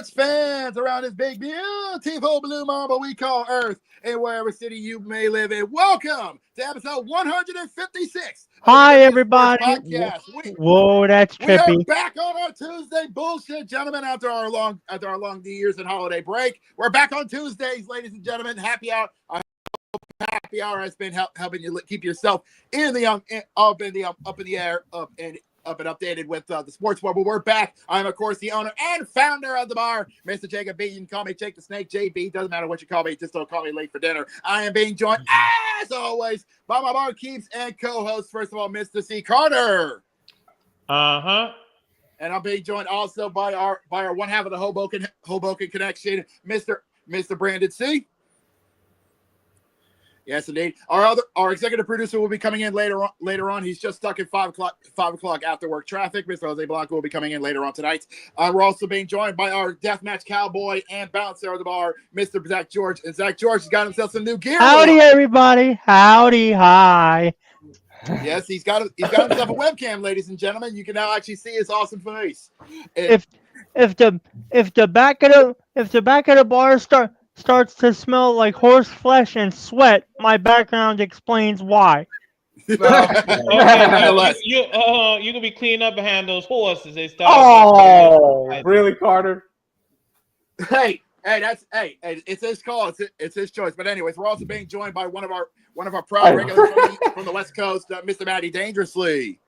sports fans around this big, beautiful blue marble we call Earth, and wherever city you may live in. Welcome to episode 156. Hi, everybody. Whoa, that's We are trippy. back on our Tuesday bullshit, gentlemen. After our long New Year's and holiday break, we're back on Tuesdays, ladies and gentlemen. Happy hour. Happy hour has been helping you keep yourself up in the air, up and updated with the sports bubble. We're back. I'm, of course, the owner and founder of the bar, Mr. Jacob B. You can call me Jake the Snake, JB. Doesn't matter what you call me. Just don't call me late for dinner. I am being joined, as always, by my bar keeps and co-host. First of all, Mr. C. Carter. And I'm being joined also by our one half of the Hoboken connection, Mr. Brandon C. Yes, indeed. Our executive producer will be coming in later on. He's just stuck at 5 o'clock after work traffic. Mr. Jose Blanco will be coming in later on tonight. We're also being joined by our deathmatch cowboy and bouncer of the bar, Mr. Zach George. And Zach George has got himself some new gear. Howdy, everybody. Howdy, hi. Yes, he's got himself a webcam, ladies and gentlemen. You can now actually see his awesome face. If the back of the bar starts to smell like horse flesh and sweat, my background explains why. You can be cleaning up behind those horses. They start. Oh, really, Carter? Hey, it's his call. It's his choice. But anyways, we're also being joined by one of our proud regulars from the West Coast, Mr. Matty Dangerously.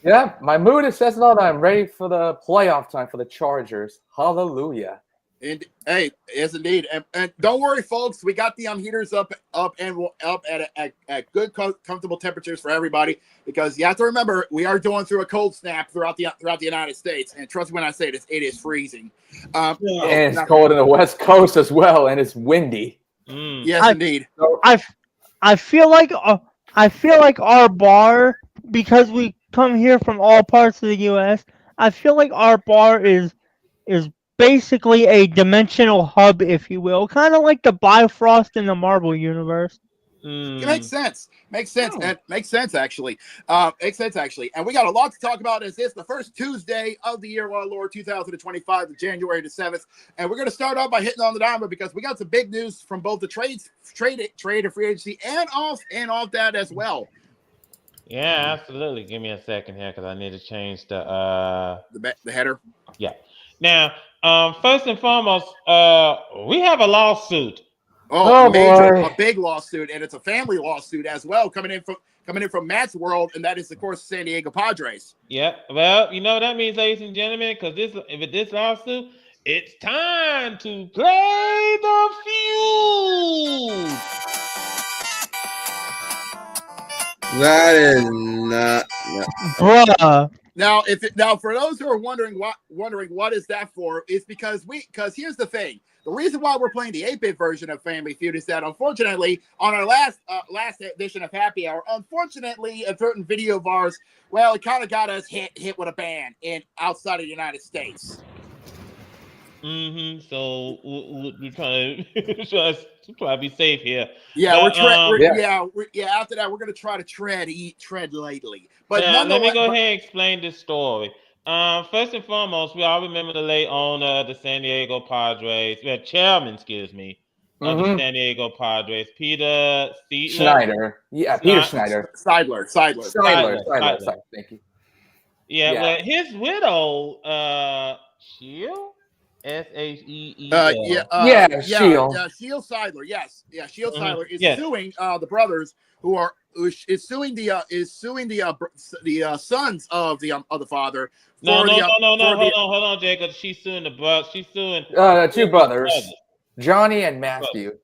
Yeah, my mood is set up. I'm ready for the playoff time for the Chargers. Hallelujah. And hey, yes indeed, and don't worry, folks. We got the heaters up at good, comfortable temperatures for everybody, because you have to remember we are going through a cold snap throughout the United States, and trust me when I say this, it is freezing. And it's cold in the West Coast as well, and it's windy. Yes, indeed. I feel like our bar, because we come here from all parts of the U.S. I feel like our bar is basically a dimensional hub, if you will, kind of like the Bifrost in the Marvel universe. It makes sense. Makes sense actually. And we got a lot to talk about as this the first Tuesday of the year of our Lord 2025, January the 7th. And we're going to start off by hitting on the diamond, because we got some big news from both the trade and free agency and off that as well. Yeah, absolutely. Give me a second here, because I need to change the header. Yeah. Now, first and foremost, we have a lawsuit. A big lawsuit, and it's a family lawsuit as well, coming in from Matt's world, and that is, of course, San Diego Padres. Yeah, well, you know what that means, ladies and gentlemen, because with this lawsuit, it's time to play the feud. That is not. Bruh. Now, for those who are wondering what is that for, it's because here's the thing. The reason why we're playing the 8-bit version of Family Feud is that, unfortunately, on our last edition of Happy Hour, unfortunately, a certain video of ours, well, it kind of got us hit with a ban outside of the United States. So we're trying to be safe here. Yeah, after that, we're gonna try to tread lightly. But let me go ahead and explain this story. First and foremost, we all remember the late owner of the San Diego Padres, chairman, of the San Diego Padres, Peter Schneider. Yeah, Peter Schneider. Seidler. Thank you. Yeah, but his widow, Shield? Sheel. Shield Seidler. Yes. Shield Seidler is suing the brothers is suing the sons of the father. Hold on, Jacob. She's suing the brothers. She's suing two brothers, Johnny and Matthew.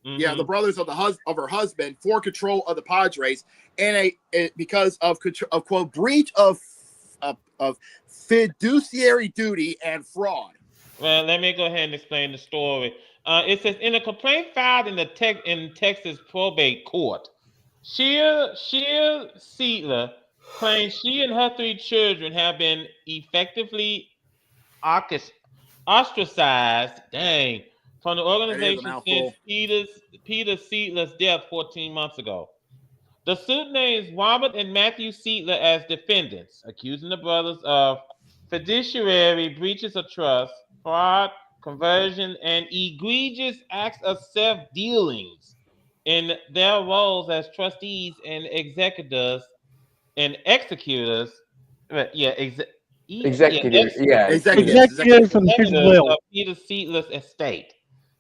Yeah, the brothers of her husband for control of the Padres, and because of quote breach of fiduciary duty and fraud. Well, let me go ahead and explain the story. It says, in a complaint filed in Texas probate court, Shea Seidler claims she and her 3 children have been effectively ostracized, from the organization since Peter Seidler's death 14 months ago. The suit names Robert and Matthew Seidler as defendants, accusing the brothers of fiduciary breaches of trust, fraud, conversion, and egregious acts of self-dealings in their roles as trustees and executors and executors. Executive. Yeah. Executives. Executives of his Executors will. of Peter's seedless estate.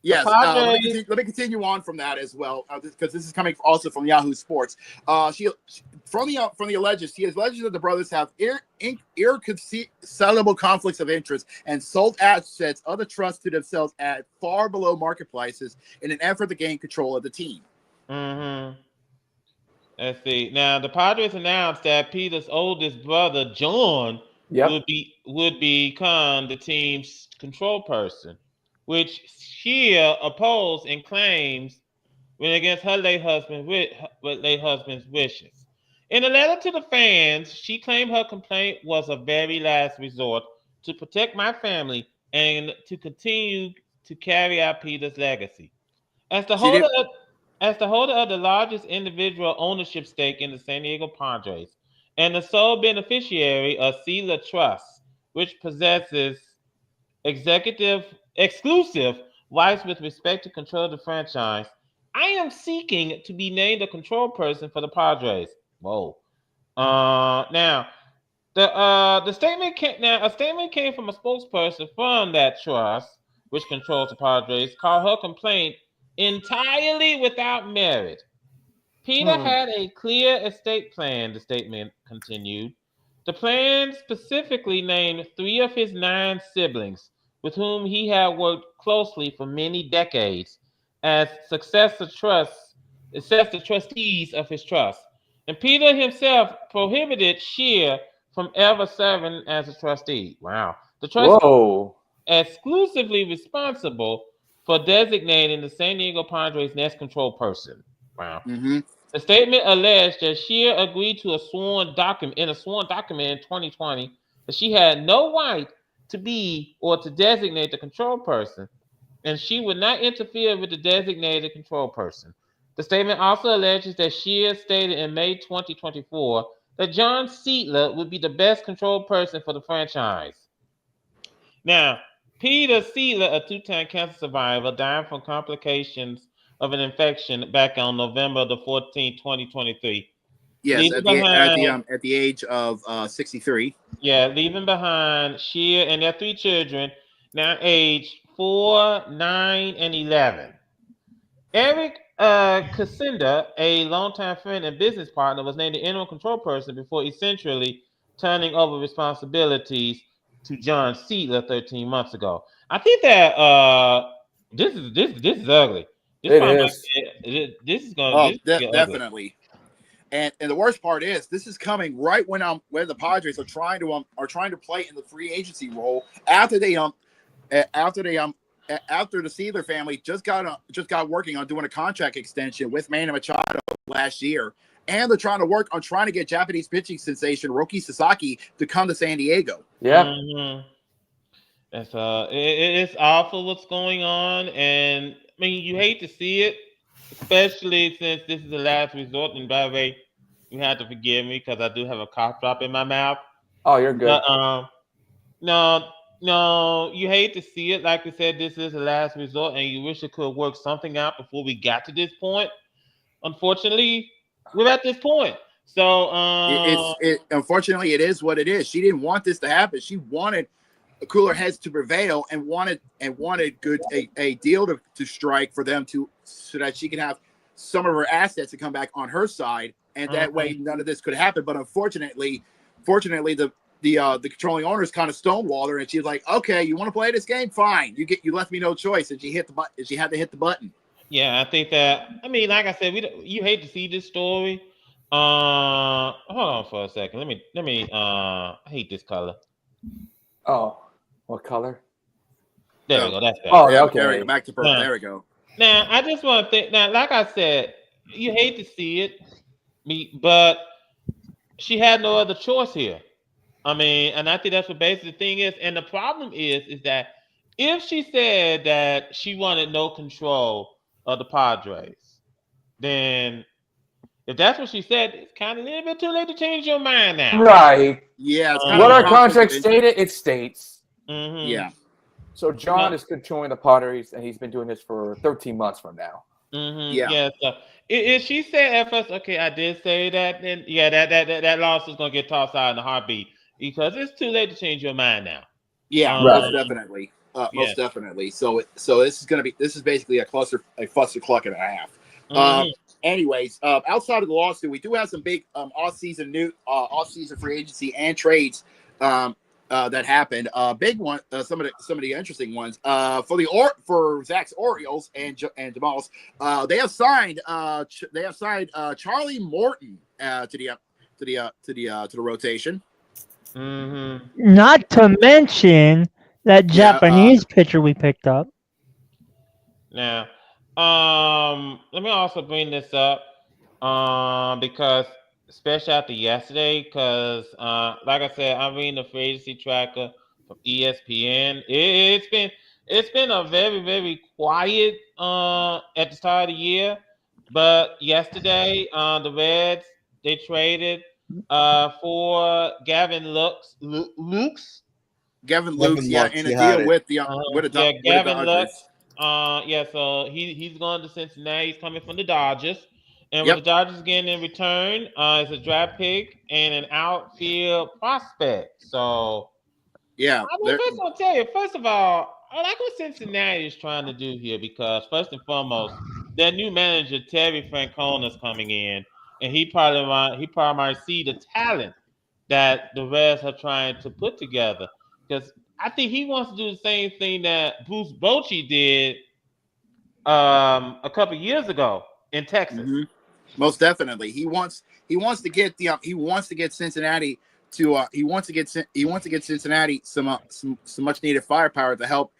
The Yes, Padres. let me continue on from that as well, because this is coming also from Yahoo Sports. She from the alleges, she alleges that the brothers have irreconcilable conflicts of interest and sold assets of the trust to themselves at far below market prices in an effort to gain control of the team. Mm-hmm. Let's see. Now the Padres announced that Peter's oldest brother, John, Yep. would become the team's control person, which Shea opposed and claims went against her late husband's wishes. In a letter to the fans, she claimed her complaint was a very last resort to protect my family and to continue to carry out Peter's legacy. As the She holder did. of, as the holder of the largest individual ownership stake in the San Diego Padres and the sole beneficiary of Sela Trust, which possesses executive exclusive rights with respect to control of the franchise, I am seeking to be named a control person for the Padres. Whoa. Now the statement came now a statement came from a spokesperson from that trust, which controls the Padres, called her complaint entirely without merit. Peter had a clear estate plan, the statement continued. The plan specifically named 3 of his 9 siblings, with whom he had worked closely for many decades, as successor trustees of his trust. And Peter himself prohibited Shear from ever serving as a trustee. Wow. The trustee Whoa. exclusively responsible for designating the San Diego Padres' next control person. Wow. Mm-hmm. The statement alleged that Shear agreed to a sworn document in 2020 that she had no right to be or to designate the control person, and she would not interfere with the designated control person. The statement also alleges that Shear stated in May 2024 that John Seidler would be the best control person for the franchise. Now, Peter Seidler, a two-time cancer survivor, died from complications of an infection back on November the 14th, 2023. Yes, Leaving behind, at the age of 63. leaving behind Shear and their 3 children, now aged 4, 9, and 11. Eric Kacinda, a longtime friend and business partner, was named the interim control person before essentially turning over responsibilities to John Seidler 13 months ago. I think that this is ugly. This It probably is. this is gonna Oh, get ugly. definitely. And the worst part is this is coming right when the Padres are trying to play in the free agency role after the Seidler family just got working on doing a contract extension with Manny Machado last year, and they're trying to get Japanese pitching sensation Roki Sasaki to come to San Diego. Yeah. Mm-hmm. It's awful what's going on, and I mean you hate to see it, especially since this is the last resort. And by the way, you have to forgive me because I do have a cough drop in my mouth. Oh, you're good. But no, you hate to see it. Like I said, this is the last resort, and you wish it could work something out before we got to this point. Unfortunately, we're at this point. So Unfortunately, it is what it is. She didn't want this to happen. She wanted cooler heads to prevail and wanted a deal to strike for them so that she can have some of her assets to come back on her side, and that way none of this could happen. But fortunately, the controlling owners kind of stonewalled her, and she's like, "Okay, you want to play this game? Fine. You left me no choice," and she hit the button. She had to hit the button. yeah, I think that. I mean, like I said, you hate to see this story. Hold on for a second. Let me. I hate this color. Oh, what color? There we go. That's better. Oh, Yeah, okay. there we go. Back to purple. Yeah. There we go. Now, I just want to think. Now, like I said, you hate to see it, but she had no other choice here. I mean, and I think that's what basically the thing is. And the problem is that if she said that she wanted no control of the Padres, then if that's what she said, it's kind of a little bit too late to change your mind now. Right. Yeah, it's What kind What of our a conflict of contract interest. stated, it states. Mm-hmm. Yeah. So John is controlling the Padres, and he's been doing this for 13 months from now. Yeah. Yeah. So if she said at first, okay, I did say that, then yeah, that loss is gonna get tossed out in a heartbeat because it's too late to change your mind now. Yeah, Right. most definitely. Yeah. Most definitely. So this is basically a fuster cluck and a half. Mhm. Anyways, outside of the lawsuit, we do have some big off season free agency and trades that happened. Big one, some of the interesting ones. For Zach's Orioles and Jamal's, they have signed Charlie Morton to the rotation. Mhm. Not to mention that Yeah, Japanese pitcher we picked up. Now, let me also bring this up, because especially after yesterday, because like I said, I'm reading the free agency tracker from ESPN. It's been a very quiet at the start of the year, but yesterday, the Reds they traded for Gavin Lukes. Gavin Lukes, Gavin yeah, Lux, in he a had deal it. with the Yeah, with the Gavin Lux. Dodgers. Yeah, so he's going to Cincinnati. He's coming from the Dodgers, and what the Yep. Dodgers getting in return is a draft pick and an outfield prospect. So Yeah, I mean, first I'll tell you. First of all, I like what Cincinnati is trying to do here because first and foremost, their new manager Terry Francona is coming in, and he probably might see the talent that the Reds are trying to put together. Because I think he wants to do the same thing that Bruce Bochy did a couple years ago in Texas. hmm most definitely. He wants to get Cincinnati to he wants to get Cincinnati some much needed firepower to help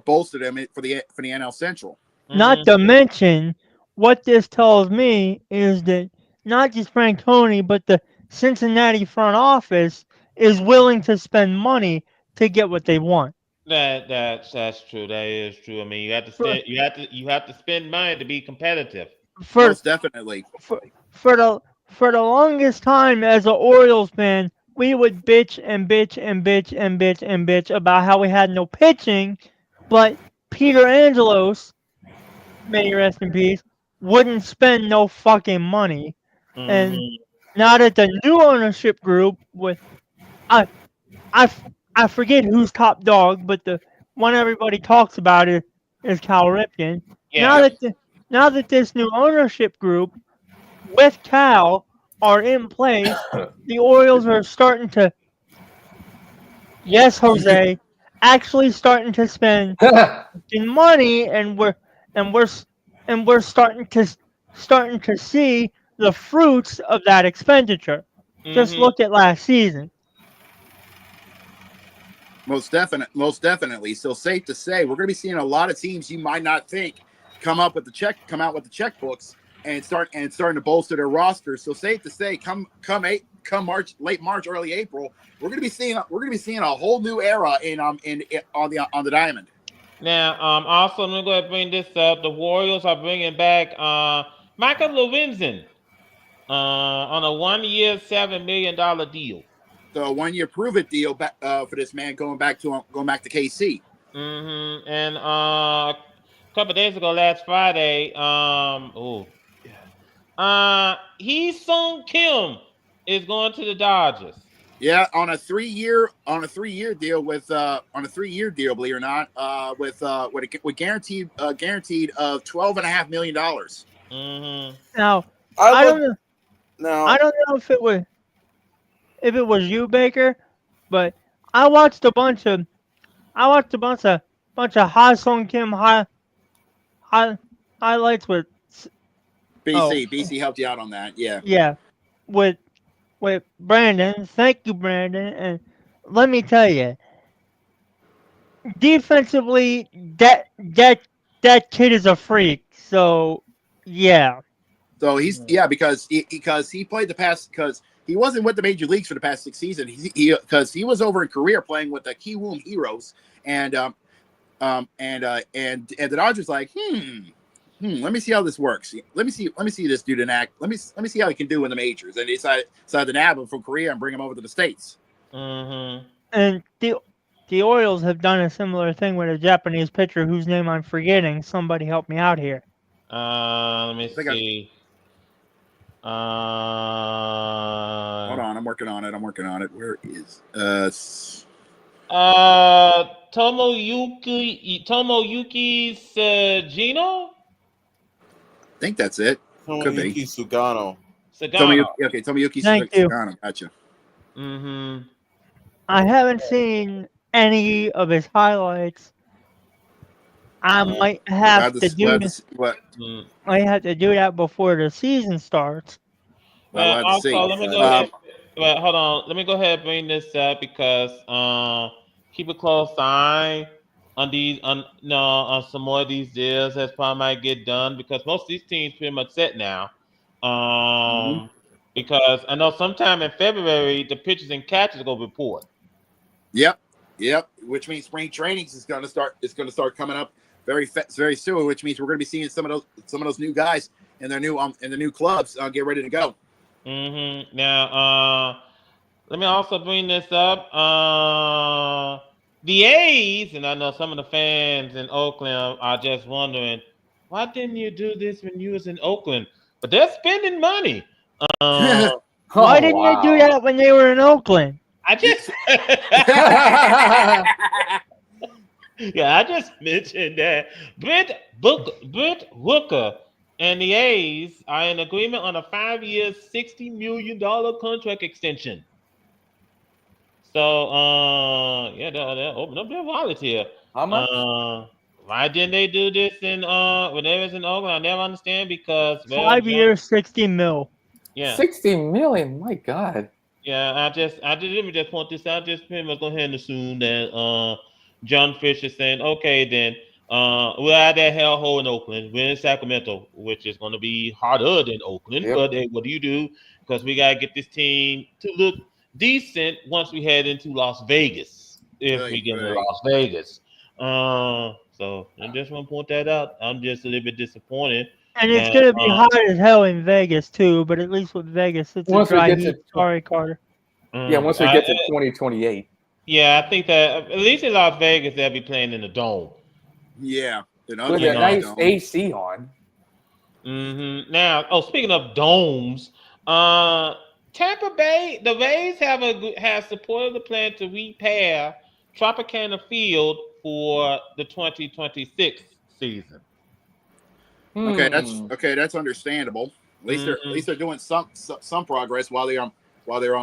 bolster them for the NL Central. Not Hmm. to mention, what this tells me is that not just Franconi, but the Cincinnati front office is willing to spend money to get what they want. That's true. That is true. I mean, For you have to spend money to be competitive. for Most definitely. for for the longest time as an Orioles fan, we would bitch and bitch and bitch and bitch and bitch about how we had no pitching, but Peter Angelos, may he rest in peace, wouldn't spend no fucking money. And Hmm. now that the new ownership group with I I, f- I forget who's top dog, but the one everybody talks about is Cal Ripken. Now Yeah. Yep. that now that this new ownership group with Cal are in place, the Orioles are starting to, yes, Jose, actually starting to spend money, and we're s- and we're starting to see the fruits of that expenditure. Just Hmm. look at last season. Most definitely. So safe to say, we're going to be seeing a lot of teams you might not think come out with the checkbooks and starting to bolster their rosters. So safe to say, come March, late March, early April, we're going to be seeing a whole new era on the diamond. Now, also, I'm gonna go ahead and bring this up. The Warriors are bringing back Michael Lorenzen on a 1 year, $7 million deal. So 1 year prove it deal for this man going back to KC. And a couple days ago, last Friday, Hee Sung Kim is going to the Dodgers. Yeah, on a 3 year deal believe it or not, with guaranteed of $12.5 million. Mm-hmm. Now, I I don't look know. now. I don't know if it was you, Baker, but I watched a bunch of Ha Sung Kim high, highlights with oh BC helped you out on that. Yeah. yeah with Brandon. Thank you, Brandon. And let me tell you, defensively, that kid is a freak. So yeah, So because he played the past because he wasn't with the major leagues for the past 6 seasons. He was over in Korea playing with the Kiwoom Heroes and and the Dodgers like let me see how this works. Let me see this dude in act. Let me see how he can do in the majors. And they decided to nab him from Korea and bring him over to the States. Mm-hmm. and the Orioles have done a similar thing with a Japanese pitcher whose name I'm forgetting. Somebody help me out here. Let me see. Hold on, I'm working on it. Where is Tomoyuki Sugino? I think that's it. Could be. Tomoyuki Sugano. Tomoyuki Thank you. Sugano. Gotcha. Mm-hmm. I haven't seen any of his highlights. I might have to do this. I have to do that before the season starts. Well, we'll have to see. Let me go ahead. Well, hold on. Let me go ahead and bring this up because keep a close eye on these on some more of these deals that probably might get done because most of these teams pretty much set now. Because I know sometime in February the pitchers and catchers go report. Yep. Which means spring trainings is going to start. It's going to start coming up very soon. Which means we're going to be seeing some of those new guys in their new clubs get ready to go. Mm-hmm. Now, let me also bring this up. The A's, and I know some of the fans in Oakland are just wondering, why didn't you do this when you was in Oakland? But they're spending money. Why didn't you do that when they were in Oakland? I just mentioned that Brett Rooker and the A's are in agreement on a 5-year, $60 million contract extension. So, they're opening up their wallets here. How much? Why didn't they do this when they was in Oakland? I never understand because 5 years, 60 mil. Yeah, 60 million. My God. Yeah, I didn't just point this out. Just pretty much go ahead and assume that John Fisher saying, okay, then we're at that hellhole in Oakland. We're in Sacramento, which is going to be harder than Oakland. Yep. But what do you do? Because we got to get this team to look decent once we head into Las Vegas. If we get to Las Vegas. So I just want to point that out. I'm just a little bit disappointed. And it's going to be hot as hell in Vegas, too. But at least with Vegas, it's a dry heat. Sorry, Carter. Yeah, once we get to 2028. Yeah, I think that at least in Las Vegas, they'll be playing in the dome. Yeah. With a nice AC on. Mm-hmm. Now, speaking of domes, Tampa Bay, the Rays have supported the plan to repair Tropicana Field for the 2026 season. Okay, that's understandable. At least they're doing some progress while they're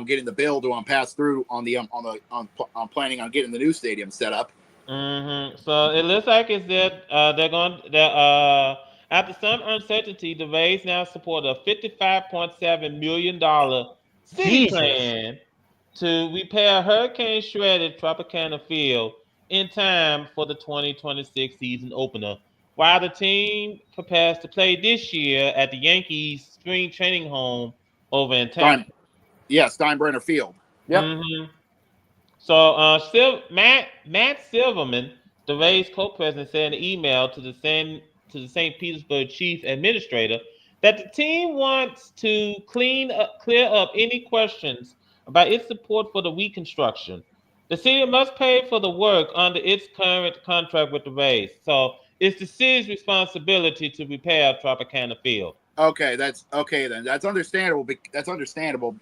getting the bill to pass through on planning on getting the new stadium set up. Mm-hmm. So it looks like it's that after some uncertainty, the Rays now support a $55.7 million city plan to repair hurricane shredded Tropicana Field in time for the 2026 season opener. While the team prepares to play this year at the Yankees spring training home over in Tampa. Steinbrenner Field. Yep. Mm-hmm. So, Matt Silverman, the Rays co-president, said in an email to the St. Petersburg chief administrator that the team wants to clear up any questions about its support for the reconstruction. The city must pay for the work under its current contract with the Rays. So it's the city's responsibility to repair Tropicana Field. Okay, that's understandable. That's understandable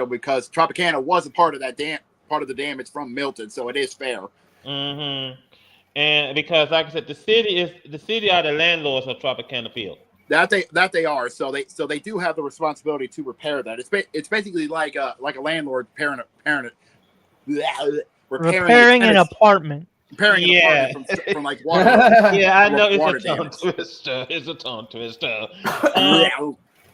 because Tropicana was a part of the damage from Milton, so it is fair. Mm-hmm. And because, like I said, the city are the landlords of Tropicana Field. That they are. So they do have the responsibility to repair that. It's basically like a landlord repairing an apartment. Repairing an apartment from like water. Yeah, I know it's a tongue twister. It's a tongue twister.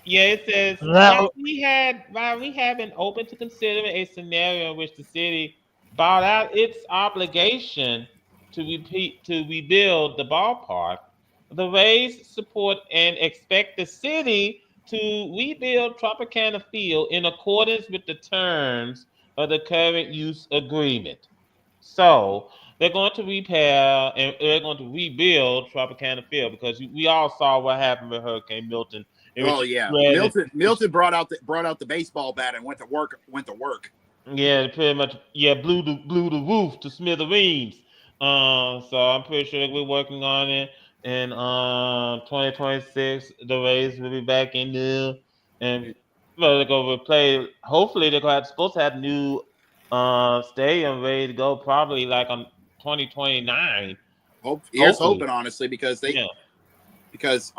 Yeah, it says while we have been open to considering a scenario in which the city bought out its obligation to rebuild the ballpark, the Rays support and expect the city to rebuild Tropicana Field in accordance with the terms of the current use agreement. So they're going to repair and they're going to rebuild Tropicana Field because we all saw what happened with Hurricane Milton. Milton brought out the baseball bat and went to work. Yeah, pretty much. Yeah, blew the roof to smithereens. So I'm pretty sure that we're working on it. And 2026, the Rays will be back in there, and well, they're gonna play. Hopefully, supposed to have new stadium ready to go. Probably like on 2029. Here's Hopefully, hoping, honestly, yeah. because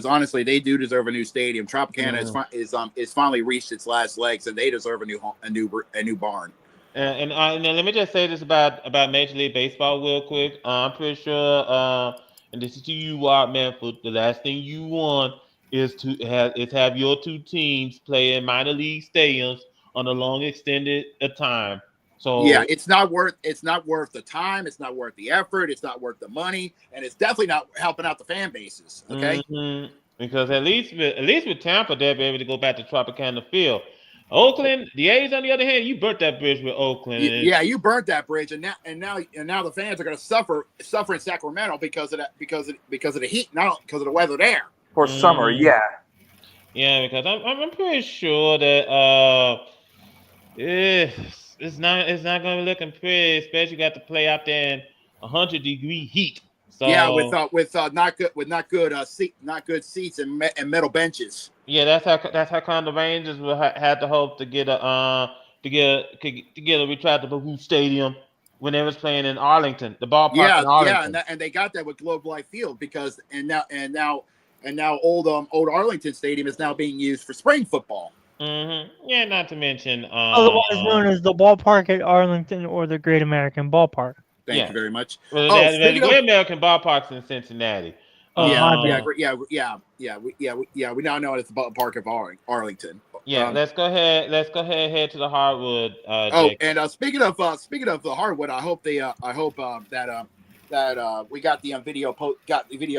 honestly, they do deserve a new stadium. Tropicana Mhm. is finally reached its last legs, and they deserve a new barn. And then let me just say this about Major League Baseball real quick. I'm pretty sure, and this is to you, Ward Manford. The last thing you want is have your two teams play in minor league stadiums on a long extended time. Yeah, So it's not worth the time, it's not worth the effort, it's not worth the money, and it's definitely not helping out the fan bases. Okay. because at least with Tampa, they'll be able to go back to Tropicana Field. Oakland, the A's on the other hand, you burnt that bridge with Oakland. Yeah, you burnt that bridge, and now the fans are going to suffer in Sacramento because of that because of the heat, not because of the weather there. For summer, Mm, yeah. Yeah, because I'm pretty sure that it's not gonna be looking pretty, especially got to play out there in 100-degree heat. Yeah, So not good seats and metal benches. yeah, that's how come the Rangers will had to hope to get a retractable roof stadium when they was playing in Arlington, the ballpark in Yeah, Arlington. and they got that with Globe Life Field because and now old Arlington Stadium is now being used for spring football. Yeah, not to mention Otherwise known as the ballpark at Arlington or the Great American Ballpark. Thank yeah. you very much. Well, Oh, the speaking of Great American ballparks in Cincinnati. Oh, my yeah, bad. we now know it's the ballpark of Arlington. Yeah, let's go ahead. Let's go ahead and head to the hardwood, Oh, Jacob. and speaking of the hardwood, I hope that we got the video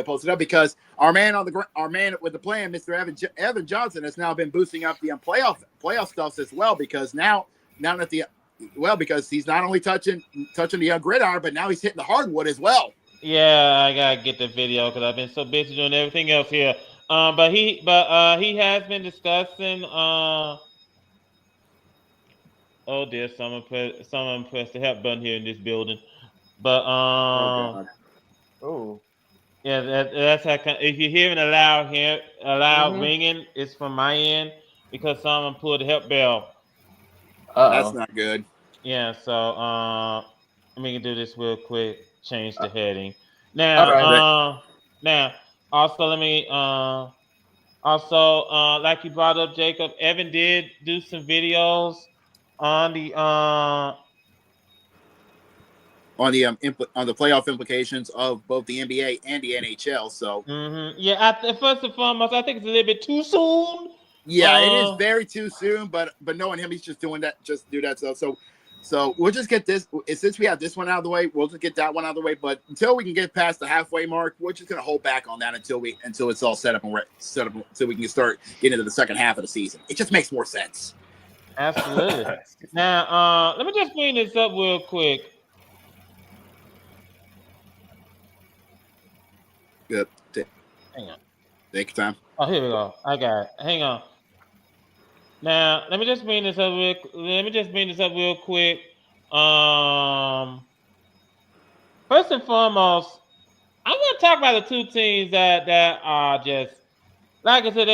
posted up because our man with the plan, Mr. Evan Johnson, has now been boosting up the playoff stuffs as well because because he's not only touching the gridiron, but now he's hitting the hardwood as well. Yeah, I gotta get the video because I've been so busy doing everything else here. But he has been discussing. Oh dear, someone pressed the help button here in this building. But Oh God. Oh. yeah, that's how. If you're hearing a loud ringing, it's from my end because someone pulled the help bell. That's Uh-oh. not good. Yeah, so let me do this real quick. Change the heading. All right. Now also let me like you brought up, Jacob. Evan did do some videos on the On the on the playoff implications of both the NBA and the NHL. So yeah. First and foremost, I think it's a little bit too soon. yeah, it is very too soon. But knowing him, he's just doing that, just do that stuff. So we'll just get this. Since we have this one out of the way, we'll just get that one out of the way. But until we can get past the halfway mark, we're just gonna hold back on that until it's all set up so we can start getting into the second half of the season. It just makes more sense. Absolutely. Now, let me just bring this up real quick. Good. Hang on. Take your time. Oh, here we go. I got it. Hang on. Now, let me just bring this up real quick. First and foremost, I'm going to talk about the two teams that are just like I said.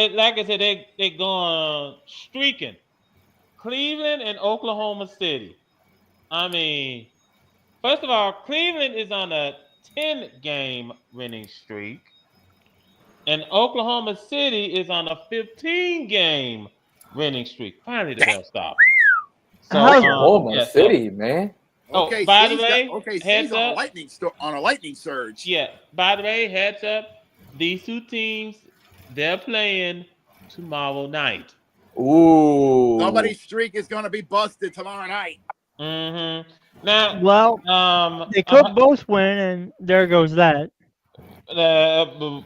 They going streaking. Cleveland and Oklahoma City. I mean, first of all, Cleveland is on a 10-game winning streak, and Oklahoma City is on a 15-game winning streak. Finally, the bell stopped. So, Oklahoma City, man. Okay, by the way, heads heads up. up. On a lightning surge. Yeah, by the way, heads up. These two teams, they're playing tomorrow night. Ooh. Somebody's streak is going to be busted tomorrow night. Now, well, they could both win, and there goes that. That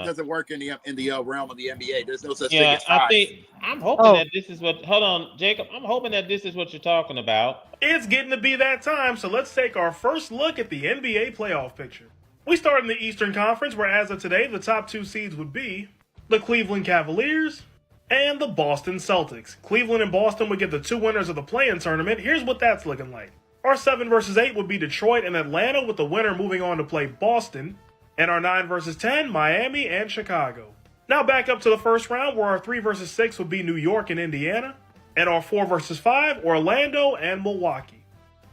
doesn't work in the realm of the NBA. There's no such thing as ties. I'm hoping that this is what. Hold on, Jacob. I'm hoping that this is what you're talking about. It's getting to be that time, so let's take our first look at the NBA playoff picture. We start in the Eastern Conference, where as of today, the top two seeds would be the Cleveland Cavaliers and the Boston Celtics. Cleveland and Boston would get the 2 winners of the play-in tournament. Here's what that's looking like. Our 7 versus 8 would be Detroit and Atlanta, with the winner moving on to play Boston. And our 9 versus 10, Miami and Chicago. Now back up to the first round, where our 3 versus 6 would be New York and Indiana. And our 4 versus 5, Orlando and Milwaukee.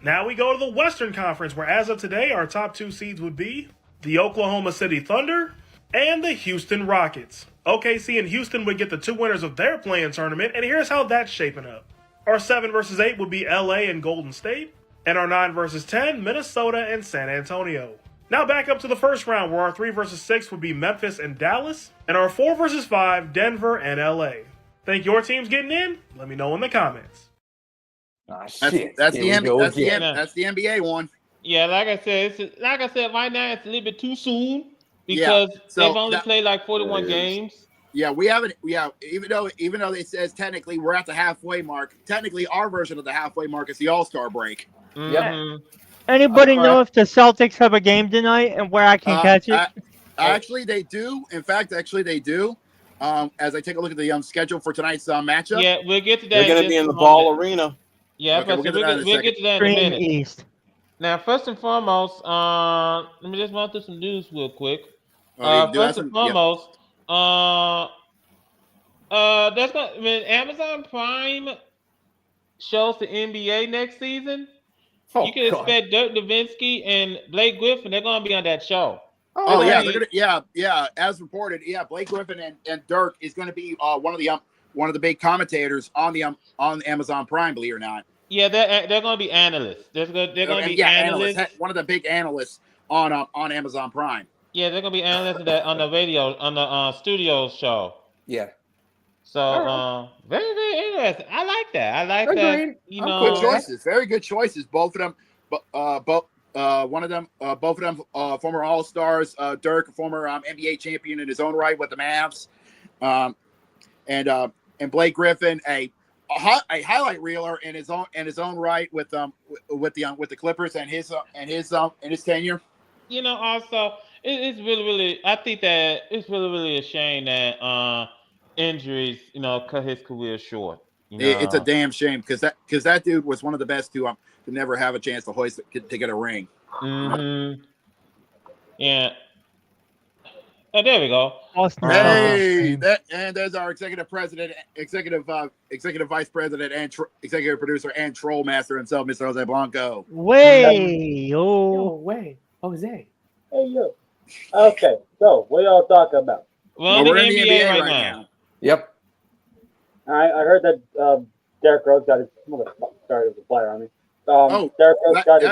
Now we go to the Western Conference, where as of today, our top 2 seeds would be the Oklahoma City Thunder and the Houston Rockets. OKC and Houston would get the 2 winners of their play-in tournament, and here's how that's shaping up. Our 7 versus 8 would be LA and Golden State, and our 9 versus 10, Minnesota and San Antonio. Now back up to the first round, where our 3 versus 6 would be Memphis and Dallas, and our 4 versus 5, Denver and LA. Think your team's getting in? Let me know in the comments. That's the NBA one. Yeah, like I said, right now it's a little bit too soon because they've only played like 41 games. Yeah, we haven't. Yeah, even though it says technically we're at the halfway mark. Technically, our version of the halfway mark is the All-Star break. Mm-hmm. Anybody know if the Celtics have a game tonight and where I can catch it? Actually, they do. In fact, they do. As I take a look at the schedule for tonight's matchup. Yeah, we'll get to that. They're going to be in the Ball Arena. Yeah, okay, we'll get to that in a minute. East. Now, first and foremost, let me just run through some news real quick. First and foremost, when Amazon Prime shows the NBA next season, you can expect Dirk Nowitzki and Blake Griffin. They're going to be on that show. As reported, Blake Griffin and Dirk is going to be one of the big commentators on Amazon Prime, believe it or not. Yeah, they're going to be analysts. They're going to be analysts. One of the big analysts on Amazon Prime. Yeah, they're going to be analysts on the radio, on the studio show. Yeah. So, very, very interesting. I like that. I like that. You know, good choices. Very good choices. Both of them. Both of them former All-Stars. Dirk, former NBA champion in his own right with the Mavs, and Blake Griffin, a highlight reeler in his own right with the Clippers and his tenure. You know, also it's really I think that it's really a shame that injuries, you know, cut his career short. You know? It's a damn shame because that dude was one of the best to never have a chance to get a ring. Mm-hmm. Yeah. Oh, there we go. Hey, there's our executive president, executive vice president, and executive producer and troll master himself, Mr. Jose Blanco. Way, Jose. Hey, yo. Okay, so what y'all talking about? Well, we're in the NBA right now. Yep. I heard that Derrick Rose got his started as a player. I mean, Derrick Rose got his.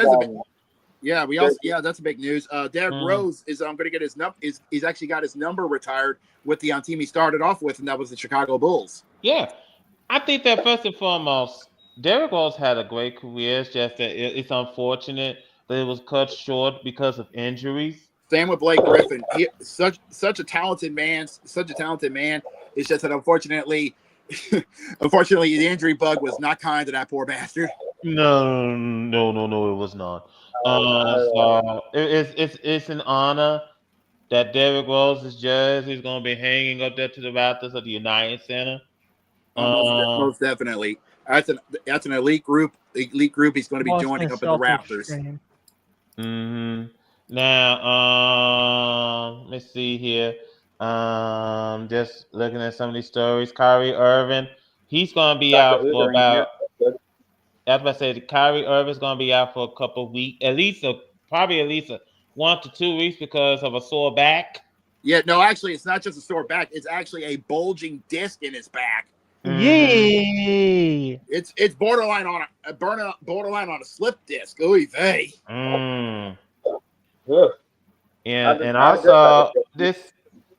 That's a big news. Derrick Rose is going to get his number. He's actually got his number retired with the team he started off with, and that was the Chicago Bulls. Yeah, I think that first and foremost, Derrick Rose had a great career. It's just that it's unfortunate that it was cut short because of injuries. Same with Blake Griffin. He such a talented man. It's just that unfortunately, the injury bug was not kind to that poor bastard. No, it was not. So it's an honor that Derrick Rose's jersey is going to be hanging up there to the rafters of the United Center. Most definitely. That's an elite group. He's going to be joining up in the Raptors. Mm-hmm. Now, let's see here. Just looking at some of these stories. Kyrie Irving, he's going to be out for about. That's what I said. Kyrie Irving's going to be out for a couple of weeks, probably at least 1 to 2 weeks because of a sore back. Yeah, no, actually, it's not just a sore back. It's actually a bulging disc in his back. Yay! It's borderline on a slip disc. Oy vey. Yeah, and also this.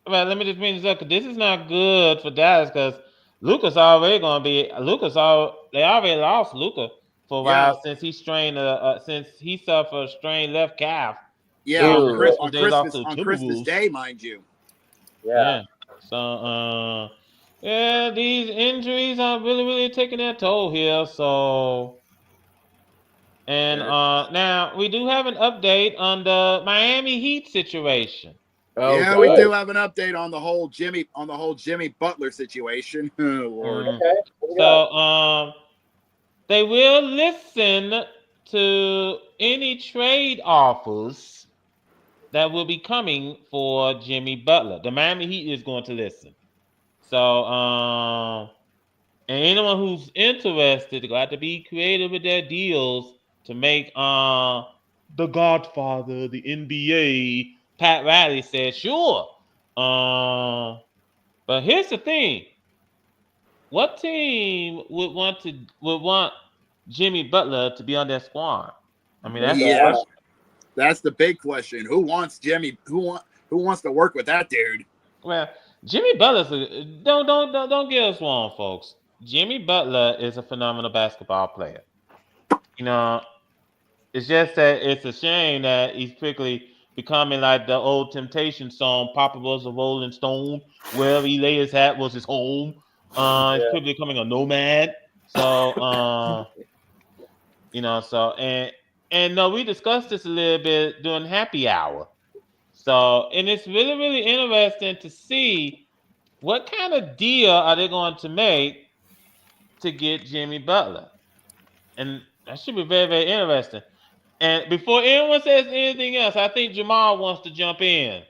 Well, let me just bring this up. This is not good for Dallas because Luka's already going to be. They already lost Luka for a while since he suffered a strained left calf. Yeah, on Christmas Day, mind you. Yeah. So, these injuries are really taking their toll here. So, and now we do have an update on the Miami Heat situation. Oh, yeah, good. we do have an update on the whole Jimmy Butler situation. Oh, Lord. Okay. What we So got? they will listen to any trade offers that will be coming for Jimmy Butler. The Miami Heat is going to listen. So and anyone who's interested, they got to be creative with their deals to make the Godfather of the NBA, Pat Riley said, sure. But here's the thing. What team would want Jimmy Butler to be on their squad? I mean, that's the Yeah, question. that's the big question. Who wants Jimmy? Who wants to work with that dude? Well, Jimmy Butler's don't get us wrong, folks. Jimmy Butler is a phenomenal basketball player. You know, it's just that it's a shame that he's quickly becoming like the old Temptation song, Papa was a Rolling Stone, wherever he lay his hat was his home. He's quickly becoming a nomad. So and no, we discussed this a little bit during happy hour. So, and it's really, really interesting to see what kind of deal are they going to make to get Jimmy Butler. And that should be very, very interesting. And before anyone says anything else, I think Jamal wants to jump in.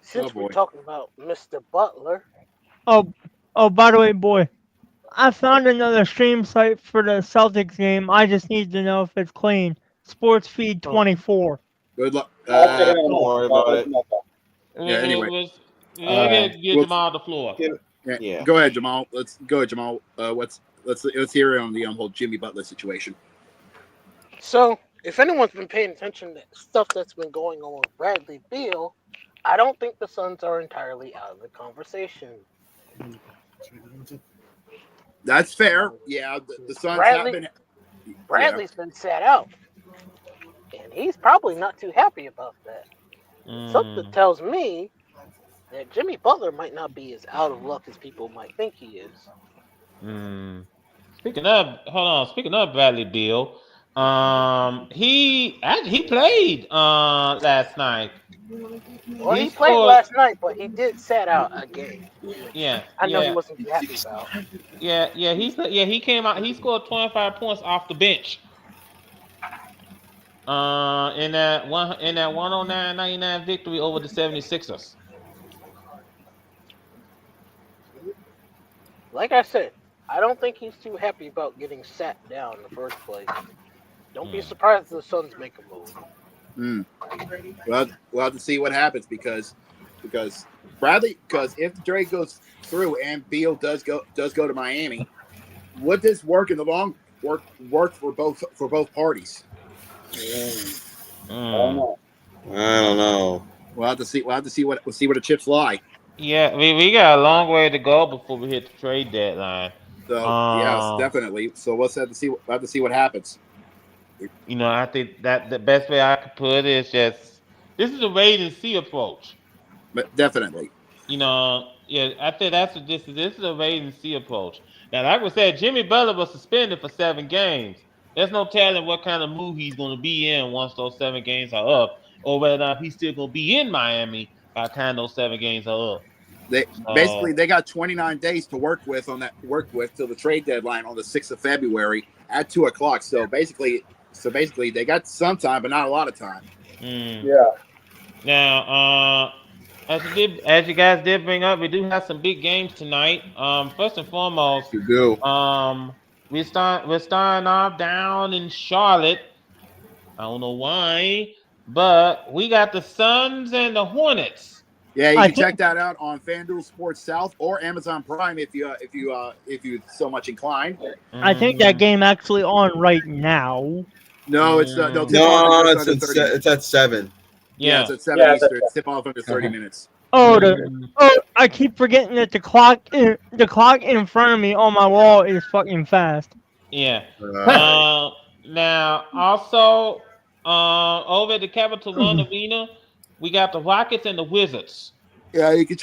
Since we're talking about Mr. Butler. Oh, by the way, boy, I found another stream site for the Celtics game. I just need to know if it's clean. Sports Feed 24. Good luck. Don't worry about it. Yeah. Anyway, Let's give Jamal the floor. Yeah. Go ahead, Jamal. Let's go, Jamal. Let's hear on the whole Jimmy Butler situation. So, if anyone's been paying attention to stuff that's been going on with Bradley Beal, I don't think the Suns are entirely out of the conversation. That's fair. Yeah, the Suns have been. Bradley's been sat out, and he's probably not too happy about that. Something tells me that Jimmy Butler might not be as out of luck as people might think he is. Speaking of Bradley Beal, he played last night. Well, he played last night, but he did sat out a game. Yeah, I know he wasn't too happy about. He came out. He scored 25 points off the bench. In that 109-99 victory over the 76ers. Like I said, I don't think he's too happy about getting sat down in the first place. Don't be surprised if the Suns make a move. Well, we'll have to see what happens because if the trade goes through and Beal does go to Miami, would this work in the long work for both parties? I don't know. We'll have to see where the chips lie. Yeah, we got a long way to go before we hit the trade deadline. So yes, definitely. So we'll have to see what happens. I think that the best way I could put it is just this is a wait and see approach. But definitely. I think that's what this is. This is a wait and see approach. Now, like we said, Jimmy Butler was suspended for 7 games. There's no telling what kind of mood he's going to be in once those 7 games are up, or whether or not he's still going to be in Miami by the time those 7 games are up. They got 29 days to work with till the trade deadline on the 6th of February at 2:00. So basically they got some time, but not a lot of time. Yeah. Now, as you guys did bring up, we do have some big games tonight. First and foremost, You do. we're starting off down in Charlotte. I don't know why, but we got the Suns and the Hornets. Yeah, you can check that out on FanDuel Sports South or Amazon Prime if you so much inclined. I think that game actually on right now. No, it's it's at 7. Yeah, it's at 7 Eastern. Tip off under 30 minutes. I keep forgetting that the clock in front of me on my wall is fucking fast. Yeah. Now also over at the Capital One Arena, we got the Rockets and the Wizards. Yeah, you can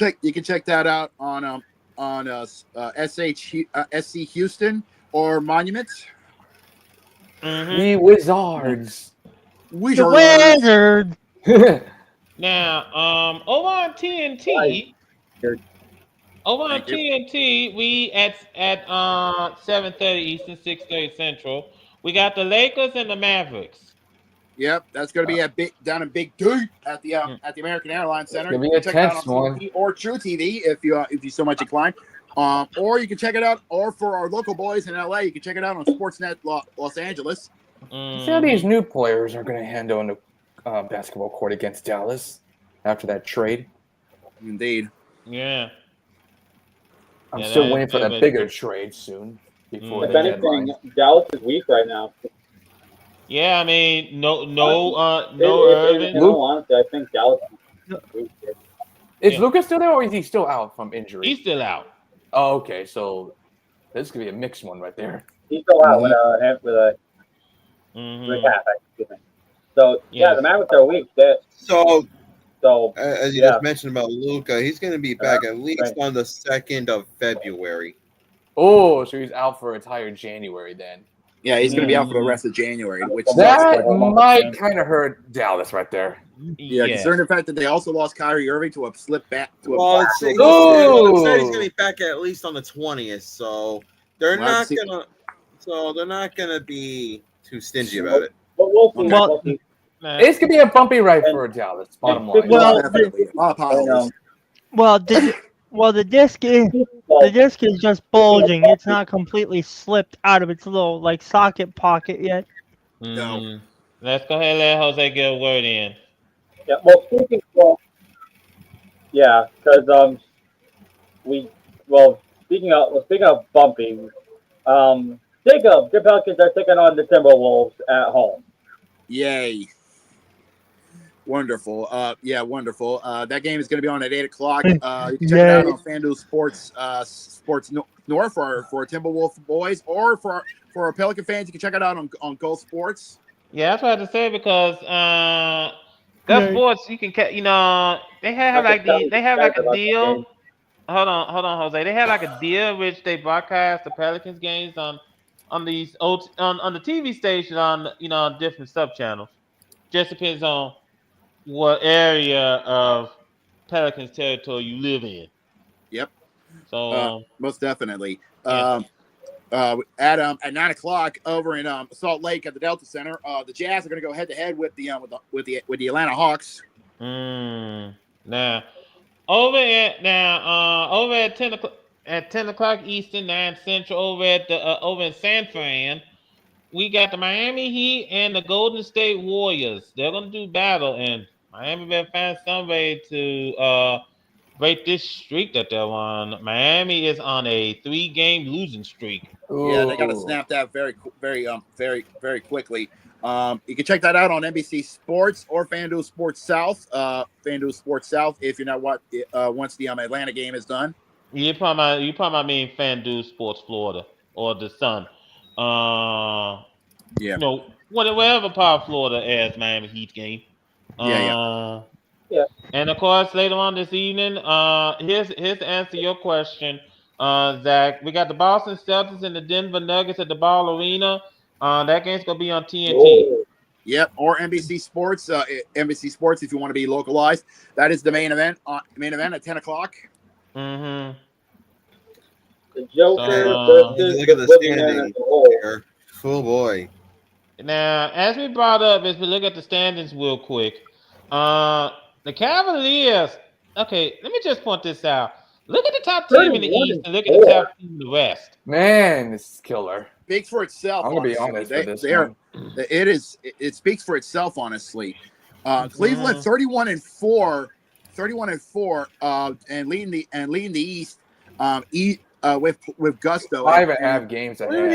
check that out on SC Houston or Monument. The Wizards. The Wizards. Now, over on TNT, we at 7:30 Eastern, 6:30 Central. We got the Lakers and the Mavericks. Yep, that's going to be down in Big D at the American Airlines Center. It's gonna be you a can check it out tense on one. TV or True TV if you so much inclined. Or you can check it out, or for our local boys in LA, you can check it out on Sportsnet Los Angeles. See how these new players are going to handle on the basketball court against Dallas after that trade. Indeed. Yeah. I'm still waiting for that bigger trade soon. Before if anything, Dallas is weak right now. Yeah, I mean, no Irving. In all honesty, I think Dallas is weak. Is Lucas still there, or is he still out from injury? He's still out. Oh, okay. So this could be a mixed one right there. He's still out with a half, excuse me. So yeah, the Mavericks are weak. So as you just mentioned about Luka, he's going to be back at least on the 2nd of February. Oh, so he's out for entire January then. Yeah, he's going to be out for the rest of January, which that might kind of hurt Dallas right there. Yeah, considering the fact that they also lost Kyrie Irving to a slip back to a. Well, it said he's going to be back at least on the 20th, so they're not gonna be too stingy about it. But we'll see. Well, it's gonna be a bumpy ride for Dallas. Bottom line. The disc is just bulging. It's not completely slipped out of its little socket pocket yet. No. Let's go ahead and let Jose get a word in. Yeah. Well, speaking speaking of bumping, Jacob, the Pelicans are taking on the Timberwolves at home. Yay. Wonderful. Wonderful. That game is going to be on at 8 o'clock. You can check it out on FanDuel Sports North for Timberwolf boys, or for our Pelican fans, you can check it out on Go Sports. Yeah, that's what I had to say because Go Sports, you can they have a deal. Hold on, Jose. They have a deal which they broadcast the Pelicans games on the TV station on different sub channels. Just depends on what area of Pelicans territory you live in. Yep. So most definitely. At 9 o'clock over in Salt Lake at the Delta Center, the Jazz are going to go head to head with the Atlanta Hawks. Now over at 10 o'clock Eastern, 9 Central, over in San Fran, we got the Miami Heat and the Golden State Warriors. They're going to do battle, and Miami better find some way to break this streak that they're on. Miami is on a 3-game losing streak. Ooh. Yeah, they got to snap that very quickly. You can check that out on NBC Sports or FanDuel Sports South. FanDuel Sports South, if you're not once the Atlanta game is done. You probably mean FanDuel Sports Florida or the Sun. Whatever part of Florida airs Miami Heat game. Yeah. And of course, later on this evening, here's to answer your question, Zach. We got the Boston Celtics and the Denver Nuggets at the Ball Arena. That game's gonna be on TNT. Whoa. Yep, or NBC Sports. NBC Sports, if you want to be localized. That is the main event. At 10 o'clock. Mm-hmm. The Joker look at the standings here. Oh boy. Now, as we brought up, as we look at the standings real quick, the Cavaliers. Okay, let me just point this out. Look at the top team in the East and look at the top team in the West. Man, this is killer. Speaks for itself. I'm gonna be honest with this one. It speaks for itself, honestly. Cleveland 31-4, and leading the East. With gusto. 5.5 games ahead. Do we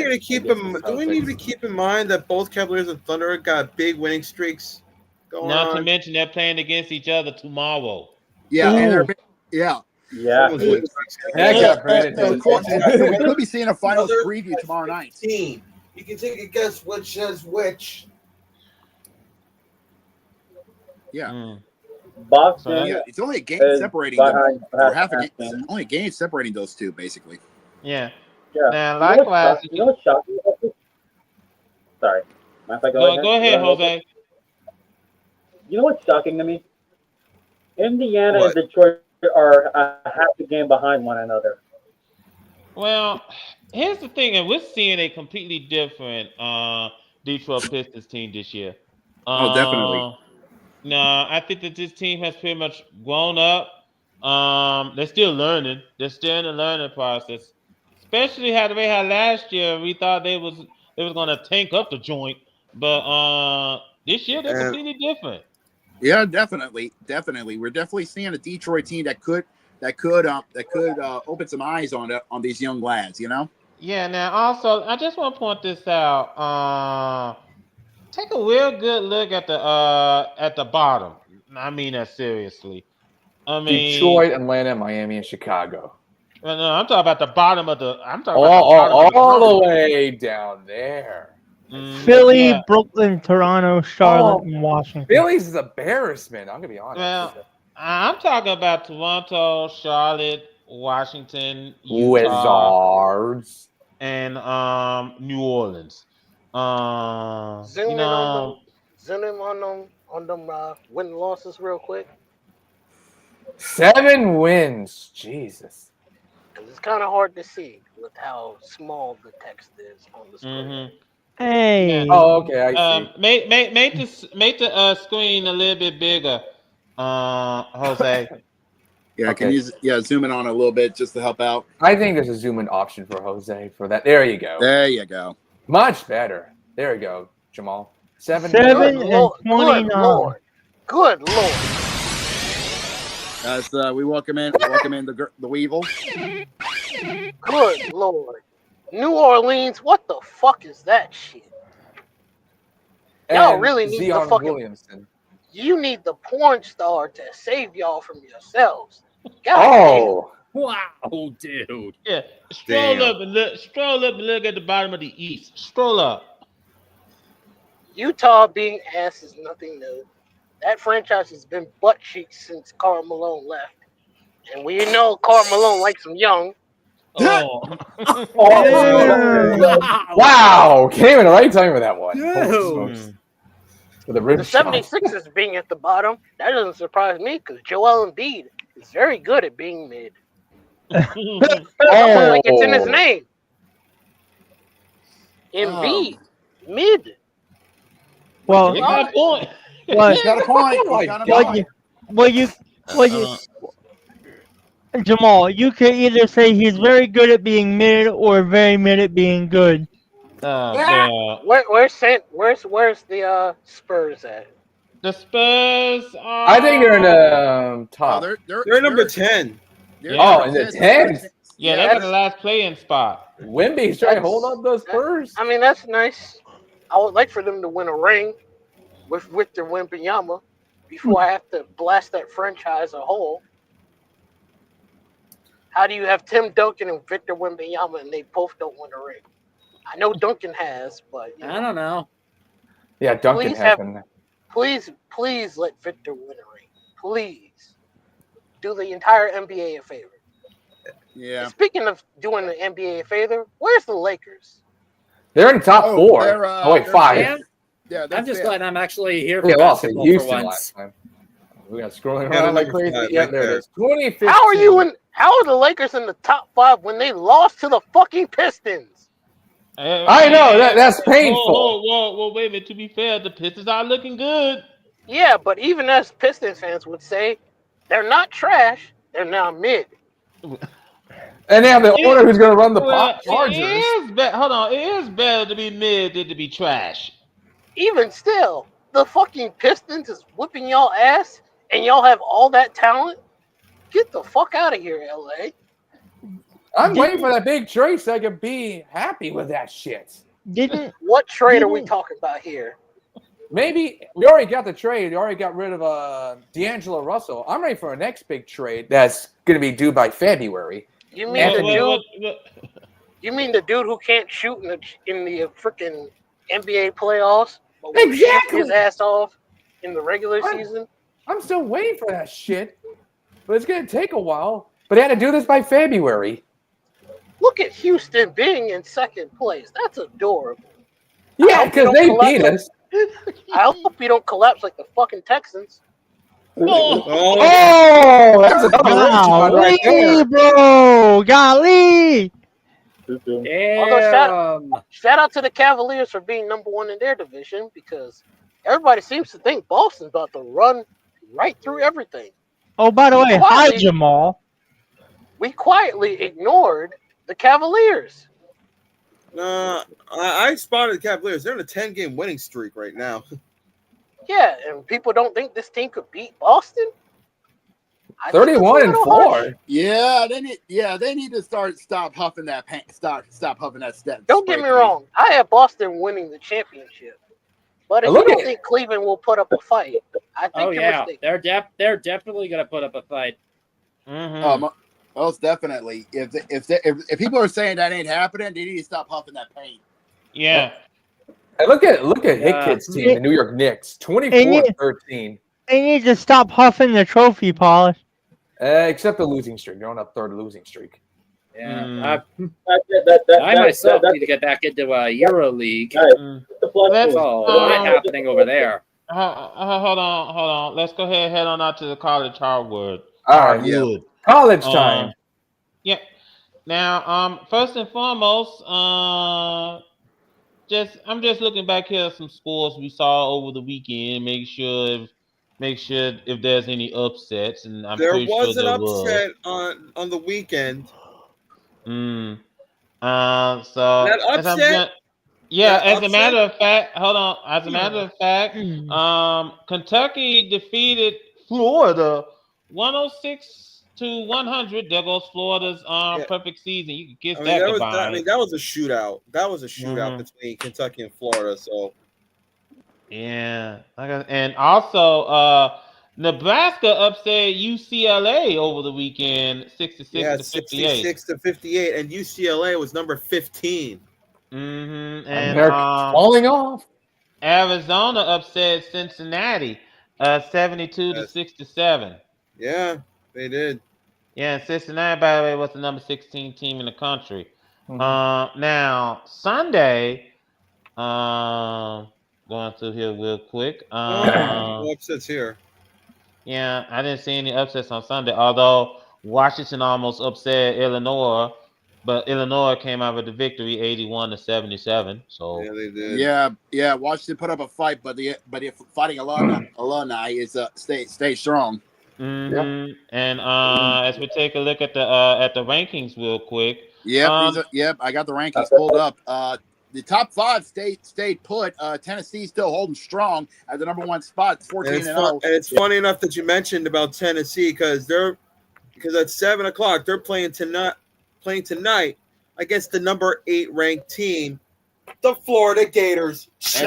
need to keep in mind that both Cavaliers and Thunder got big winning streaks going Not on? to mention they're playing against each other tomorrow. Yeah, and Yeah. We could be seeing a finals preview tomorrow night. Team. You can take a guess which says which. Yeah. Boston. Yeah, it's only a game separating them. Or half a game. Only a game separating those two, basically. Yeah. Yeah. Now, likewise. You know what's shocking? Sorry. Go ahead, Jose. You know what's shocking to me? Indiana and Detroit are a half a game behind one another. Well, here's the thing, and we're seeing a completely different Detroit Pistons team this year. Definitely. No, I think that this team has pretty much grown up. They're still learning. They're still in the learning process. Especially how they had last year. We thought they was gonna tank up the joint, but this year they're completely different. Yeah, definitely. We're definitely seeing a Detroit team that could open some eyes on these young lads. You know. Yeah. Now, also, I just want to point this out. Take a real good look at the bottom. I mean that seriously. I mean Detroit, Atlanta, Miami, and Chicago. No, I'm talking about the bottom of the. I'm talking all the way down there. Philly, Brooklyn, Toronto, Charlotte, and Washington. Philly's is embarrassment. I'm gonna be honest. Well, I'm talking about Toronto, Charlotte, Washington, Utah, Wizards, and New Orleans. Zoom in on them win losses real quick. 7 wins. Jesus. Because it's kind of hard to see with how small the text is on the screen. Mm-hmm. Hey. Yeah. Oh, okay. I see. Make the screen a little bit bigger, Jose. Yeah, okay. Can you zoom in on a little bit just to help out? I think there's a zoom in option for Jose for that. There you go. There you go. Much better. There you go, Jamal. 7 and 29. Good Lord. As we welcome in the Weevil. Good Lord. New Orleans, what the fuck is that shit? Y'all really need the fucking Williamson. You need the porn star to save y'all from yourselves. God wow, dude. Yeah, stroll up and look at the bottom of the East. Stroll up. Utah being ass is nothing new. That franchise has been butt cheeks since Karl Malone left, and we know Karl Malone likes them young. Oh. Wow, came in the right time with that one. The 76ers being at the bottom, that doesn't surprise me because Joel Embiid is very good at being mid. Like it's in his name. Embiid, mid. Well, you got a point. He's got a point. Jamal, you can either say he's very good at being mid or very mid at being good. Where's the Spurs at? The Spurs are... I think they're in the top. They're number 10. In the 10th? Yeah, they're in the last play-in spot. Wimby's trying to hold up those Spurs. I mean, that's nice. I would like for them to win a ring with Victor Wembanyama before I have to blast that franchise a whole. How do you have Tim Duncan and Victor Wembanyama and they both don't win a ring? I know Duncan has, but I don't know. Yeah, Duncan has. Please let Victor win a ring. Please do the entire NBA a favor. Yeah. And speaking of doing the NBA a favor, where's the Lakers? They're in the top 4. 5. Yeah, I'm just glad I'm actually here for basketball Houston for once. last time. We got scrolling around like crazy. Yeah, there it is. 2015. How are the Lakers in the top 5 when they lost to the fucking Pistons? I know that's painful. Whoa, wait a minute. To be fair, the Pistons are looking good. Yeah, but even as Pistons fans would say, they're not trash. They're now mid. And they have the owner who's going to run the Chargers. It is better to be mid than to be trash. Even still, the fucking Pistons is whipping y'all ass, and y'all have all that talent. Get the fuck out of here, LA. I'm waiting for that big trade so I can be happy with that shit. What trade are we talking about here? Maybe we already got the trade. We already got rid of D'Angelo Russell. I'm ready for a next big trade that's going to be due by February. You mean You mean the dude who can't shoot in the freaking NBA playoffs? But exactly. His ass off in the regular season. I'm still waiting for that shit, but it's going to take a while. But they had to do this by February. Look at Houston being in second place. That's adorable. Yeah, because they beat us. I hope you don't collapse like the fucking Texans. Oh, that's another rim shot right there. Bro, golly. Although shout out to the Cavaliers for being number one in their division because everybody seems to think Boston's about to run right through everything. Oh, by the way, hi Jamal. We quietly ignored the Cavaliers. I spotted the Cavaliers. They're in a 10-game winning streak right now. Yeah, and people don't think this team could beat Boston. 31-4. Yeah, they need to stop huffing that paint. Stop huffing that step. Don't get me wrong. I have Boston winning the championship, but if you don't think Cleveland will put up a fight, I think you're mistaken. They're definitely gonna put up a fight. Most definitely. If people are saying that ain't happening, they need to stop huffing that paint. Yeah. Hey, look at Hicket's team, the New York Knicks, 24-13. They need to stop huffing the trophy polish. Except the losing streak. They're on a third losing streak. Yeah. I myself need to get back into EuroLeague. That's all happening over there. Hold on. Let's go ahead and head on out to the college hardwood. All right, college time. Yeah. Now, first and foremost, I'm just looking back here at some scores we saw over the weekend. Make sure if there's any upsets, and there was an upset on the weekend. So that upset. As a matter of fact, hold on. As a matter of fact, Kentucky defeated Florida 106-100. There goes Florida's perfect season. You can kiss that goodbye. That was a shootout. That was a shootout between Kentucky and Florida. So. Yeah, and also Nebraska upset UCLA over the weekend, 66 to 58. 66 to 58, and UCLA was number 15. And they're falling off. Arizona upset Cincinnati, 72 to 67. Yeah, they did. Yeah, and Cincinnati, by the way, was the number 16 team in the country. Now Sunday, going through here real quick. No upsets here. Yeah, I didn't see any upsets on Sunday, although Washington almost upset Illinois, but Illinois came out with the victory 81 to 77. So yeah, they did. Yeah. Washington put up a fight, but the fighting alumni is stay strong. And as we take a look at the rankings real quick. Yep, I got the rankings pulled up. The top five stayed put. Tennessee still holding strong at the number one spot, 14-0. And it's funny enough that you mentioned about Tennessee because at 7:00 they're playing tonight against the number 8 ranked team, the Florida Gators. SC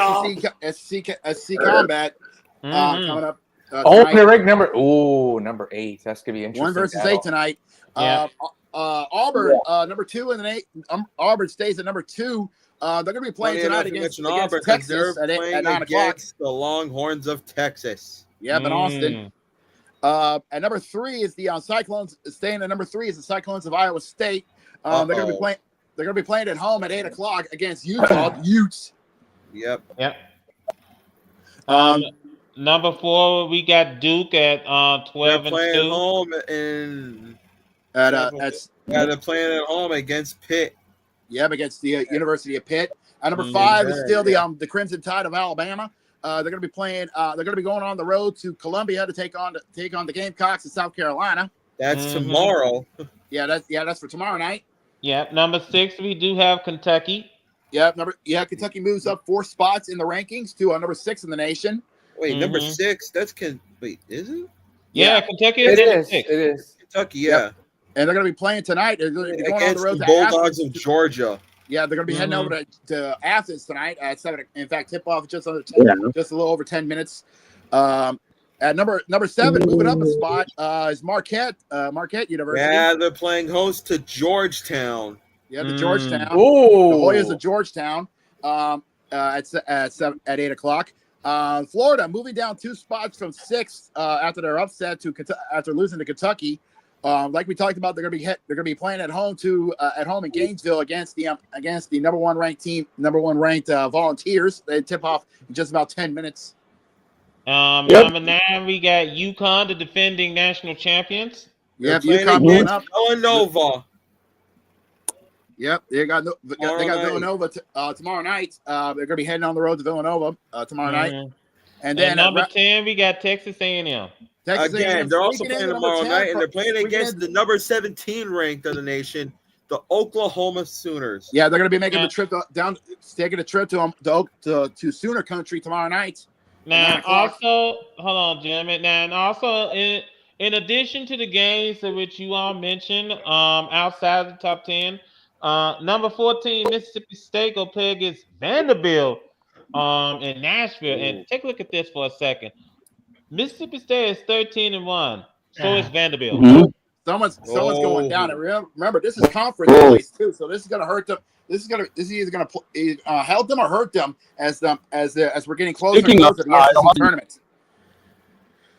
Combat coming up. They're ranked number 8. That's gonna be interesting. 1 versus 8 tonight. Auburn number 2 and 8. Auburn stays at number 2. They're going to be playing tonight against Texas at 9 o'clock. The Longhorns of Texas. Yep, in Austin. At number 3 is the Cyclones. Staying at number 3 is the Cyclones of Iowa State. They're going to be playing. They're going to be playing at home at 8 o'clock against Utah. Utes. Yep. Number 4, we got Duke at 12 and 2. Playing home they're playing at home against Pitt. Yep, against the University of Pitt. Number 5 is still the Crimson Tide of Alabama. They're going to be playing. They're going to be going on the road to Columbia to take on the Gamecocks in South Carolina. That's tomorrow. That's for tomorrow night. Yeah, number 6 we do have Kentucky. Kentucky moves up 4 spots in the rankings to number 6 in the nation. Wait, number 6? Wait, is it? Yeah, Kentucky is number 6. It is. Kentucky, yeah. Yep. And they're going to be playing tonight. They're going on the road to Bulldogs Athens. of Georgia. Yeah, they're going to be heading over to Athens tonight at 7. In fact, tip off just a little over 10 minutes. At number 7, moving up a spot is Marquette University. Yeah, they're playing host to Georgetown. Yeah, the Georgetown. The Oh, Hoyas of Georgetown. At 8 o'clock. Florida moving down 2 spots from 6 after their upset after losing to Kentucky. Like we talked about, they're going to be playing at home in Gainesville against the number one ranked Volunteers. They tip off in just about 10 minutes. Number 9, we got UConn, the defending national champions. They're Yep, playing UConn moving against up. Villanova. Yep, they got Villanova tomorrow night. They're going to be heading on the road to Villanova tomorrow night. And then number 10, we got Texas A&M. Texas Again, A&M they're also sneaking playing into tomorrow number 10, night, and they're playing against in. the number 17 ranked of the nation, the Oklahoma Sooners. Yeah, they're going to be making the trip taking a trip to Sooner Country tomorrow night. Now, also, hold on, gentlemen. Now, and also, in addition to the games of which you all mentioned, outside of the top 10, number 14, Mississippi State will play against Vanderbilt in Nashville. Ooh. And take a look at this for a second. Mississippi State is 13-1. So is Vanderbilt. Mm-hmm. Someone's going down. And remember, this is conference place too, so this is going to hurt them. This is either going to help them or hurt them as we're getting closer and closer to the SEC tournament.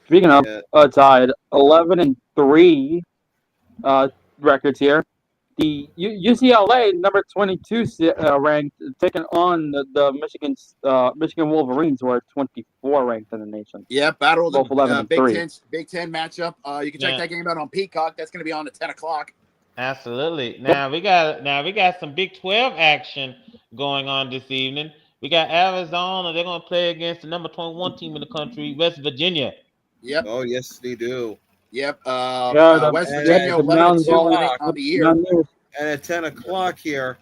Speaking of tied, 11-3 records here. The UCLA number 22 ranked, taking on the Michigan Wolverines, who are 24 ranked in the nation. Yeah, battle of the Big Ten matchup. You can check that game out on Peacock. That's going to be on at 10 o'clock. Absolutely. Now we got some Big 12 action going on this evening. We got Arizona. They're going to play against the number 21 team in the country, West Virginia. Yep. Oh yes, they do. Yep. West Virginia 11-2 on the year. And at 10 o'clock here,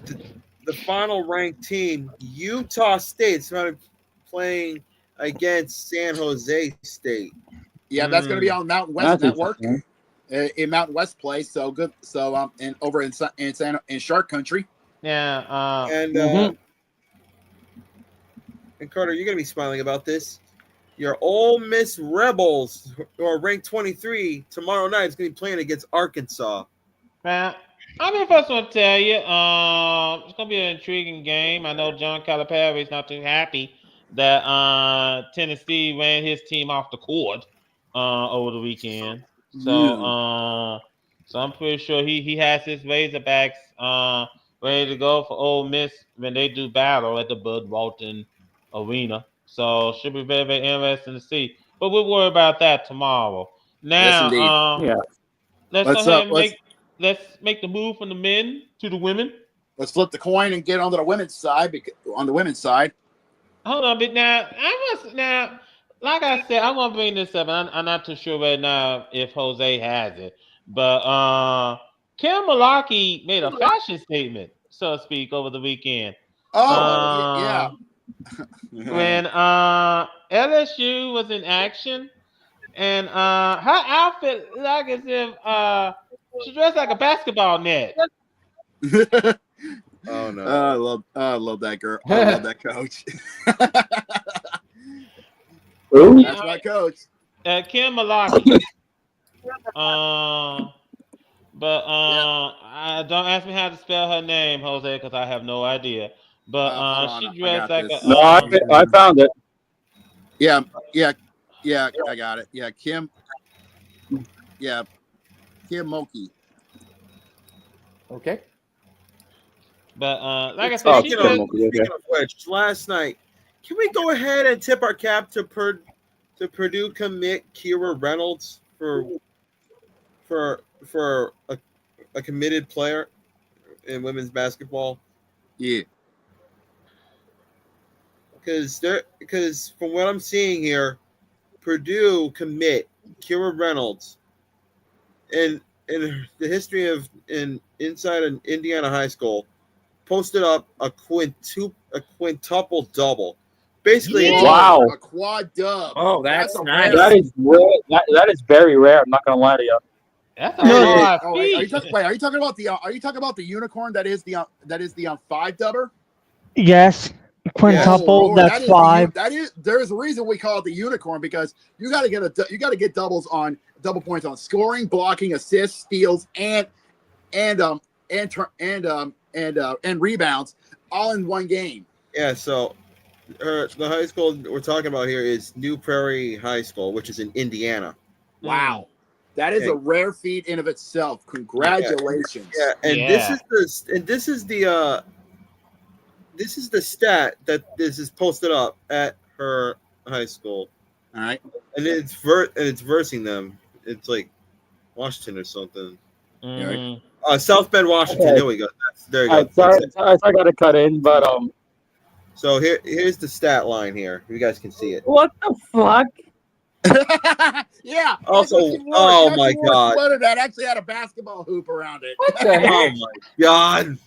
the final ranked team, Utah State, started playing against San Jose State. Yeah, that's going to be on Mountain West Network in Mountain West Place. So good. So and over in Shark Country. Yeah. And Carter, you're going to be smiling about this. Your Ole Miss Rebels, who are ranked 23, tomorrow night is going to be playing against Arkansas. Now, I first want to tell you, it's going to be an intriguing game. I know John Calipari is not too happy that Tennessee ran his team off the court over the weekend. So, so I'm pretty sure he has his Razorbacks ready to go for Ole Miss when they do battle at the Bud Walton Arena. So should be very, very interesting to see. But we'll worry about that tomorrow. Now, let's make the move from the men to the women. Let's flip the coin and get onto the women's side. On the women's side. Hold on, but now like I said, I'm gonna bring this up. I'm not too sure right now if Jose has it, but Kim Mullarkey made a fashion statement, so to speak, over the weekend. Oh, yeah. When LSU was in action, and her outfit like as if she dressed like a basketball net. Oh no! I love that girl. I love that coach. That's my coach. Kim Mullarkey. But don't ask me how to spell her name, Jose, because I have no idea. But she dressed like a. No, I found it. Yeah, I got it. Yeah, Kim. Yeah, Kim Mulkey. Okay. But like I said, speaking of which, last night, can we go ahead and tip our cap to Purdue commit Kira Reynolds for a committed player in women's basketball? Yeah. Because from what I'm seeing here, Purdue commit Kira Reynolds in the history of inside an Indiana high school posted up a quintuple double. Basically, a quad dub. Oh, that's nice. That is very rare. I'm not gonna lie to you. That's a lot. Are you talking about the unicorn that is the 5-dubber? Yes. Quintuple, that's 5. There's a reason we call it the unicorn, because you got to get doubles on double points on scoring, blocking, assists, steals, and rebounds all in one game. Yeah, so the high school we're talking about here is New Prairie High School, which is in Indiana. Wow. That is a rare feat in of itself. Congratulations. Yeah, and this is the stat that this is posted up at her high school. All right. And it's versing them. It's like Washington or something. South Bend, Washington. Okay. There we go. There you go. Sorry, I got to cut in, but So here's the stat line here. You guys can see it. What the fuck? Yeah. Also, oh my god, sweater that actually had a basketball hoop around it. What the hell? Oh my god.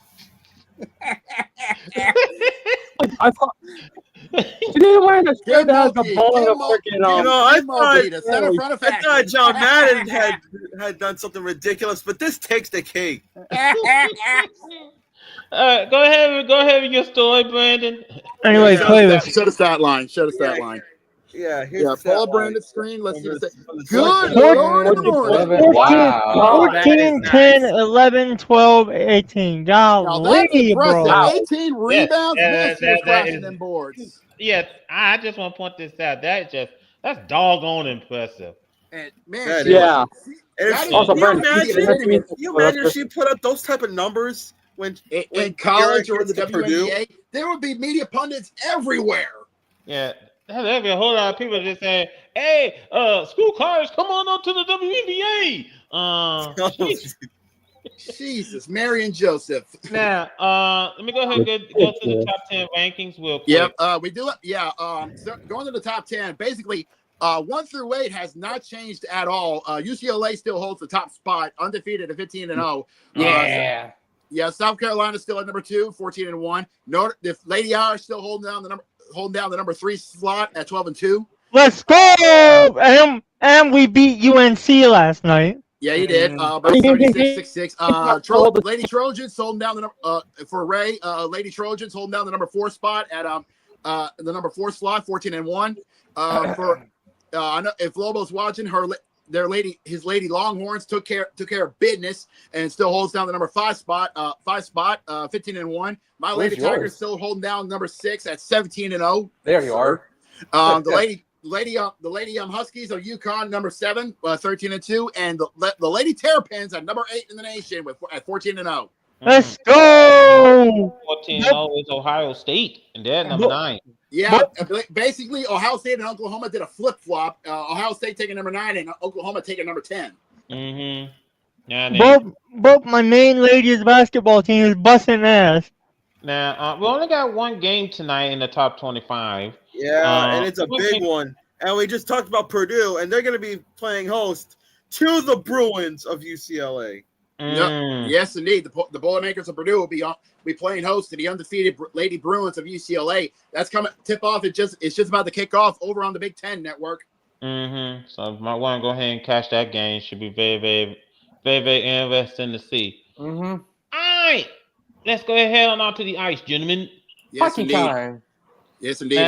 I thought. Today wearing a shirt that has the ball in the freaking I thought John Madden had done something ridiculous, but this takes the cake. Go ahead with your story, Brandon. Anyway, play this. Show the stat line. Yeah, pull up Brandon's screen. Let's see. Good. Wow. 14, 10, 11, 12, 18. Golly, bro. 18 rebounds. Crashing them boards. Yeah, I just want to point this out. That's doggone impressive. And man, also, can you imagine she put up those type of numbers when in college or in the WNBA? There would be media pundits everywhere. Yeah. There'll be a whole lot of people just saying, "Hey, school cars, come on to the WNBA." Jesus, Mary and Joseph. Now, let me go ahead and go to the top 10 rankings real quick. Yep, we do it. Yeah, so going to the top 10, basically, 1 through 8 has not changed at all. UCLA still holds the top spot, undefeated at 15-0. Yeah. Yeah, South Carolina still at number 2, 14-1. The Lady Irish still holding down the number 3 slot at 12-2. Let's go! And we beat UNC last night. Yeah, you did. By 36-6. Lady Trojans holding down the number for Ray. Lady Trojans holding down the number 4 spot at the number 4 slot, 14-1. For I know if Lobo's watching, his lady Longhorns took care of business and still holds down the number 5 spot, 15-1. My Lady Tigers still holding down number 6 at 17-0. There you are. The lady Huskies of UConn number 7, 13-2, and the Lady Terrapins at number 8 in the nation at 14-0. Let's go. 14-0 is Ohio State, and they're number 9. Yeah, basically Ohio State and Oklahoma did a flip flop. Ohio State taking number 9 and Oklahoma taking number 10. Mm-hmm. Yeah, but my main ladies basketball team is busting ass. Now we only got one game tonight in the top 25. Yeah, and it's a big one. And we just talked about Purdue, and they're going to be playing host to the Bruins of UCLA. Yep. Yes, indeed. The Boilermakers of Purdue will be playing host to the undefeated Lady Bruins of UCLA. That's coming tip off. It's just about to kick off over on the Big Ten Network. Mm-hmm. So if I want to go ahead and catch that game, should be very, very, very, very interesting to see. Mm-hmm. All right, let's go ahead on to the ice, gentlemen. Yes, Hockey indeed. time. Yes, indeed.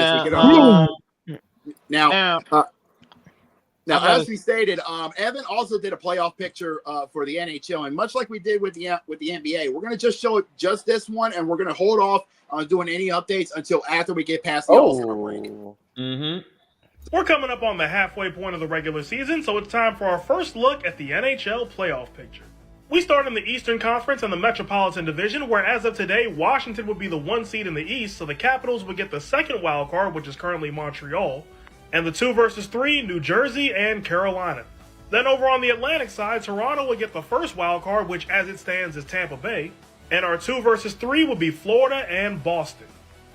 Now, as we stated, Evan also did a playoff picture for the NHL, and much like we did with the NBA, we're going to just show just this one, and we're going to hold off on doing any updates until after we get past the All-Star break. Mm-hmm. We're coming up on the halfway point of the regular season, so it's time for our first look at the NHL playoff picture. We start in the Eastern Conference and the Metropolitan Division, where as of today, Washington would be the 1 seed in the East, so the Capitals would get the second wild card, which is currently Montreal, and the 2 versus 3, New Jersey and Carolina. Then over on the Atlantic side, Toronto would get the first wild card, which as it stands is Tampa Bay, and our 2 versus 3 would be Florida and Boston.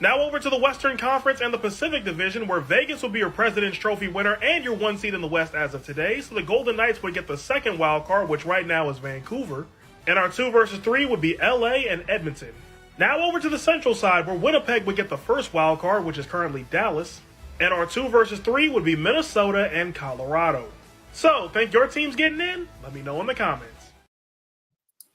Now over to the Western Conference and the Pacific Division, where Vegas will be your President's Trophy winner and your 1 seed in the West as of today, so the Golden Knights would get the second wild card, which right now is Vancouver, and our 2 versus 3 would be LA and Edmonton. Now over to the Central side, where Winnipeg would get the first wild card, which is currently Dallas, and our 2 versus 3 would be Minnesota and Colorado. So, think your team's getting in? Let me know in the comments.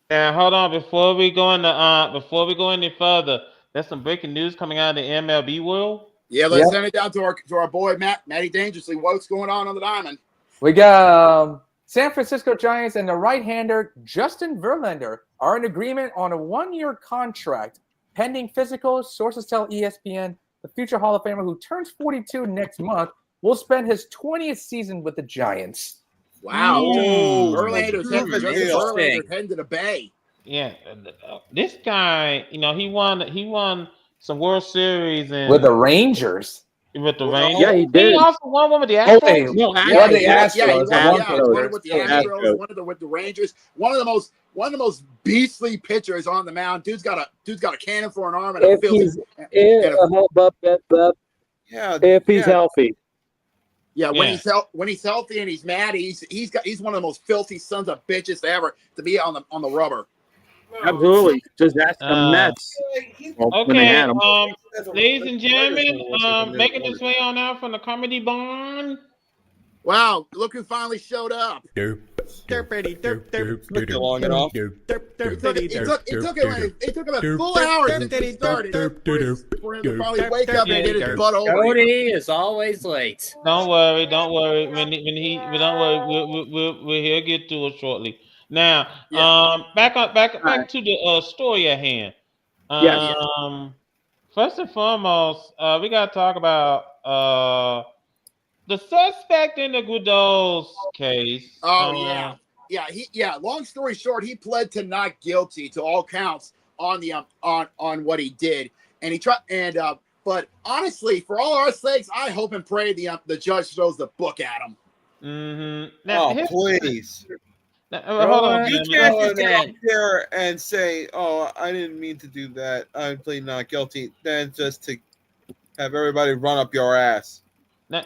Now hold on, before we go any further, there's some breaking news coming out of the MLB world. Yeah, let's send it down to our boy Matty Dangerously. What's going on the diamond? We got San Francisco Giants and the right-hander Justin Verlander are in agreement on a 1-year contract pending physical. Sources tell ESPN the future Hall of Famer, who turns 42 next month, will spend his 20th season with the Giants. Wow. Verlander's heading to the Bay. Yeah, this guy, he won some World Series with the Rangers. With the Rangers? Yeah, he did. He also won one with the Oh, Astros? wait. No, One Yeah, of the he won, Astros. yeah, he won, Astros. one with the Astros, one with the Rangers. One of the most beastly pitchers on the mound. Dude's got a cannon for an arm and a filthy. If he's healthy. Yeah, when he's healthy and he's mad, he's one of the most filthy sons of bitches ever to be on the rubber. Absolutely. Just ask the Mets. When they Okay, had him. ladies and gentlemen, making his way on out from the comedy barn. Wow, look who finally showed up. Long enough. It took him a full hour since he started for him to finally wake up and get his butt over. Cody is always late. Don't worry. Don't worry. He'll get to it shortly. Now, back to the story at hand. First and foremost, we gotta talk about the suspect in the Goodell's case. Oh long story short, he pled to not guilty to all counts on the on what he did, and he tried but honestly, for all our sakes, I hope and pray the judge throws the book at him. Mm-hmm. Now, please. Hold on, you can't just get up there and say, "Oh, I didn't mean to do that. I plead not guilty." Then just to have everybody run up your ass. I'm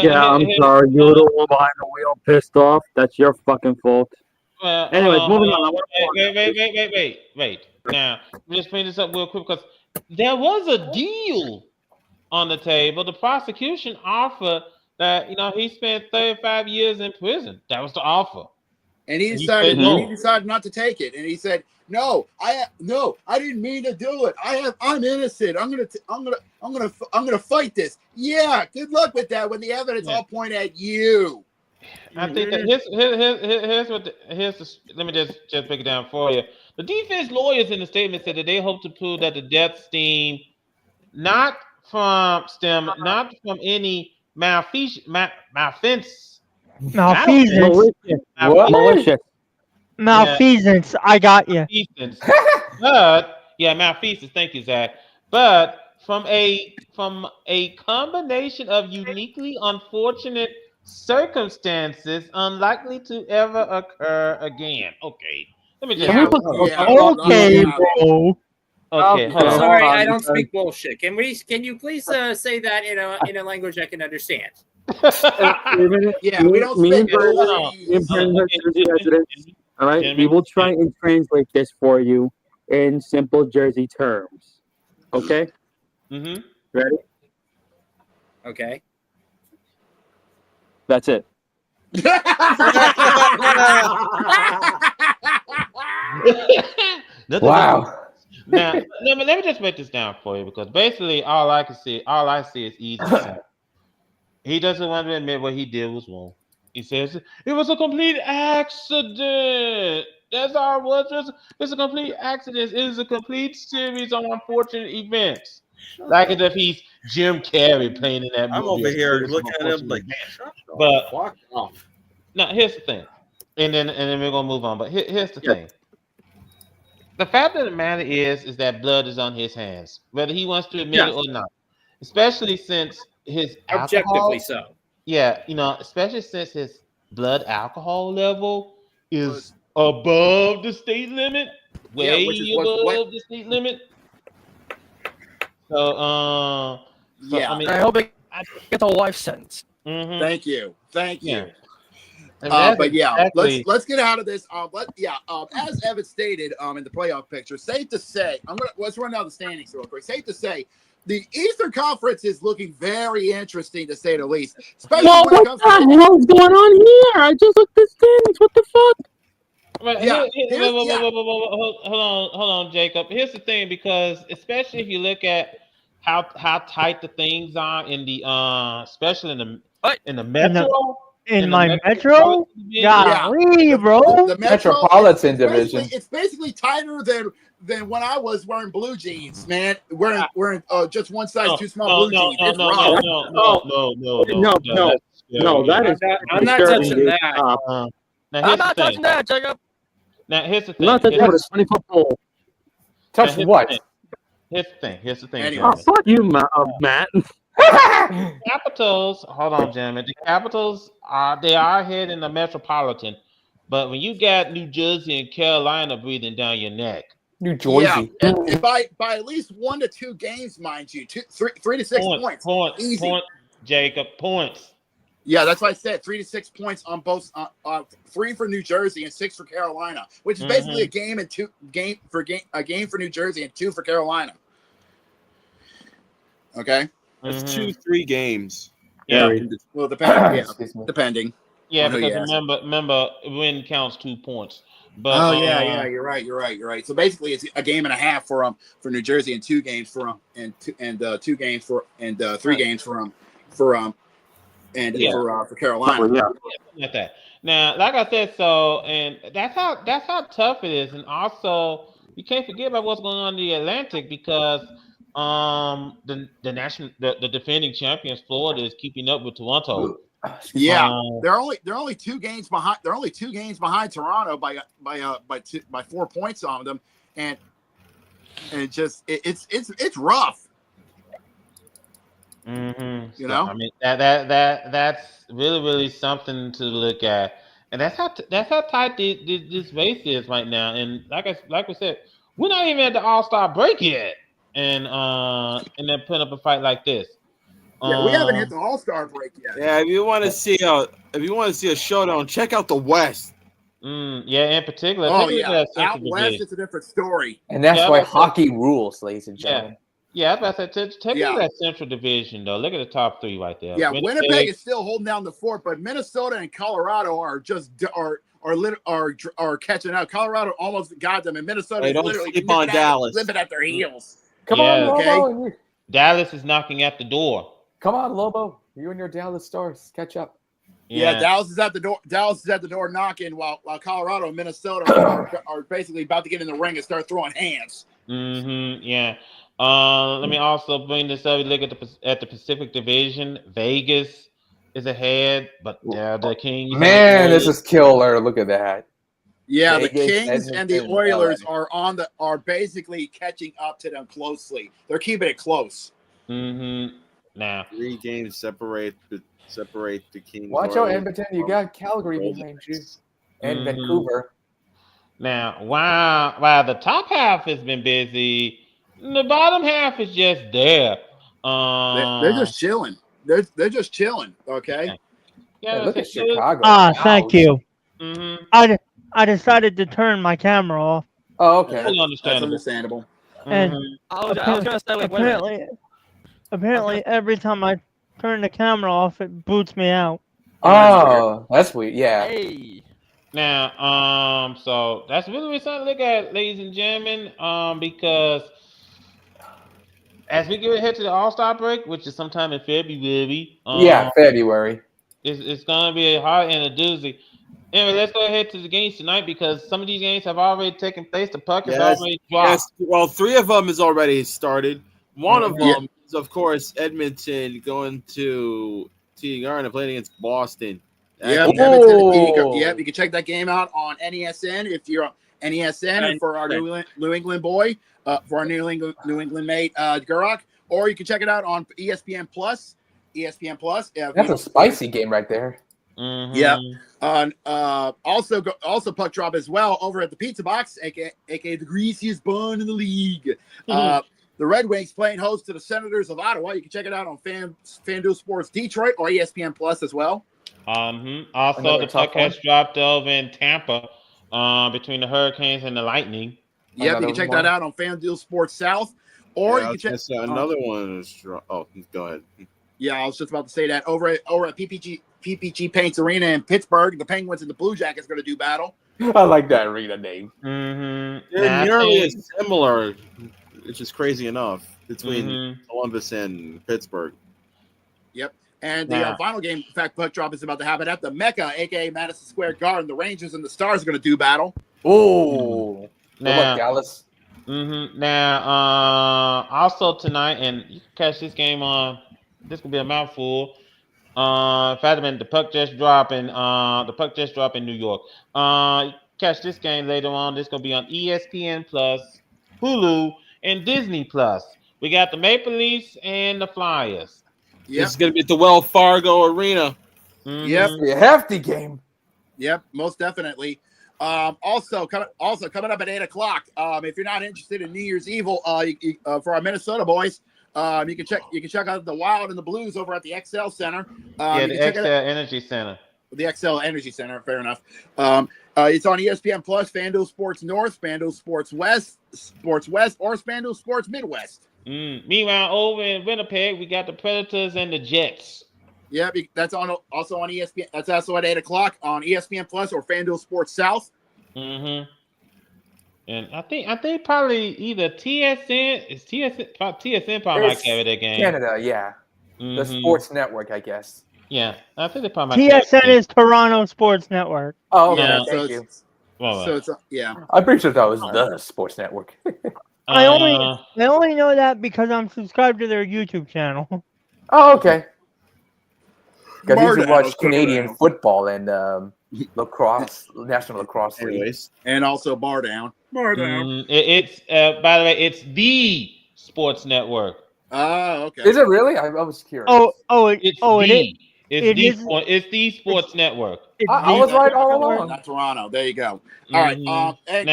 sorry. You were the one behind the wheel, pissed off. That's your fucking fault. Anyways, moving on. Wait. Now, let's bring this up real quick because there was a deal on the table. The prosecution offered that he spent 35 years in prison. That was the offer. And he decided not to take it. And he said, "No, I didn't mean to do it. I'm innocent. I'm gonna fight this." Yeah, good luck with that when the evidence all point at you. I think that let me just break it down for you. The defense lawyers in the statement said that they hope to prove that the death stemmed not from any malfeasance. Malfeasance. I got you. Malfeasance. Thank you, Zach. But from a combination of uniquely unfortunate circumstances unlikely to ever occur again. Okay. Let me just bro. Okay, hold on. Sorry, I don't speak bullshit. Can you please say that in a language I can understand? We don't speak all right, we will try and translate this for you in simple Jersey terms. Okay? Mm-hmm. Ready? Okay. That's it. Wow. Now, let me just break this down for you because basically all I see is easy to say. He doesn't want to admit what he did was wrong. He says it was a complete accident. That's all it was. It's a complete accident. It is a complete series of unfortunate events. Like as if he's Jim Carrey playing in that movie. I'm over here looking at him like, but now here's the thing, and then we're gonna move on. But here's the thing. The fact of the matter is that blood is on his hands, whether he wants to admit it or not. Especially since his objectively so. Yeah, especially since his blood alcohol level is above the state limit, way above the state limit. So, I hope it gets a life sentence. Mm-hmm. Thank you. Yeah. But let's get out of this. As Evan stated, in the playoff picture, safe to say, let's run down the standings real quick. Safe to say, the Eastern Conference is looking very interesting, to say the least. Especially what the hell's going on here? I just looked at the standings. What the fuck? Hold on, Jacob. Here's the thing, because especially if you look at how tight the things are in the especially in the metro. In my metro? Golly, bro. The Metropolitan Division. It's basically tighter than when I was wearing blue jeans, man. Wearing just one size too small blue jeans. It's wrong. No, that is. I'm not touching that. I'm not touching that, Jacob. Now here's the thing. Not touching with a 20-foot pole. Touch what? Here's the thing. Anyway. Oh, fuck you, Matt. Capitals, hold on, gentlemen. The Capitals they are ahead in the Metropolitan, but when you got New Jersey and Carolina breathing down your neck, New Jersey, and by at least 1 to 2 games, mind you, 3 to 6 points, easy. Jacob, points. Yeah, that's what I said. 3 to 6 points on both. 3 for New Jersey and 6 for Carolina, which is basically a game for New Jersey and 2 for Carolina. Okay, that's 2-3 games. Yeah. Well, depending. Depending. Yeah, because remember, win counts 2 points. But you're right. So basically, it's a game and a half for New Jersey and 2 games for 2 games for 3 games for Carolina. Like that. Now, like I said, and that's how tough it is, and also you can't forget about what's going on in the Atlantic because the defending champions Florida is keeping up with Toronto. Yeah, they're only 2 games behind. They're only 2 games behind Toronto by 4 points on them, and it's rough. You know, I mean that's really something to look at, and that's how tight this race is right now. And like we said, we're not even at the All-Star break yet, and then putting up a fight like this. Yeah, we haven't hit the All-Star break yet. Yeah, if you want to see a showdown, check out the West. Yeah, in particular. Out West it's a different story, and that's why hockey rules, ladies and gentlemen. Yeah, I was about to say, take a look at that Central Division, though. Look at the top 3 right there. Yeah, Winnipeg is still holding down the fort, but Minnesota and Colorado are catching up. Colorado almost got them, and Minnesota is literally sleep on Dallas, limping at their heels. Come on, Lobo. Okay. Dallas is knocking at the door. Come on, Lobo. You and your Dallas Stars catch up. Yeah, Dallas is at the door. Dallas is at the door knocking, while Colorado and Minnesota are basically about to get in the ring and start throwing hands. Yeah. Let me also bring this up. Look at the Pacific Division. Vegas is ahead, but the Kings. Man, this is killer. Look at that. Yeah, Vegas, the Kings and the Oilers are basically catching up to them closely. They're keeping it close. Now 3 games separate the Kings. Watch out, Edmonton. You got Calgary behind you, and Vancouver. Now, while the top half has been busy, the bottom half is just there. They're just chilling. They're just chilling. Okay. Yeah, look at Chicago. Thank you. I decided to turn my camera off. Oh, okay. That's understandable. And I was gonna say, apparently, every time I turn the camera off, it boots me out. Oh, that's weird. Yeah. Hey. Now, so that's really something to look at, ladies and gentlemen, because as we get ahead to the All-Star break, which is sometime in February. February. It's gonna be a hot and a doozy. Anyway, let's go ahead to the games tonight because some of these games have already taken place. The puck has already dropped. Yes, well, 3 of them has already started. One of them is, of course, Edmonton going to TD Garden and playing against Boston. You can check that game out on NESN if you're on NESN and for our New England boy, for our New England mate, Gurok, or you can check it out on ESPN Plus. That's a spicy game right there. Yeah. Also puck drop as well over at the Pizza Box, aka the greasiest bun in the league. The Red Wings playing host to the Senators of Ottawa. You can check it out on FanDuel Sports Detroit or ESPN Plus as well. Also, the puck has dropped over in Tampa between the Hurricanes and the Lightning. Yeah, you can check that out on FanDuel Sports South. Or you can check another one is go ahead. Yeah, I was just about to say that over at PPG Paints Arena in Pittsburgh, the Penguins and the Blue Jackets are going to do battle. I like that arena name. They're nearly as similar, which is crazy enough, between Columbus and Pittsburgh. Yep. And the final game, in fact, puck drop is about to happen at the Mecca, a.k.a. Madison Square Garden. The Rangers and the Stars are going to do battle. Oh. Good luck, Dallas. Now, also tonight, and you can catch this game on, this will be a mouthful. In fact, the puck just dropped in New York. Catch this game later on. This is going to be on ESPN Plus, Hulu, and Disney Plus. We got the Maple Leafs and the Flyers. This is going to be at the Wells Fargo Arena. Yep. A hefty game. Yep, most definitely. Also coming up at 8:00. If you're not interested in New Year's Evil, for our Minnesota boys, you can check out the Wild and the Blues over at the XL Center. The XL Energy Center. The XL Energy Center. Fair enough. It's on ESPN Plus, FanDuel Sports North, FanDuel Sports West, or FanDuel Sports Midwest. Meanwhile, over in Winnipeg, we got the Predators and the Jets. Yeah, that's also on ESPN. That's also at 8:00 on ESPN Plus or FanDuel Sports South. And I think probably either TSN probably might carry that game. Canada, yeah. The Sports Network, I guess. Yeah, I think they probably might TSN is Toronto Sports Network. Oh, okay. Thank you. So it's yeah. I'm pretty sure that was the Sports Network. I only know that because I'm subscribed to their YouTube channel. Oh, okay. Because I used to watch Canadian football and lacrosse, National Lacrosse League, and also Bar Down. It's by the way, it's the Sports Network. Oh, okay. Is it really? I was curious. It's the Sports Network. I was right all along. Not Toronto. There you go. All right. And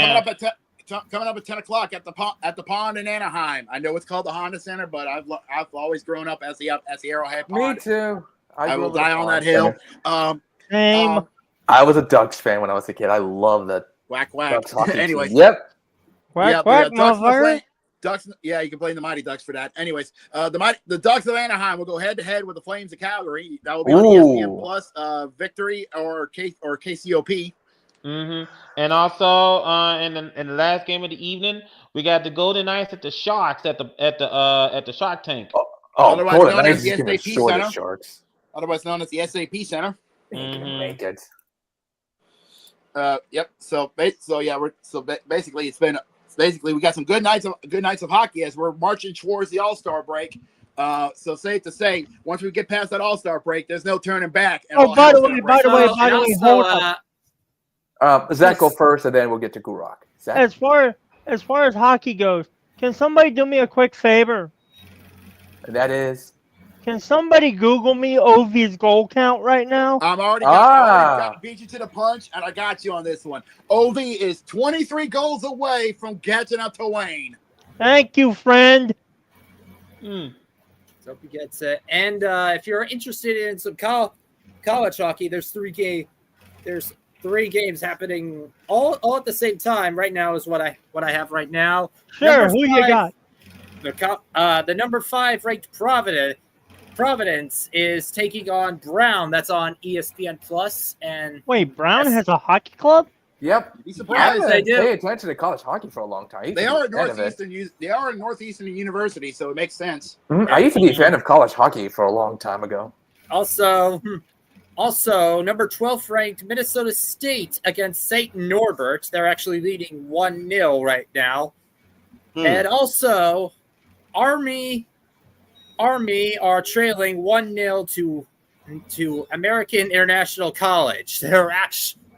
coming up at 10:00 at the pond in Anaheim. I know it's called the Honda Center, but I've always grown up as the Arrowhead Pond. Me too. I will die on that hill. Same. I was a Ducks fan when I was a kid. I love that. Whack whack. Anyways. Yep. Whack whack, motherfucker. Ducks, yeah, you can blame the Mighty Ducks for that. Anyways, the Ducks of Anaheim will go head to head with the Flames of Calgary. That will be on ESPN Plus, Victory or KCOP. And also in the last game of the evening, we got the Golden Knights at the Sharks at the Shark Tank. Otherwise known as the SAP Center. Sharks. Otherwise known as the SAP Center. Make it. Yep. So basically we got some good nights of hockey as we're marching towards the All-Star break. So safe to say, once we get past that All-Star break, there's no turning back. By the way, hold on. Zach, go first, and then we'll get to Gurok. Zach? As far as hockey goes, can somebody do me a quick favor? That is. Can somebody Google me Ovi's goal count right now? I'm already beat you to the punch, and I got you on this one. Ovi is 23 goals away from catching up to Wayne. Thank you, friend. So hope he gets it. And if you're interested in some college hockey, there's three games happening all at the same time. Right now is what I have right now. Sure, who you got? The number 5 ranked Providence is taking on Brown. That's on ESPN Plus. And wait, Brown has a hockey club? Yep. Be surprised. They pay attention to college hockey for a long time. They are at Northeastern University, so it makes sense. I used to be a fan of college hockey for a long time ago. Also, number 12 ranked Minnesota State against St. Norbert. They're actually leading 1-0 right now. And also, Army are trailing 1-0 to American International College.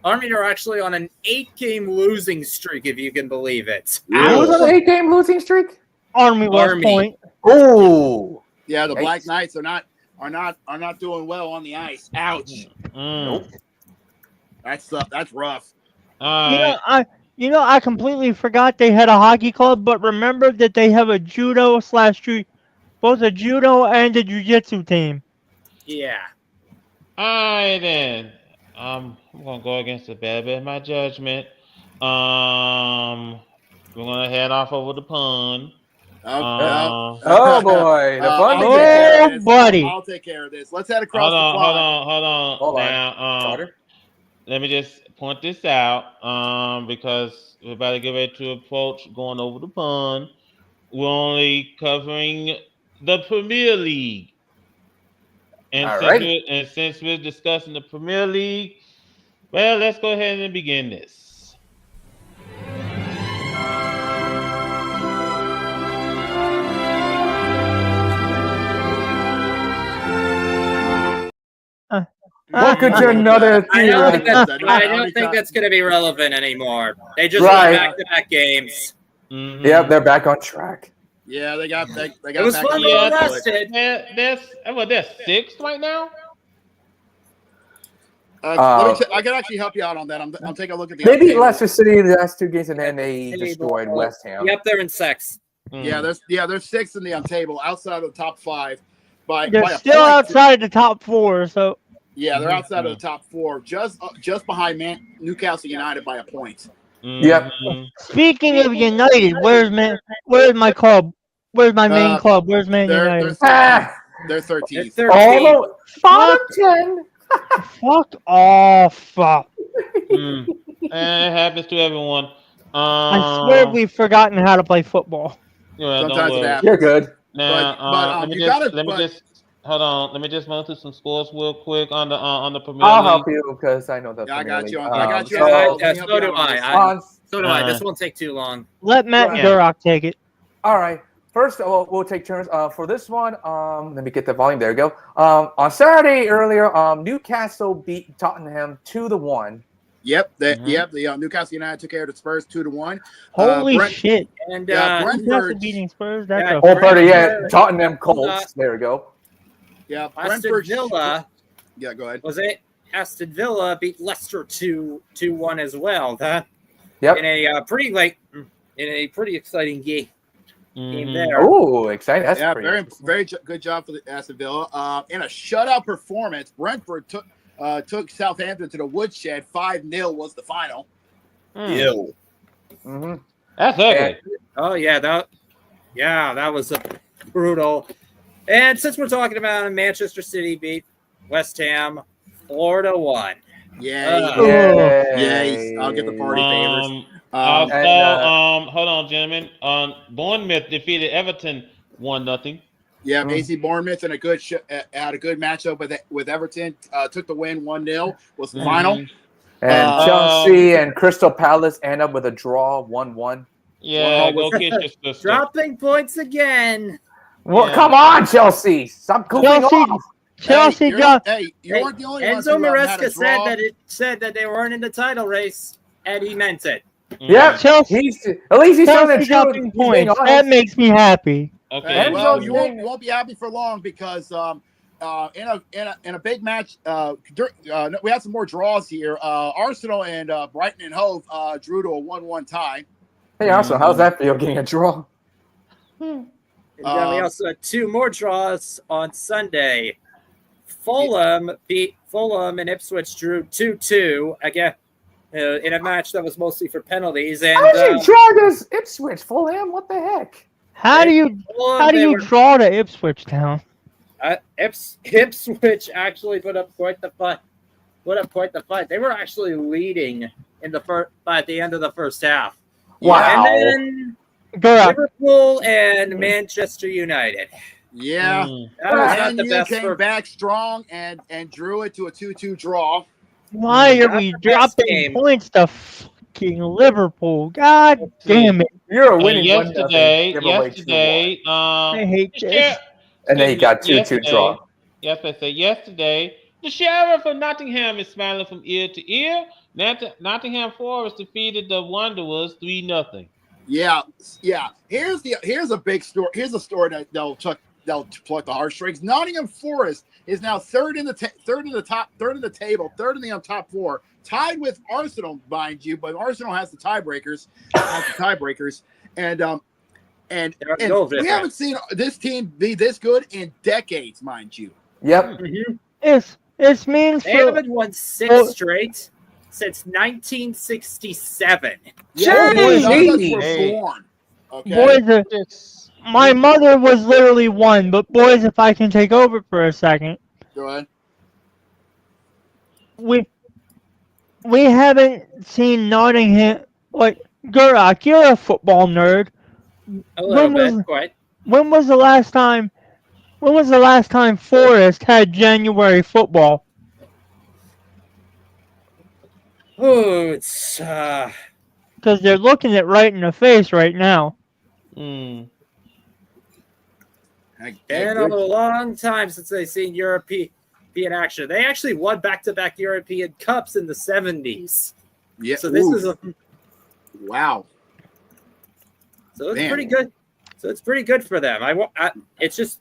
Army are actually on an 8-game losing streak, if you can believe it. Who's on an 8-game losing streak? Army West Point. Oh, yeah, the Black Knights are not doing well on the ice. Ouch. Nope. That's rough. I completely forgot they had a hockey club, but remember that they have a both a judo and a jiu-jitsu team. Yeah. All right, then. I'm gonna go against the bad bit of my judgment. We're gonna head off over the pond. Oh boy, the fun buddy. I'll take care of this. Let's head across the pond. Hold on. Now, let me just point this out. Because we're about to get ready to approach going over the pond. We're only covering the Premier League. And since we're discussing the Premier League, well, let's go ahead and begin this. Welcome to another I don't think that's going to be relevant anymore. They just won back-to-back games. Yep, they're back on track. Yeah, they got It was back fun on while the field. rested. They're sixth right now. I can actually help you out on that. I'm taking a look at the They beat table. Leicester City in the last 2 games, and then they destroyed West Ham. Yep, they're in sex. Yeah, there's 6 in the table outside of the top 5. They're still outside the top 4, so. Yeah, they're outside of the top 4, just behind Newcastle United by a point. Yep. Speaking of United, where's my club? Where's my main club? Where's Man United? They're 13th. Although, bottom 10. Fuck off. It happens to everyone. I swear we've forgotten how to play football. Yeah, Sometimes it happens. You're good. Now, let me just hold on. Let me just run through some scores real quick on the Premier I'll League. help you because I know that. Yeah, I got you. Premier I League. got you. So do I. So do I. This won't take too long. Let Matt and Durock take it. All right. First, we'll take turns. For this one, let me get the volume. There we go. On Saturday earlier, Newcastle beat Tottenham 2-1. Yep. The Newcastle United took care of the Spurs 2-1. Holy shit! And Brentford beating Spurs. That's yeah, a Brentford, Tottenham Colts. There we go. Yeah, Aston Brentford. Villa. Yeah, go ahead. Was it Aston Villa beat Leicester 2-1 as well? Yep. In a pretty exciting game. There. Oh, exciting! That's very good job for the Aston Villa. In a shutout performance, Brentford took Southampton to the woodshed. 5-0 was the final. Ew. That's ugly. Oh yeah, that was a brutal. And since we're talking about it, Manchester City beat West Ham 4-1. Yeah, I'll get the party favors. Hold on, gentlemen. Bournemouth defeated Everton 1-0. Yeah, AC Bournemouth and had a good matchup with Everton. Took the win 1-0. Was the final. And Chelsea and Crystal Palace end up with a draw 1-1. Yeah, go get your sister. Dropping points again. Well, come on, Chelsea! Stop goofing off. Chelsea you weren't the only ones Enzo who had a Maresca draw. said that they weren't in the title race, and he meant it. Yeah, Chelsea. At least he's telling the Chelsea truth. dropping He's being points. honest. That makes me happy. Okay. Well, you won't be happy for long because in a big match, we had some more draws here. Arsenal and Brighton and Hove drew to a 1-1 tie. Hey, Arsenal, how's that feel getting a draw? And then we also had 2 more draws on Sunday. Fulham beat Fulham and Ipswich drew 2-2 again in a match that was mostly for penalties. And How did you draw this Ipswich, Fulham? What the heck? How do you draw to Ipswich Town? Ipswich actually put up quite the fight. They were actually leading by the end of the first half. Wow. And then Liverpool and Manchester United. Yeah, That was Man U came back strong and drew it to a 2-2 draw. Why are we dropping points to fucking Liverpool? God damn it! You're a winning yesterday. I hate this. And then he got 2-2 draw. Yes, I say yesterday. The Sheriff of Nottingham is smiling from ear to ear. Nottingham Forest defeated the Wanderers 3-0. Yeah. Here's a big story. Here's a story that'll pluck the heartstrings. Nottingham Forest is now third in the table, third in the top 4, tied with Arsenal, mind you. But Arsenal has the tiebreakers. And we haven't seen this team be this good in decades, mind you. Yep. Mm-hmm. It's mean They haven't won 6 straight since 1967. Yeah, boys were born. Okay. Boys, my mother was literally 1, but boys, if I can take over for a second. Go ahead. We haven't seen Nottingham. Like, Gurak, you're a football nerd. A little bit, quite. When was the last time Forest had January football? Oh, it's because they're looking it right in the face right now. Been a long time since they've seen European action. They actually won back-to-back European Cups in the 70s. Yeah. So this is wow. So it's pretty good. So it's pretty good for them. It's just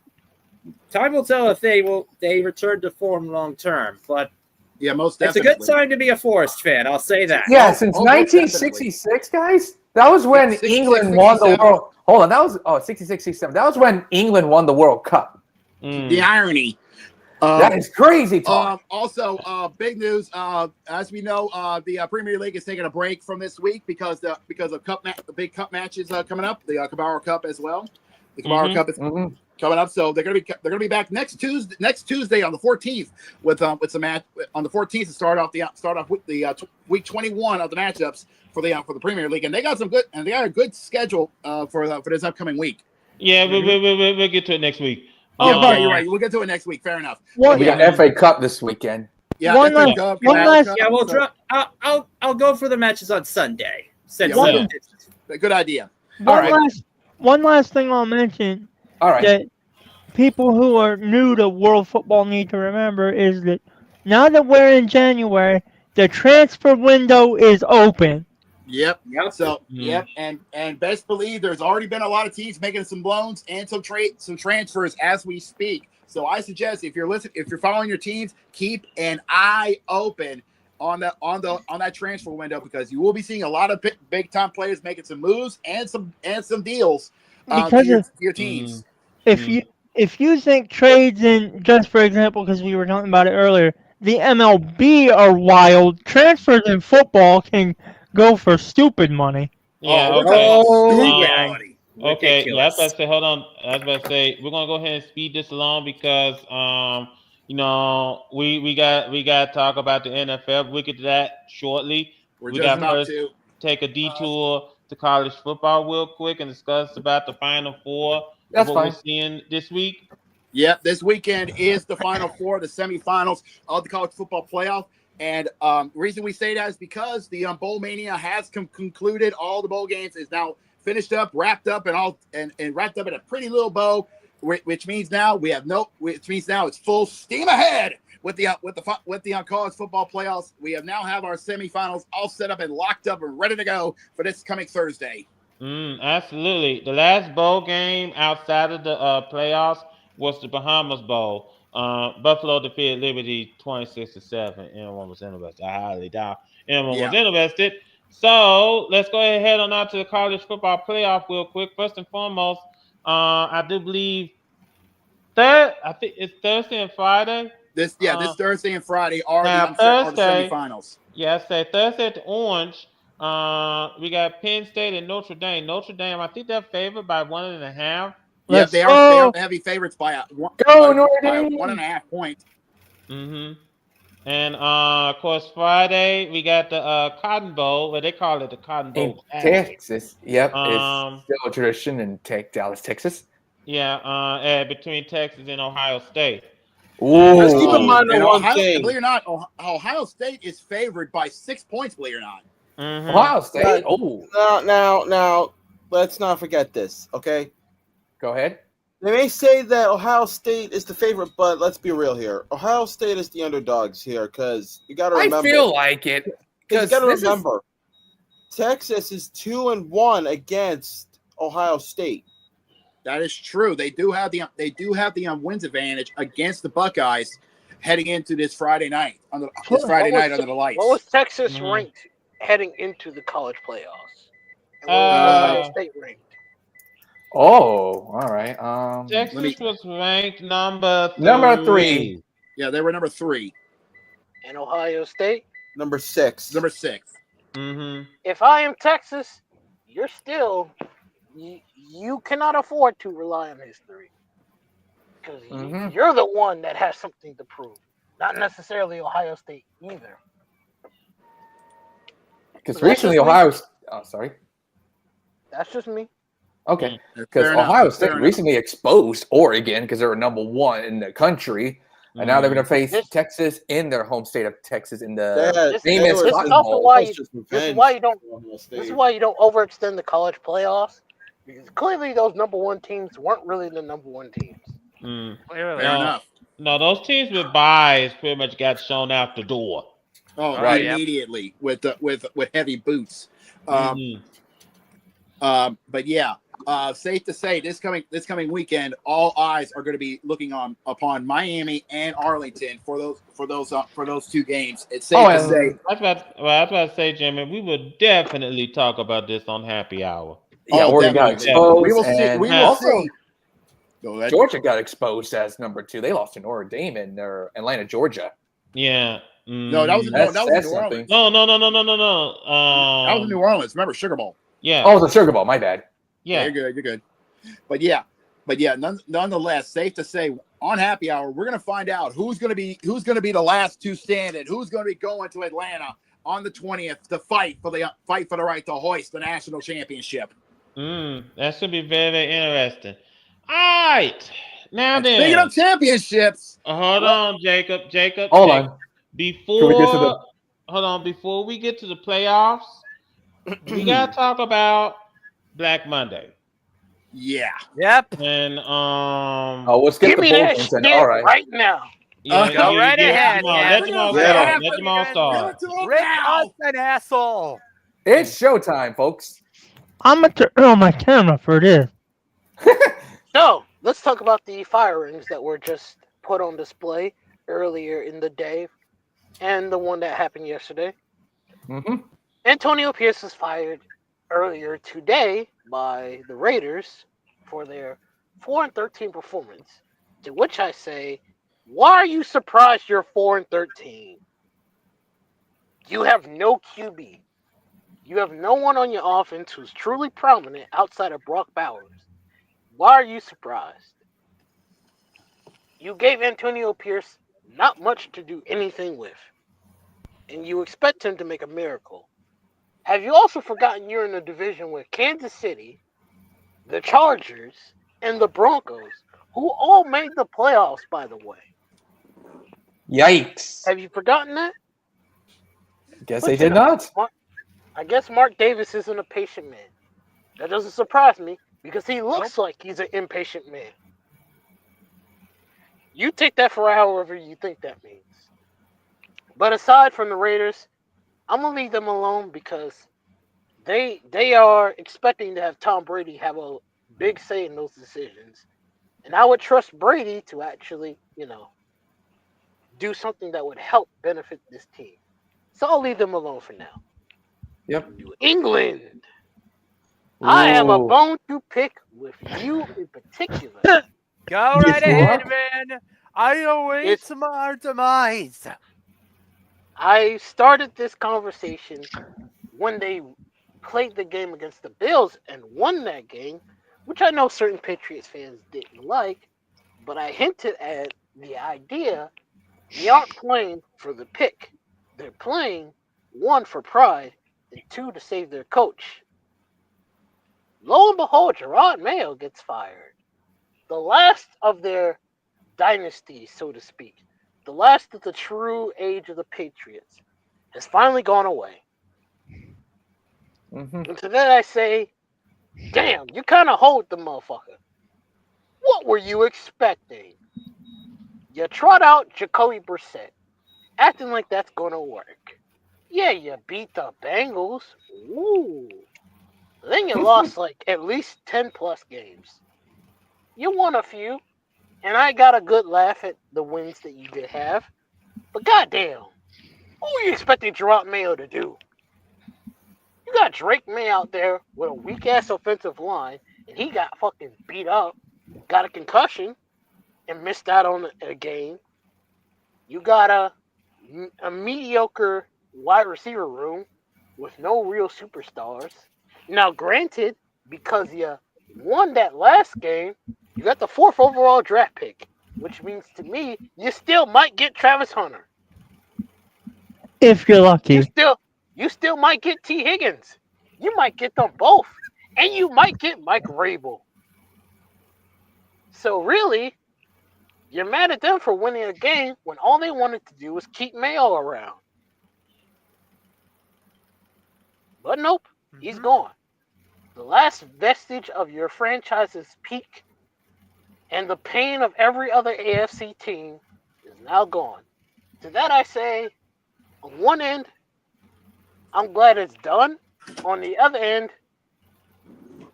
time will tell if they return to form long term. But yeah, most definitely. It's a good time to be a Forest fan. I'll say that. Yeah, since 1966, guys. That was when England won the world. Hold on, that was 66, 67. That was when England won the World Cup. The irony. That is crazy talk. Also, big news. As we know, the Premier League is taking a break from this week because of the big cup matches coming up. The Carabao Cup as well. The Carabao Cup is coming up, so they're gonna be back next Tuesday on the 14th with some match on the 14th to start off with the week 21 of the matchups for the Premier League, and they got a good schedule for this upcoming week. Yeah, we'll get to it next week. Yeah, you're right. We'll get to it next week. Fair enough. We got FA Cup this weekend. Yeah, one last. Yeah, we'll drop. I'll go for the matches on Sunday. Good idea. One last thing I'll mention. All right. That people who are new to world football need to remember is that now that we're in January, the transfer window is open. Yep. So and best believe there's already been a lot of teams making some loans and some transfers as we speak. So I suggest if you're following your teams, keep an eye open on that transfer window, because you will be seeing a lot of big time players making some moves and some deals to your teams. If you think trades in, just for example, because we were talking about it earlier, the MLB are wild. Transfers in football can go for stupid money. Yeah. Okay. Okay. Yeah, I was about to say, hold on. I was about to say we're gonna go ahead and speed this along because we got to talk about the NFL. We'll get to that shortly. We got about first to take a detour to college football real quick and discuss about the Final Four. That's what fine. we're seeing this week. Yep, this weekend is the Final Four, the semifinals of the college football playoff. And the reason we say that is because the Bowl Mania has concluded. All the bowl games is now finished up, wrapped up, and wrapped up in a pretty little bow, which means now it's full steam ahead with the college football playoffs. We have our semifinals all set up and locked up and ready to go for this coming Thursday. Absolutely. The last bowl game outside of the playoffs was the Bahamas Bowl. Buffalo defeated Liberty 26-7. Anyone was interested? I highly doubt anyone was interested. So let's go ahead and head on out to the college football playoff real quick. First and foremost, I do believe I think it's Thursday and Friday. This Thursday and Friday are the semifinals. Yeah, I say Thursday at the Orange. We got Penn State and Notre Dame. Notre Dame, I think they're favored by 1.5. Yeah, they are heavy favorites by 1.5 points. And of course, Friday we got the Cotton Bowl, where they call it the Cotton Bowl. Texas. Yep, it's still a tradition in Dallas, Texas. Yeah, between Texas and Ohio State. Let's keep in mind one thing. Believe it or not, Ohio State is favored by 6 points. Believe it or not. Ohio State. Now, let's not forget this. Okay, go ahead. They may say that Ohio State is the favorite, but let's be real here. Ohio State is the underdogs here, because you got to remember. I feel like it. You got to remember, Texas is 2-1 against Ohio State. That is true. They do have the wins advantage against the Buckeyes heading into this Friday night under the lights. What was Texas ranked heading into the college playoffs? And what was Ohio State ranked? Oh, all right. Texas was ranked number 3. Yeah, they were number 3. And Ohio State? Number 6. Number 6. If I am Texas, you cannot afford to rely on history. Because you're the one that has something to prove. Not necessarily Ohio State either. Because recently Ohio... Oh, sorry. That's just me. Okay, because Ohio State recently exposed Oregon because they were number 1 in the country, and now they're going to face Texas in their home state of Texas in the famous Cotton Bowl. This is why you don't overextend the college playoffs, because clearly those number 1 teams weren't really the number 1 teams. Fair enough. No, those teams with buys pretty much got shown out the door. Oh, right, immediately with heavy boots. But yeah. safe to say this coming weekend, all eyes are going to be looking upon Miami and Arlington for those two games. It's safe to say. I was about to say, Jimmy, we will definitely talk about this on Happy Hour. Yeah, Oregon got exposed. We will see. We will see. Go ahead. Georgia got exposed as number 2. They lost to Notre Dame in their Atlanta, Georgia. Yeah. No, that was in New Orleans. No. That was in New Orleans. Remember Sugar Bowl? Yeah. Oh, it was the Sugar Bowl. My bad. Yeah, you're good. But yeah, nonetheless, safe to say on Happy Hour, we're gonna find out who's gonna be the last two standing, who's gonna be going to Atlanta on the 20th to fight for the right to hoist the national championship. That should be very, very interesting. All right, now then. Speaking of championships, hold on, Jacob. Hold on. Before we get to the playoffs, we gotta talk about Black Monday. Yeah. Yep. And let's get give me that shit right now. Yeah, go right ahead. Let them all start. Let them all start. Rick us an asshole. It's showtime, folks. I'm gonna turn on my camera for this. So let's talk about the firings that were just put on display earlier in the day, and the one that happened yesterday. Antonio Pierce was fired earlier today by the Raiders for their 4-13 performance. To which I say, why are you surprised you're 4-13? You have no QB. You have no one on your offense who's truly prominent outside of Brock Bowers. Why are you surprised? You gave Antonio Pierce not much to do anything with, and you expect him to make a miracle. Have you also forgotten you're in a division with Kansas City, the Chargers, and the Broncos, who all made the playoffs, by the way? Yikes. Have you forgotten that? Guess they did not. I guess Mark Davis isn't a patient man. That doesn't surprise me because he looks like he's an impatient man. You take that for however you think that means. But aside from the Raiders, I'm going to leave them alone because they are expecting to have Tom Brady have a big say in those decisions. And I would trust Brady to actually, do something that would help benefit this team. So I'll leave them alone for now. Yep. New England. I have a bone to pick with you in particular. Go right ahead, man. I await our demise. I started this conversation when they played the game against the Bills and won that game, which I know certain Patriots fans didn't like, but I hinted at the idea they aren't playing for the pick. They're playing, 1, for pride, and 2, to save their coach. Lo and behold, Gerard Mayo gets fired. The last of their dynasty, so to speak, the last of the true age of the Patriots, has finally gone away. And to that I say, damn, you kind of hold the motherfucker. What were you expecting? You trot out Jacoby Brissett, acting like that's going to work. Yeah, you beat the Bengals. Ooh. Then you lost like at least 10 plus games. You won a few, and I got a good laugh at the wins that you did have. But goddamn, what were you expecting Gerard Mayo to do? You got Drake May out there with a weak-ass offensive line, and he got fucking beat up, got a concussion, and missed out on a game. You got a mediocre wide receiver room with no real superstars. Now, granted, because you won that last game, you got the 4th overall draft pick, which means to me, you still might get Travis Hunter. If you're lucky. You still might get T. Higgins. You might get them both. And you might get Mike Rabel. So really, you're mad at them for winning a game when all they wanted to do was keep Mayo around. But nope, he's gone. The last vestige of your franchise's peak and the pain of every other AFC team is now gone. To that I say, on one end, I'm glad it's done. On the other end,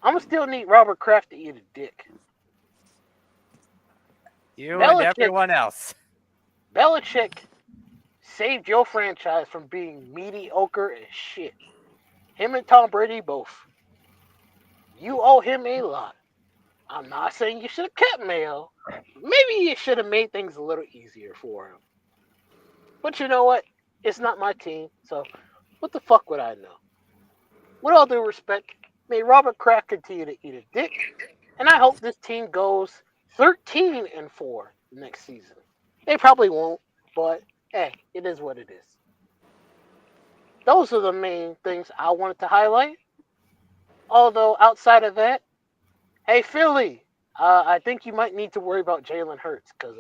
I'm gonna still need Robert Kraft to eat a dick. You and everyone else. Belichick saved your franchise from being mediocre as shit. Him and Tom Brady both. You owe him a lot. I'm not saying you should have kept Mayo. Maybe you should have made things a little easier for him. But you know what? It's not my team, so what the fuck would I know? With all due respect, may Robert Kraft continue to eat a dick, and I hope this team goes 13-4 next season. They probably won't, but hey, it is what it is. Those are the main things I wanted to highlight. Although outside of that, hey Philly, I think you might need to worry about Jalen Hurts because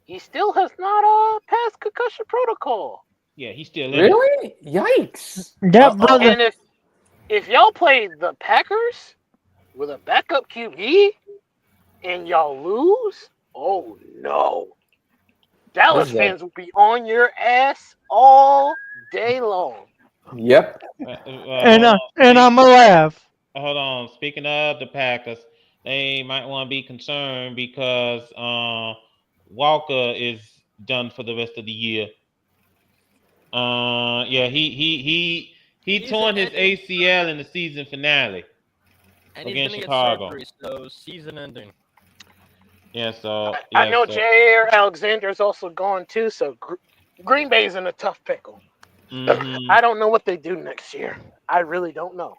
he still has not passed concussion protocol. Yeah, he's still really? Yikes! That brother. And if y'all play the Packers with a backup QB and y'all lose, oh no, Dallas fans will be on your ass all day long. Yep. And I'm gonna laugh. Hold on. Speaking of the Packers, they might want to be concerned because Walker is done for the rest of the year. Yeah, he torn his ACL in the season finale against Chicago. Surgery, so season ending. Yeah, so I know Jair Alexander's also gone too, so Green Bay's in a tough pickle. Mm-hmm. I don't know what they do next year. I really don't know.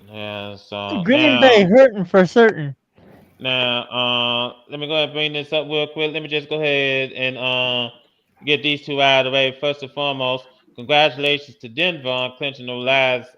Yeah, so Green Bay hurting for certain. Now, let me go ahead and bring this up real quick. Let me just go ahead and get these two out of the way. First and foremost, congratulations to Denver on clinching the last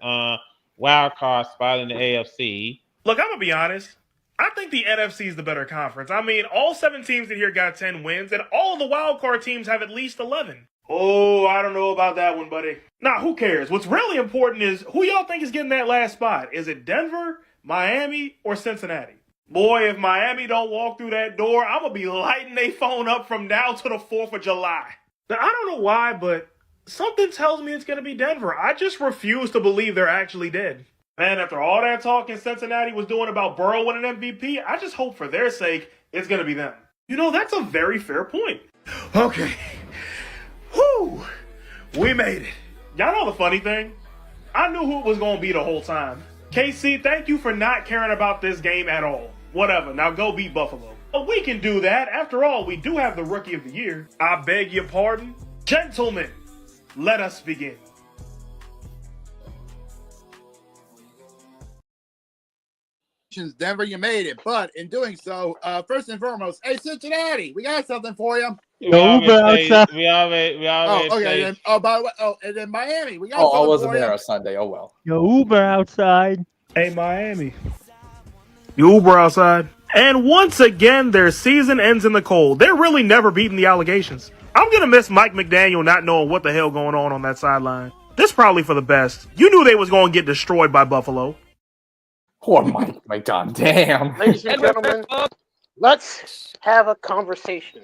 wild card spot in the AFC. Look, I'm gonna be honest. I think the NFC is the better conference. I mean, all 7 teams in here got 10 wins, and all of the wild card teams have at least 11. Oh, I don't know about that one, buddy. Nah, who cares? What's really important is who y'all think is getting that last spot. Is it Denver, Miami, or Cincinnati? Boy, if Miami don't walk through that door, I'm going to be lighting their phone up from now to the 4th of July. Now, I don't know why, but something tells me it's going to be Denver. I just refuse to believe they're actually dead. Man, after all that talking Cincinnati was doing about Burrow winning MVP, I just hope for their sake it's going to be them. You know, that's a very fair point. Okay. Whew. We made it. Y'all know the funny thing? I knew who it was going to be the whole time. KC, thank you for not caring about this game at all. Whatever, now go beat Buffalo. But we can do that. After all, we do have the Rookie of the Year. I beg your pardon. Gentlemen, let us begin. Denver, you made it. But in doing so, first and foremost, hey, Cincinnati, we got something for you. We already okay. Then, by the way, and then Miami, we got something I wasn't for there you. on Sunday. Oh well. Yo, Uber outside. Hey, Miami. You Uber outside. And once again, their season ends in the cold. They're really never beating the allegations. I'm going to miss Mike McDaniel not knowing what the hell going on that sideline. This probably for the best. You knew they was going to get destroyed by Buffalo. Poor Mike McDonald. Damn. Ladies and gentlemen, let's have a conversation.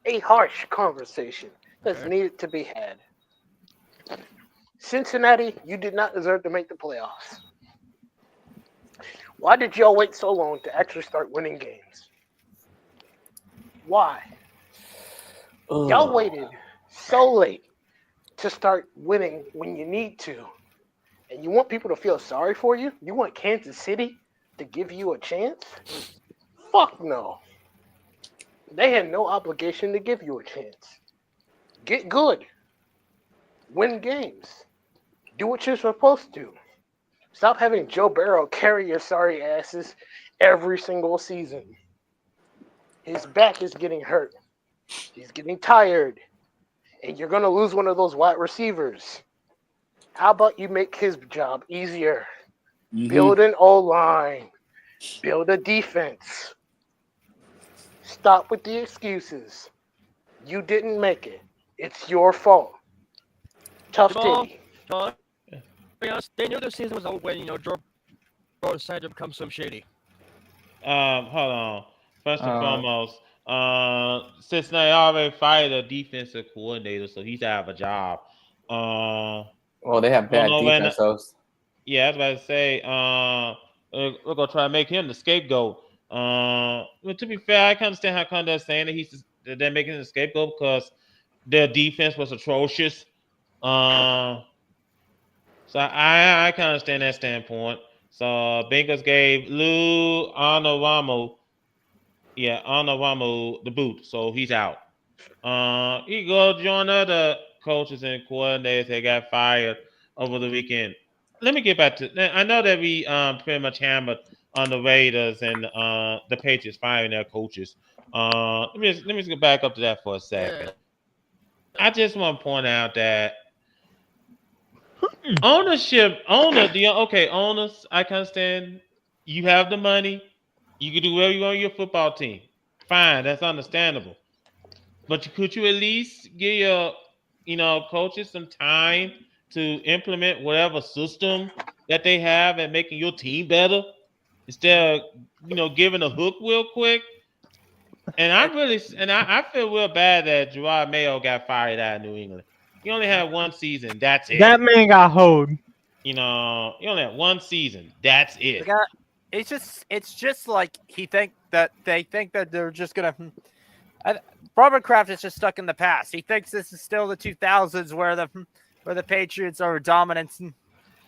A harsh conversation that's needed to be had. Cincinnati, you did not deserve to make the playoffs. Why did y'all wait so long to actually start winning games? Why? Y'all waited so late to start winning when you need to. And you want people to feel sorry for you? You want Kansas City to give you a chance? Fuck no. They had no obligation to give you a chance. Get good. Win games. Do what you're supposed to. Stop having Joe Burrow carry your sorry asses every single season. His back is getting hurt. He's getting tired. And you're going to lose one of those wide receivers. How about you make his job easier? Mm-hmm. Build an O-line. Build a defense. Stop with the excuses. You didn't make it. It's your fault. Tough titty. To be honest, they knew the season was over when, Joe Burrow decided to become some shady. Hold on. First and foremost, Cincinnati already fired a defensive coordinator, so he's out of a job. Well, they have bad defense. Yeah, I was about to say, we're gonna try to make him the scapegoat. Well, to be fair, I can understand how Conrad's saying that they're making him the scapegoat because their defense was atrocious. So I can understand that standpoint. So Bengals gave Lou Anawamu the boot, so he's out. He go join other coaches and coordinators that got fired over the weekend. Let me get back to. I know that we pretty much hammered on the Raiders and the Patriots firing their coaches. Let me just go back up to that for a second. I just want to point out that owners, I can understand. You have the money. You can do whatever you want on your football team. Fine, that's understandable. But could you at least give your coaches some time to implement whatever system that they have and making your team better instead of giving a hook real quick? And I feel real bad that Gerard Mayo got fired out of New England. He only had one season. That's it. That man got hoed. He only had one season. That's it. It's just like they think that they're just gonna. Robert Kraft is just stuck in the past. He thinks this is still the 2000s where the Patriots are a dominant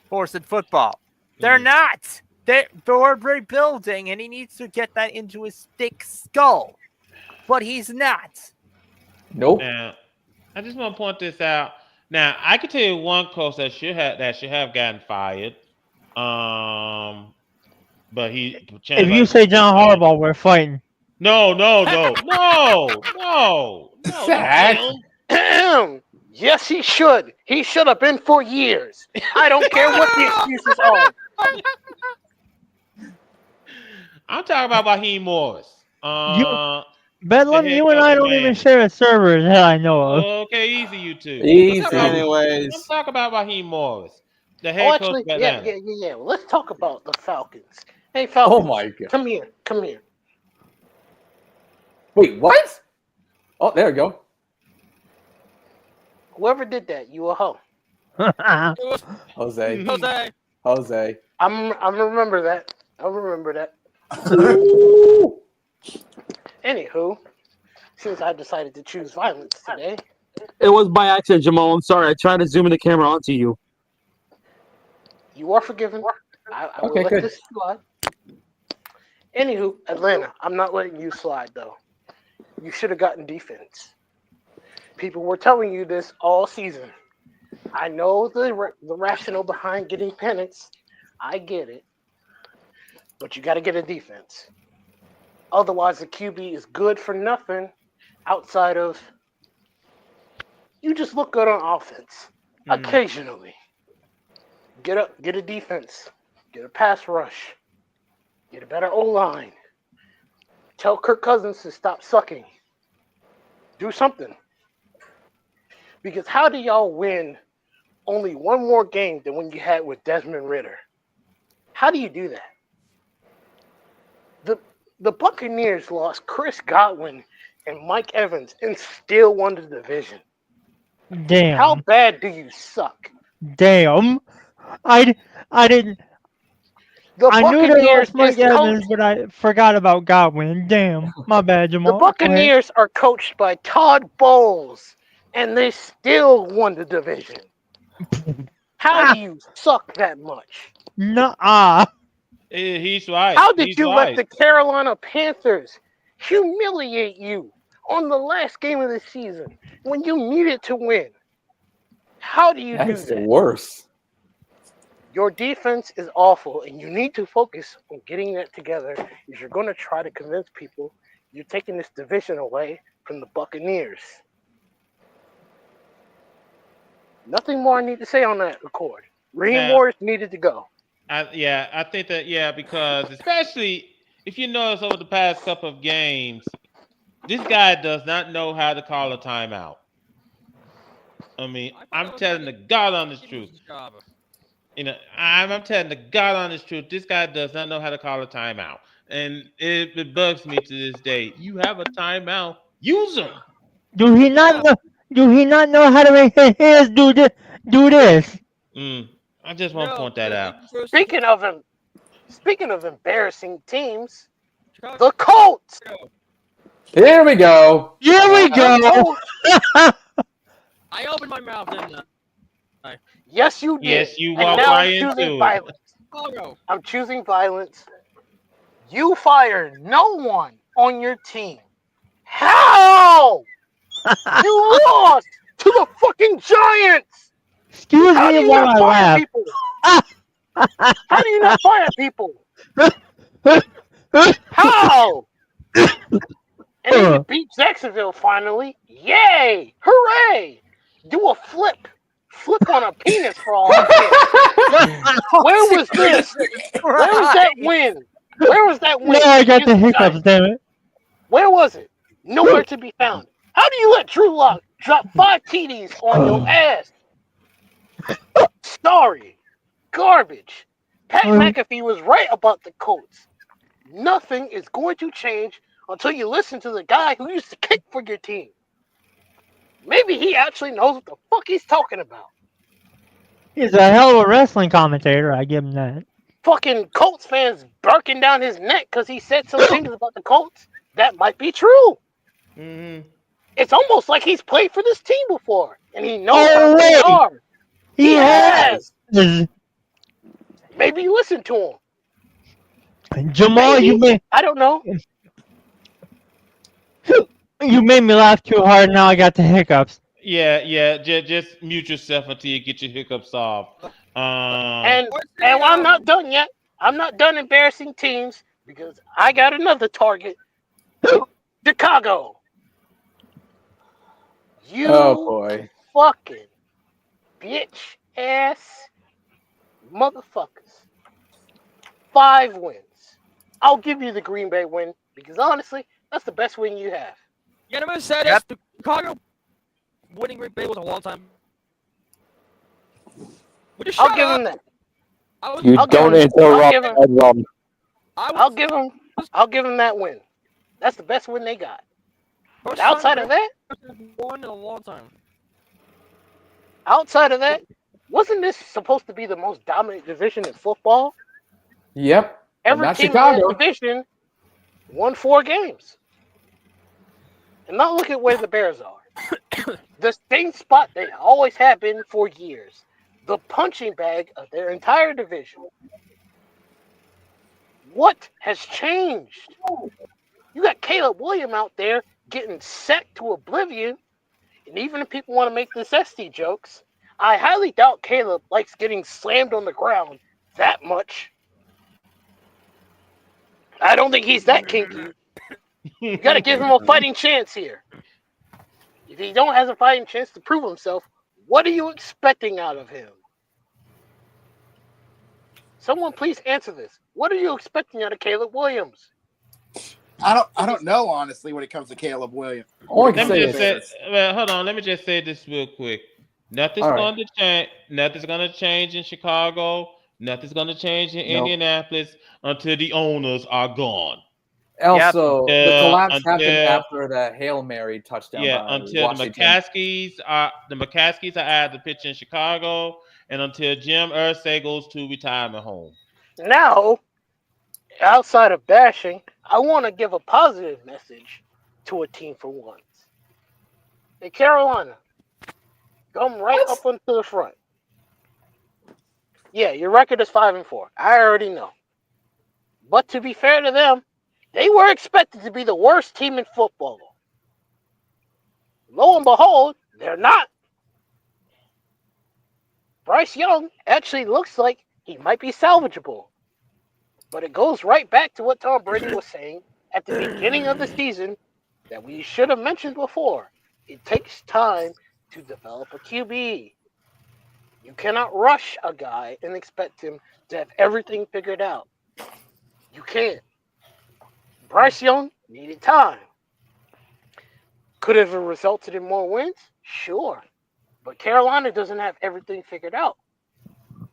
force in football. They're not. They're rebuilding, and he needs to get that into his thick skull. But he's not. Nope. Now, I just want to point this out. Now, I can tell you one coach that should have gotten fired. But if you say John Harbaugh, we're fighting. No. Yes, he should. He should have been for years. I don't care what the excuses are. I'm talking about Raheem Morris. Bedlam, you and I don't even share a server that I know of. Okay, easy, you two. Easy. Anyways, let's talk about Raheem Morris, the Oh, head actually, coach. yeah. Well, let's talk about the Falcons. Hey, Falcons. Oh my God. Come here. Wait, what? Oh, there we go. Whoever did that, you a hoe. Jose. I'm remember that. I'll remember that. Anywho, since I decided to choose violence today. It was by accident, Jamal. I'm sorry. I tried to zoom in the camera onto you. You are forgiven. I will let this slide. Anywho, Atlanta, I'm not letting you slide, though. You should have gotten defense. People were telling you this all season. I know the rationale behind getting Penix. I get it. But you got to get a defense. Otherwise, the QB is good for nothing outside of you just look good on offense. Occasionally. Get a defense. Get a pass rush. Get a better O-line. Tell Kirk Cousins to stop sucking. Do something. Because how do y'all win only one more game than when you had with Desmond Ridder? How do you do that? The Buccaneers lost Chris Godwin and Mike Evans and still won the division. Damn. How bad do you suck? Damn. I didn't. I knew they lost Mike Evans, but I forgot about Godwin. Damn. My bad, Jamal. The Buccaneers are coached by Todd Bowles, and they still won the division. How do you suck that much? Nuh-uh. He's right. How did you let the Carolina Panthers humiliate you on the last game of the season when you needed to win? How do you do that? That's the worst. Your defense is awful, and you need to focus on getting that together if you're going to try to convince people you're taking this division away from the Buccaneers. Nothing more I need to say on that record. Raheem Morris needed to go. I think that, because especially if you notice over the past couple of games, this guy does not know how to call a timeout. I mean, I'm telling the God honest truth. I'm telling the God honest truth. This guy does not know how to call a timeout. And it bugs me to this day. You have a timeout. Use them. Do he not know how to make his hands do this? I just want to point that out. Speaking of him, Speaking of embarrassing teams, the Colts. Here we go. Here we go. I opened my mouth, didn't I? Yes, you did. Yes, you And walked now right I'm choosing into it. violence. I'm choosing violence. You fired no one on your team. How? You lost to the fucking Giants. Excuse How do me you while not I fire laugh. people? How do you not fire people? How? And then you beat Jacksonville finally. Yay! Hooray! Do a flip. Flip on a penis for all I care. Where was this? Where was that win? Where was that win? No, I got against the hiccups, Giants? damn it. Where was it? Nowhere to be found. How do you let Drew Lock drop 5 TDs on your ass? Sorry. Garbage. Pat McAfee was right about the Colts. Nothing is going to change until you listen to the guy who used to kick for your team. Maybe he actually knows what the fuck he's talking about. He's a hell of a wrestling commentator, I give him that. Fucking Colts fans barking down his neck because he said some things about the Colts that might be true. Mm-hmm. It's almost like he's played for this team before, and he knows how they are. He has. has. Maybe listen to him. Jamal, Maybe. I don't know. You made me laugh too hard. Now I got the hiccups. Yeah. Just mute yourself until you get your hiccups off. And I'm not done yet. I'm not done embarrassing teams because I got another target. Chicago. You boy. fucking bitch ass motherfuckers. 5 wins. I'll give you the Green Bay win because honestly, that's the best win you have. You never said it. Chicago winning Green Bay was a long time. I'll give him that. You don't interrupt. I'll give him that win. That's the best win they got. But outside of that, won in a long time. Outside of that, wasn't this supposed to be the most dominant division in football? Yep. Every Not team Chicago. in that division won 4 games. And now look at where the Bears are. The same spot they always have been for years. The punching bag of their entire division. What has changed? You got Caleb Williams out there getting sacked to oblivion. And even if people want to make the zesty jokes, I highly doubt Caleb likes getting slammed on the ground that much. I don't think he's that kinky. You got to give him a fighting chance here. If he don't have a fighting chance to prove himself, what are you expecting out of him? Someone please answer this. What are you expecting out of Caleb Williams? I don't know, honestly, when it comes to Caleb Williams. Hold on. Let me just say this real quick. Nothing's going to change. Nothing's going to change in Chicago. Nothing's going to change in Indianapolis until the owners are gone. Also, the collapse happened after the Hail Mary touchdown. Yeah, until Washington. the McCaskies are out of the pitch in Chicago, and until Jim Irsay goes to retirement home. Now, outside of bashing, I want to give a positive message to a team for once. Hey, Carolina, come right up onto the front. Yeah, your record is 5-4. I already know. But to be fair to them, they were expected to be the worst team in football. Lo and behold, they're not. Bryce Young actually looks like he might be salvageable. But it goes right back to what Tom Brady was saying at the beginning of the season that we should have mentioned before. It takes time to develop a QB. You cannot rush a guy and expect him to have everything figured out. You can't. Bryce Young needed time. Could have resulted in more wins? Sure. But Carolina doesn't have everything figured out.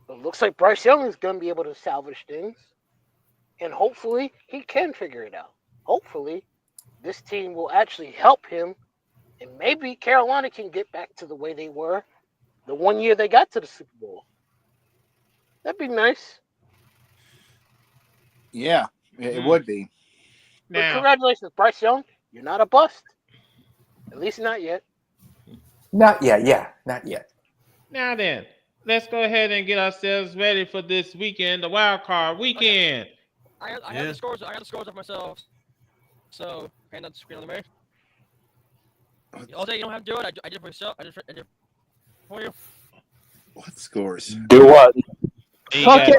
But it looks like Bryce Young is going to be able to salvage things. And hopefully he can figure it out. Hopefully this team will actually help him. And maybe Carolina can get back to the way they were the one year they got to the Super Bowl. That'd be nice. Yeah, it would be. But congratulations, Bryce Young. You're not a bust. At least not yet. Not yet. Yeah, not yet. Now then, let's go ahead and get ourselves ready for this weekend, the wild card weekend. I have the scores. I got the scores of myself. So hand that screen on the way. All day you don't have to do it. I did for myself. I did for you. What scores? Do what? Fuck it.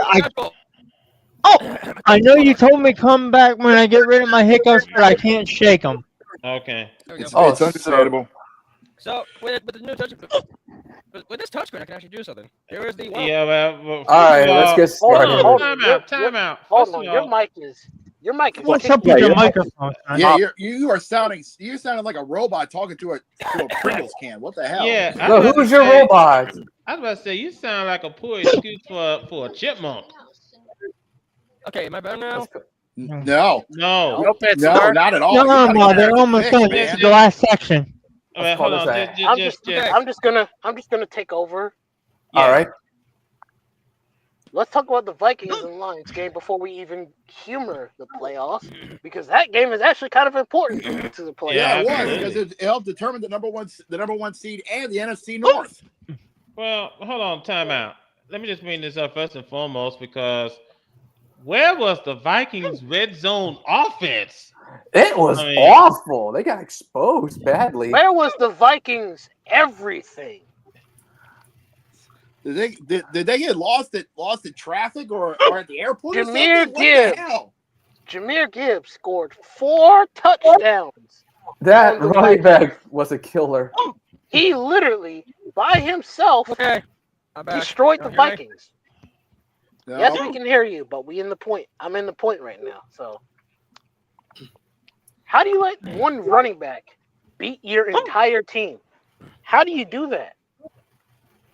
I know you told me come back when I get rid of my hiccups, but I can't shake them. Okay. It's understandable. So with the new touch, with this touchscreen, I can actually do something. Here is the Yeah. Well, all right, let's get started. Time out. Hold on. Your mic is. What's up with your microphone? Yeah, you're sounding like a robot talking to a Pringles can. What the hell? Yeah. No, who's your robot? I was about to say you sound like a poor excuse for a chipmunk. Okay, am I better now? No, no, not at all. No, they're almost done. This is the last section. Right, hold on. I'm just gonna take over. All right. Let's talk about the Vikings and Lions game before we even humor the playoffs, because that game is actually kind of important to the playoffs. Yeah, it was because it helped determine the number one seed and the NFC North. Well, hold on, time out. Let me just bring this up first and foremost because where was the Vikings red zone offense? It was awful. They got exposed badly. Where was the Vikings everything? Did they get lost at traffic or at the airport? Jahmyr Gibbs scored 4 touchdowns. That running back was a killer. He literally by himself destroyed the Vikings. No. Yes, we can hear you, but I'm in the point right now. So how do you let one running back beat your entire team? How do you do that?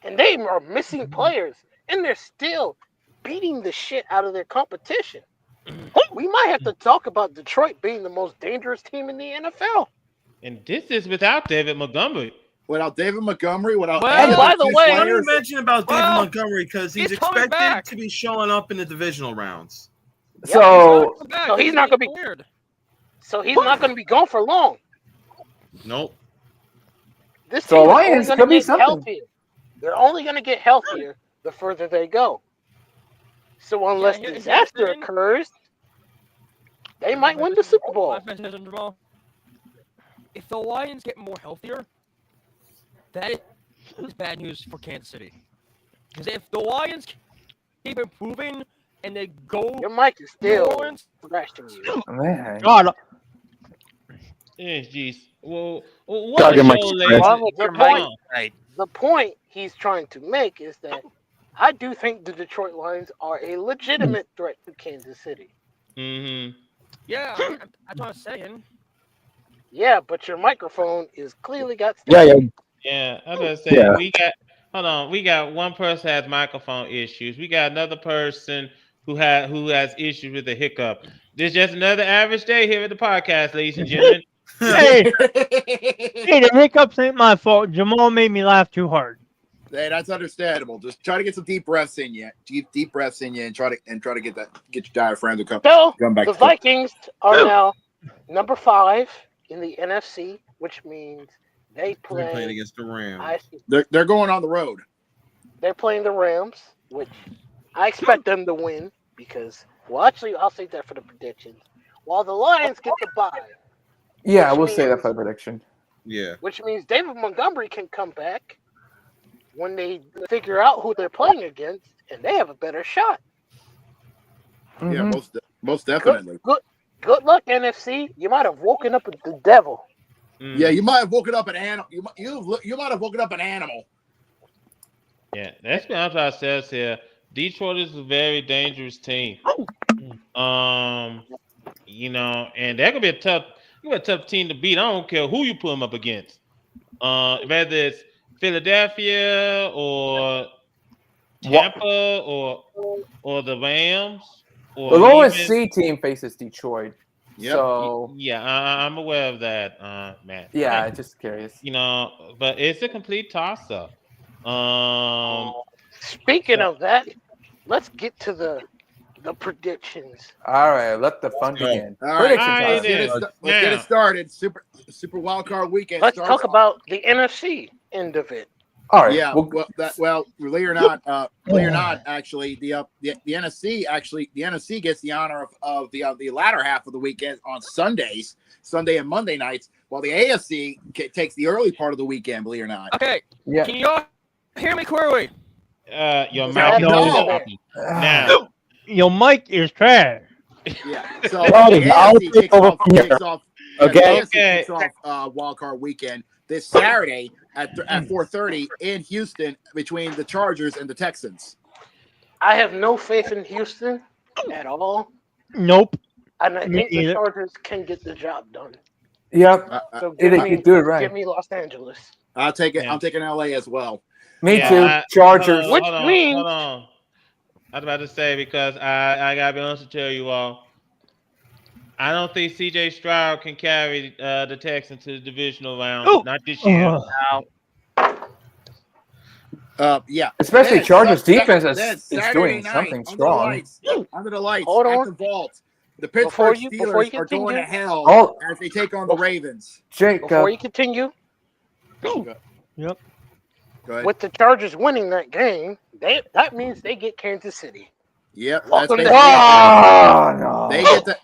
And they are missing players, and they're still beating the shit out of their competition. We might have to talk about Detroit being the most dangerous team in the NFL. And this is without David Montgomery. Without David Montgomery, without. And by the way, I didn't mention about David Montgomery because he's expected to be showing up in the divisional rounds. So he's not going to be weird. So he's not going to be gone for long. Nope. This team Lions could be something. Healthier. They're only going to get healthier the further they go. So unless disaster occurs, they might win the Super Bowl. If the Lions get more healthier, that is bad news for Kansas City. Because if the Lions keep improving and they go, your mic is still scratching you. Man. God. Jeez. Well, the point he's trying to make is that I do think the Detroit Lions are a legitimate threat to Kansas City. Mm-hmm. Yeah, that's what I'm saying. Yeah, but your microphone is clearly got. Yeah, I was gonna say we got one person has microphone issues. We got another person who has issues with the hiccup. This is just another average day here at the podcast, ladies and gentlemen. Hey, the hiccups ain't my fault. Jamal made me laugh too hard. Hey, that's understandable. Just try to get some deep breaths in you. Deep breaths in you, and try to get your diaphragm to come back. The Vikings are now number 5 in the NFC, which means they're playing against the Rams. They're going on the road. They're playing the Rams, which I expect them to win because, well, actually, I'll save that for the predictions. While the Lions get the bye. Yeah, we'll say that for the prediction. Yeah. Which means David Montgomery can come back when they figure out who they're playing against, and they have a better shot. Mm-hmm. Yeah, most definitely. Good luck, NFC. You might have woken up with the devil. Yeah, you might have woken up an animal. You might have woken up an animal. Yeah, let's be honest with ourselves here. Detroit is a very dangerous team. And they're gonna be a tough team to beat. I don't care who you put them up against. Whether it's Philadelphia or Tampa or the Rams. Or the lowest seed team faces Detroit. Yep. So yeah, I'm aware of that, man. Yeah, just curious. But it's a complete toss-up. Speaking of that, let's get to the the predictions. All right, let the fun begin. All right, Prediction time. let's get it started. Super Wild Card Weekend. Let's talk about the NFC end of it. All right. Yeah. Well, believe it or not, actually, the NFC gets the honor of the latter half of the weekend on Sundays, Sunday and Monday nights, while the AFC takes the early part of the weekend. Believe it or not. Okay. Yeah. Can y'all hear me clearly? Your mouth is now. Your mic is trash. Yeah. So Buddy, the I'll AFC take over from here. kicks off. Okay. Kicks off Wild Card Weekend this Saturday at 4:30 in Houston between the Chargers and the Texans. I have no faith in Houston at all. Nope. And I Me think the either. Chargers can get the job done. Yep. So They can do it right. Give me Los Angeles. I'll take it. I'm taking LA as well. Me too. Chargers. Hold on. I was about to say, because I gotta be honest to tell you all, I don't think CJ Stroud can carry the Texans to the divisional round. Not this year. Yeah. Especially Chargers defense is Saturday doing night, something strong. Under the lights, Hold at on. the vault. The Before Pittsburgh you Steelers are going to continue. hell as they take on the Ravens. Before you continue, Yep. Go ahead. with the Chargers winning that game, that means they get Kansas City. Yep. That's Welcome to basically Oh, no.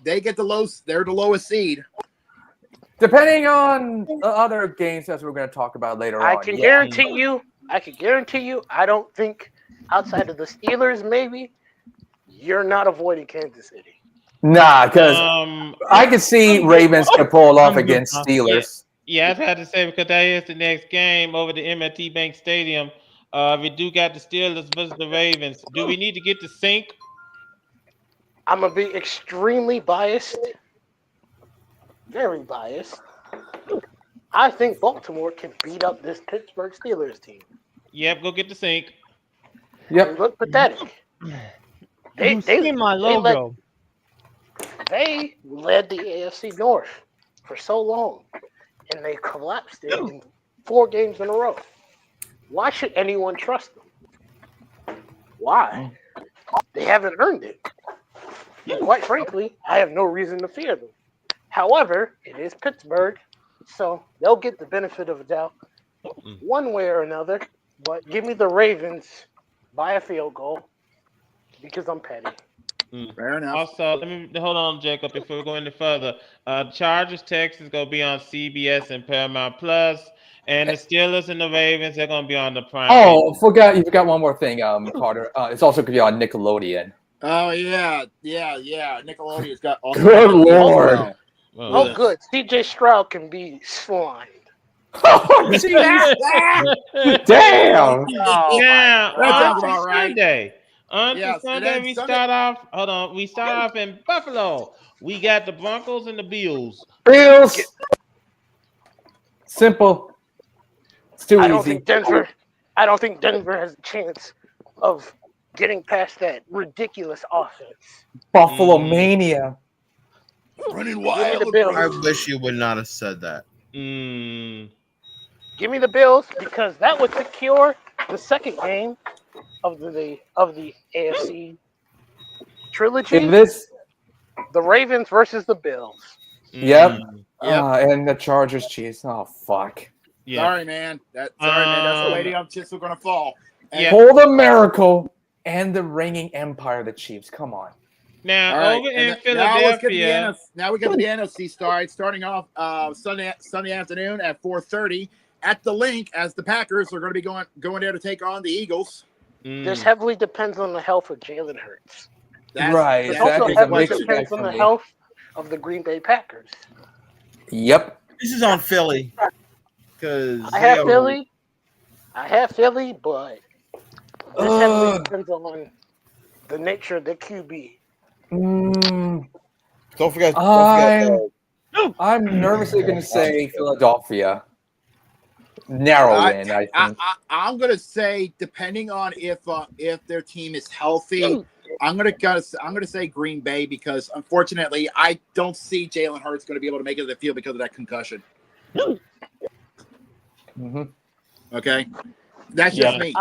they get the lowest. They're the lowest seed. Depending on the other games that we're going to talk about later on. I can guarantee you. I don't think outside of the Steelers, maybe you're not avoiding Kansas City. Nah, because I can see Ravens can pull off against Steelers. Yeah, I had to say, because that is the next game over the M&T Bank Stadium. We do got the Steelers versus the Ravens. Do we need to get the sync? I'm gonna be extremely biased, very biased. I think Baltimore can beat up this Pittsburgh Steelers team. Yep, go get the sync. They look pathetic. You see my logo. They led the AFC North for so long, and they collapsed it in 4 games in a row. Why should anyone trust them? Why? They haven't earned it. And quite frankly, I have no reason to fear them. However, it is Pittsburgh, so they'll get the benefit of the doubt one way or another. But give me the Ravens by a field goal because I'm petty. Fair enough. Also, let me hold on, Jacob, before we go any further. Chargers, Texas, gonna be on CBS and Paramount Plus, and the Steelers and the Ravens, they're gonna be on the Prime. Oh, you forgot one more thing, Carter. It's also gonna be on Nickelodeon. Oh yeah. Nickelodeon's got all. Good Lord. Oh, good. CJ Stroud can be slimed. See that? Damn. Yeah, That sounds on about right. Sunday. On Yes, Sunday, and we then start off. Hold on, we start off in Buffalo. We got the Broncos and the Bills. Bills. Simple. It's too I don't easy. think Denver has a chance of getting past that ridiculous offense. Buffalo Mania. Running Give me wild. the Bills. I wish you would not have said that. Give me the Bills because that would secure the second game of the AFC trilogy. In this, the Ravens versus the Bills. yep. And the Chargers, Chiefs. Oh fuck. Yeah. Sorry, man. That's the lady I'm just gonna fall. Yeah. Hold a miracle and the reigning empire, the Chiefs. Come on. Now, All right, over and in now Philadelphia. now we get the NFC starting off Sunday afternoon at 4:30 at the Link as the Packers are going to be going there to take on the Eagles. This heavily depends on the health of Jalen Hurts. Right. It That also is a heavily mixed depends bag on for the me. health of the Green Bay Packers. Yep. This is on Philly. Because I have Philly, but this heavily depends on the nature of the QB. Don't forget. I'm nervously going to say Philadelphia. Narrow win, I think. I'm going to say, depending on if their team is healthy, I'm going to say Green Bay because unfortunately I don't see Jalen Hurts going to be able to make it to the field because of that concussion. Okay, that's just me.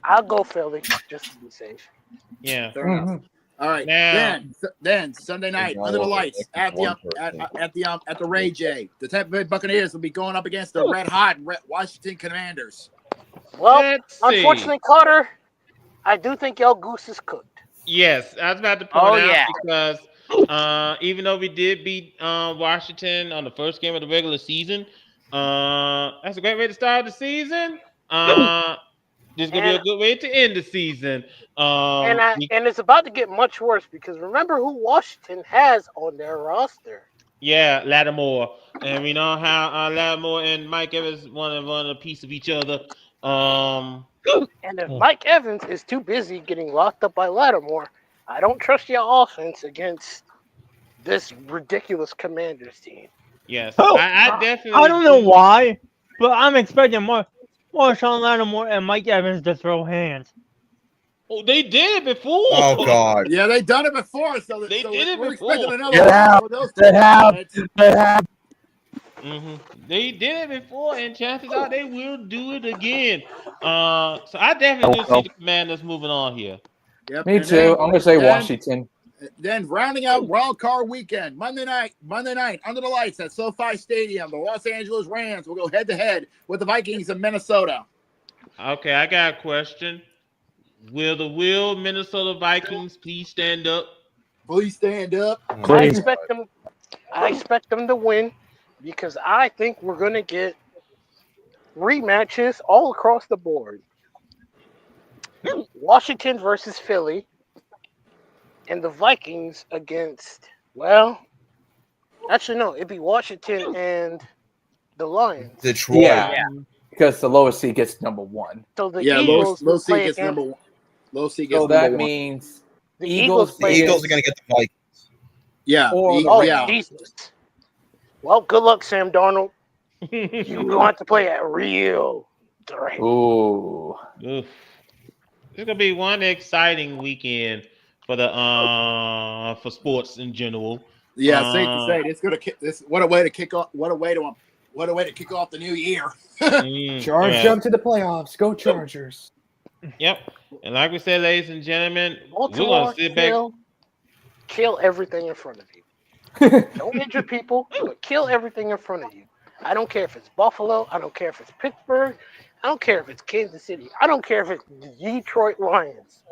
I'll go Philly just to be safe. Yeah. Fair enough. All right. Then Sunday night under the lights at the Ray J. The Tampa Bay Buccaneers will be going up against the red hot Washington Commanders. Well, unfortunately, Carter, I do think y'all goose is cooked. Yes, I was about to point out because even though we did beat Washington on the first game of the regular season, that's a great way to start the season. This is gonna be a good way to end the season. And it's about to get much worse because remember who Washington has on their roster. Yeah, Lattimore, and we know how Lattimore and Mike Evans want to run a piece of each other. And if Mike Evans is too busy getting locked up by Lattimore, I don't trust your offense against this ridiculous Commanders team. Yes, I definitely. I don't know why, but I'm expecting Marshawn Lattimore and Mike Evans to throw hands. Oh, they did it before. Oh God! Yeah, they done it before, so they did it we're before. expecting another one. They have. Mm-hmm. They did it before, and chances are they will do it again. So I definitely do see the Commanders moving on here. Yep. Me too. I'm gonna say Washington. Then rounding out Wild Card Weekend, Monday night under the lights at SoFi Stadium, the Los Angeles Rams will go head to head with the Vikings of Minnesota. Okay, I got a question. Will the Minnesota Vikings please stand up? Please stand up. I expect them to win because I think we're going to get rematches all across the board. Washington versus Philly and the Vikings against, actually no, it'd be Washington and the Lions. Detroit. Yeah. Because the lowest seed gets number 1. So the Eagles low seed play gets against, number 1. Low seed gets So number that 1. means the Eagles The Eagles are going to get the Vikings. Yeah. Jesus. Well, good luck, Sam Darnold. You want to play at Rio. Ooh. Oof. It's gonna be one exciting weekend for the for sports in general. Yeah, safe to say it's gonna kick this. What a way to kick off! What a way to kick off the new year. Charge jump to the playoffs. Go Chargers. Yep. And like we said, ladies and gentlemen, Baltimore, we're gonna sit back. Kill everything in front of you. Don't injure people, but kill everything in front of you. I don't care if it's Buffalo. I don't care if it's Pittsburgh. I don't care if it's Kansas City. I don't care if it's the Detroit Lions.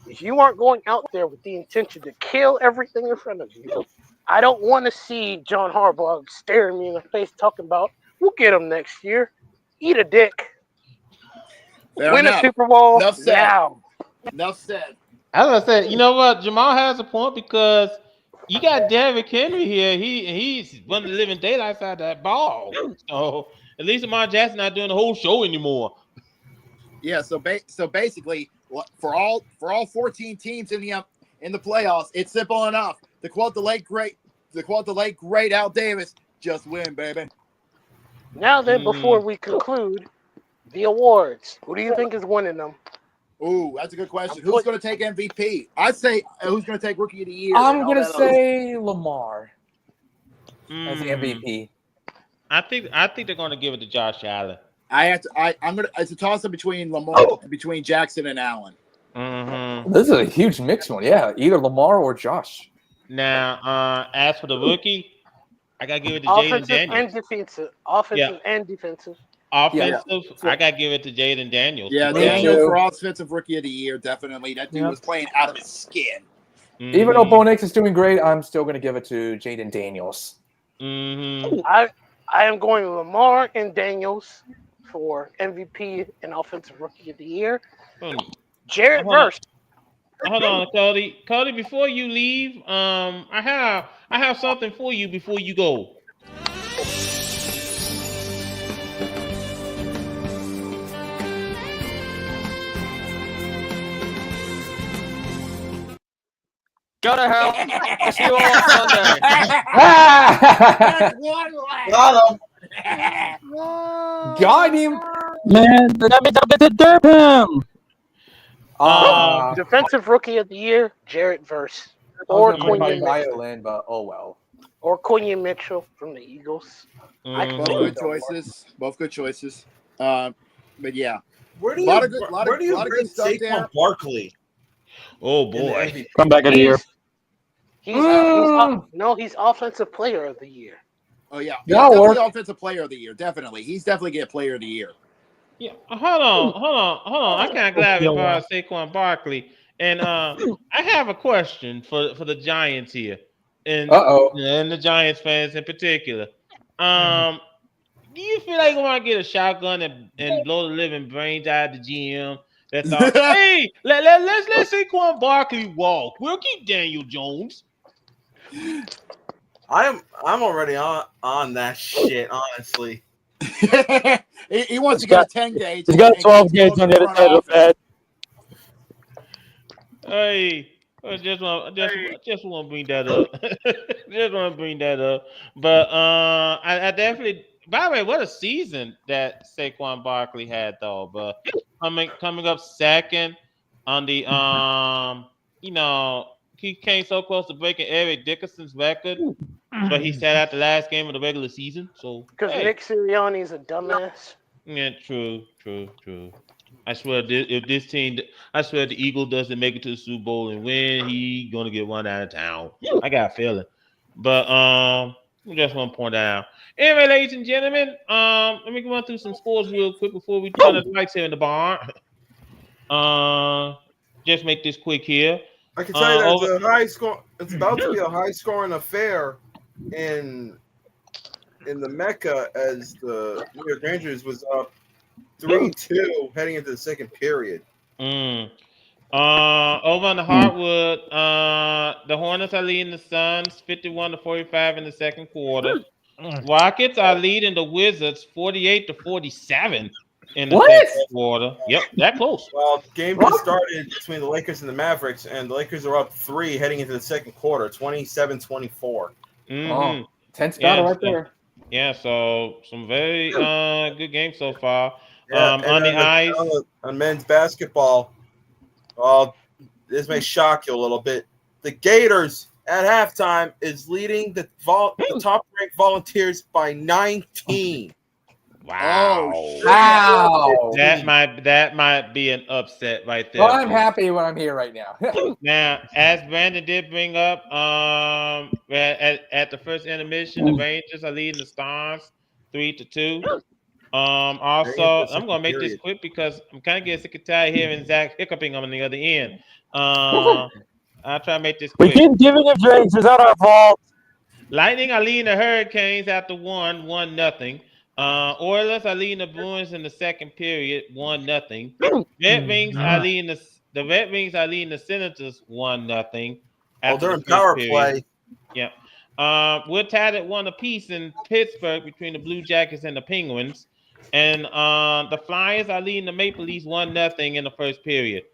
If you aren't going out there with the intention to kill everything in front of you, I don't want to see John Harbaugh staring me in the face talking about, we'll get him next year. Eat a dick. Win a Super Bowl now. Enough said. As I said, you know what? Jamal has a point because you got Derrick Henry here. He's one of the living daylights out of that ball. So at least Lamar Jackson not doing the whole show anymore. Yeah. So basically, for all 14 teams in the playoffs, it's simple enough. To quote the late great Al Davis, just win, baby. Now then, before we conclude the awards, who do you think is winning them? Ooh, that's a good question. Who's going to take MVP? I'd say who's going to take Rookie of the Year? I'm going to say Lamar as the MVP. I think they're going to give it to Josh Allen. It's a toss up between Jackson and Allen. Mm-hmm. This is a huge mixed one. Yeah, either Lamar or Josh. Now, as for the rookie, I gotta give it to Jaden Daniels. Offensive and defensive. Offensive, I gotta give it to Jaden Daniels. Yeah, Daniels for offensive Rookie of the Year, definitely. That dude was playing out of his skin. Mm-hmm. Even though Bo Nix is doing great, I'm still going to give it to Jaden Daniels. Mm-hmm. I am going Lamar and Daniels for MVP and offensive Rookie of the Year. Jared Verse. Hold on, Cody. Cody, before you leave, I have something for you before you go. Go to hell. I'll see you all on Sunday. Got him. Man, that means I'm going to derp him. Defensive Rookie of the Year, Jared Verse. Or Quinion Mitchell. but oh well. Or Quinion Mitchell from the Eagles. Both good choices. Both good choices. But yeah. Where do you rate Saquon Barkley? Oh boy. Comeback of the year. He's offensive player of the year. Oh yeah, That'll definitely work. offensive player of the year. Definitely, he's definitely get player of the year. Yeah, hold on. I can't clarify Saquon Barkley, and I have a question for the Giants here, and the Giants fans in particular. Do you feel like you want to get a shotgun and blow the living brains out of the GM that thought, hey, let's let Saquon Barkley walk. We'll keep Daniel Jones. I'm already on that shit, honestly. he wants to get a 10 gauge. He's got 12 gauge on the other side of the bed. Hey, I just want to bring that up. Just want to bring that up. But I definitely. By the way, what a season that Saquon Barkley had, though. But coming up second on the he came so close to breaking Eric Dickerson's record, but he sat out the last game of the regular season. So because Nick Sirianni's a dumbass. Yeah, true. I swear, if this team, I swear the Eagle doesn't make it to the Super Bowl and win, he gonna get run out of town. I got a feeling. But I just want to point that out. Anyway, ladies and gentlemen, let me run through some scores real quick before we turn the lights here in the barn. Just make this quick here. I can tell you that it's a high score. It's about to be a high-scoring affair in the Mecca as the New York Rangers was up 3-2 heading into the second period. Over on the hardwood, the Hornets are leading the Suns 51-45 in the second quarter. Rockets are leading the Wizards 48-47 in the second quarter. Yep, that close. Well, game just started between the Lakers and the Mavericks, and the Lakers are up 3 heading into the second quarter, 27-24. Mm-hmm. Tense battle right there. Yeah, so some very good games so far. Yeah, on the ice. On men's basketball, well, this may shock you a little bit. The Gators at halftime is leading the top-ranked Volunteers by 19. Wow! Oh, wow! That might be an upset right there. Well, I'm happy when I'm here right now. Now, as Brandon did bring up, at the first intermission, the Rangers are leading the Stars 3-2. Also, I'm gonna make this quick because I'm kind of getting sick and tired of hearing Zach hiccuping on the other end. I'll try to make this quick. We keep giving him drinks. It's not our fault. Lightning are leading the Hurricanes after 1-0. Oilers are leading the Bruins in the second period, 1-0. Red Wings are leading the Red Wings are leading the Senators 1-0. Oh, they're in power play. Yeah. We're tied at 1 apiece in Pittsburgh between the Blue Jackets and the Penguins. And the Flyers are leading the Maple Leafs 1-0 in the first period.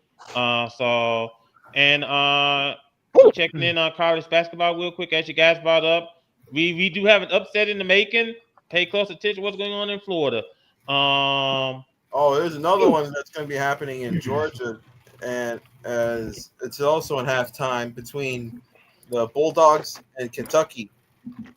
Checking in on college basketball real quick, as you guys brought up. We do have an upset in the making. Pay close attention to what's going on in Florida. There's another one that's going to be happening in Georgia, and as it's also in halftime between the Bulldogs and Kentucky.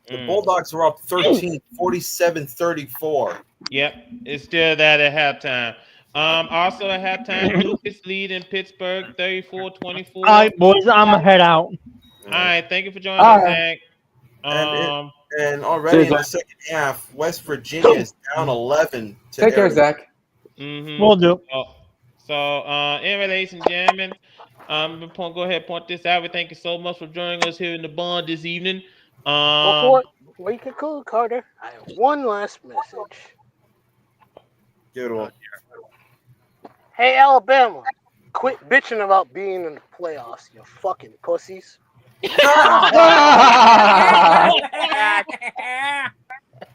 The Bulldogs are up 13, 47-34. Yep, it's still that at halftime. Also at halftime, Lucas lead in Pittsburgh 34-24. All right, boys, I'm going to head out. All right, thank you for joining us, Zach. And already in the second half, West Virginia is down 11. Take care, Zach. Mm-hmm. We'll do. Anyway, ladies and gentlemen, go ahead and point this out. We thank you so much for joining us here in the bond this evening. Before we conclude, Carter, I have one last message. Good one. Hey, Alabama, quit bitching about being in the playoffs, you fucking pussies.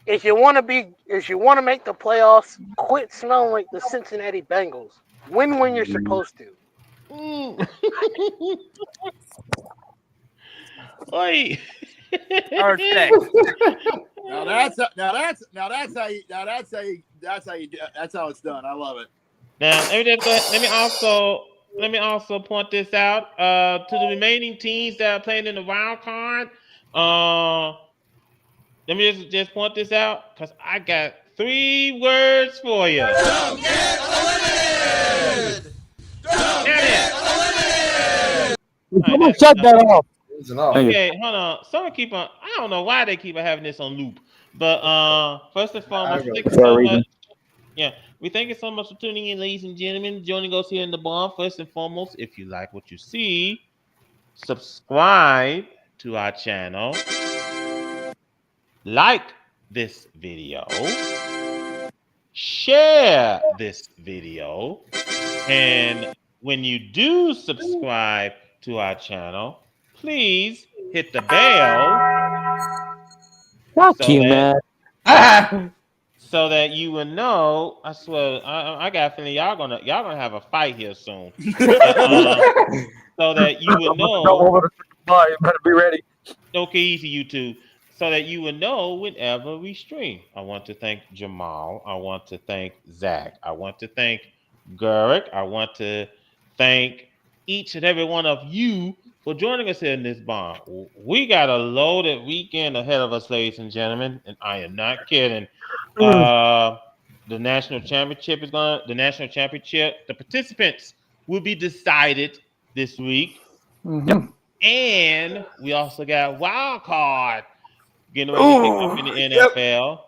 If you want to make the playoffs, quit smelling like the Cincinnati Bengals. Win when you're supposed to. Oi. Perfect. That's how it's done. I love it. Now let me also point this out to the remaining teams that are playing in the wild card. Let me just point this out because I got 3 words for you. Don't get eliminated. Don't get eliminated. Someone shut that off. Okay, hold on. Someone keep on. I don't know why they keep on having this on loop. But first and foremost, thank you so much. Yeah, we thank you so much for tuning in, ladies and gentlemen. Joining us here in the barn. First and foremost, if you like what you see, subscribe to our channel. Like this video. Share this video. And when you do subscribe to our channel, please hit the bell. Fuck you, man. So that you will know. I swear, I got a feeling y'all gonna have a fight here soon. So that you will know. You better be ready. Okay, easy, you two. So that you will know whenever we stream. I want to thank Jamal. I want to thank Zach. I want to thank Garrick. I want to thank each and every one of you for joining us here in this barn. We got a loaded weekend ahead of us, ladies and gentlemen, and I am not kidding. The national championship, the participants will be decided this week. Mm-hmm. And we also got wild card getting ready to kick up in the NFL.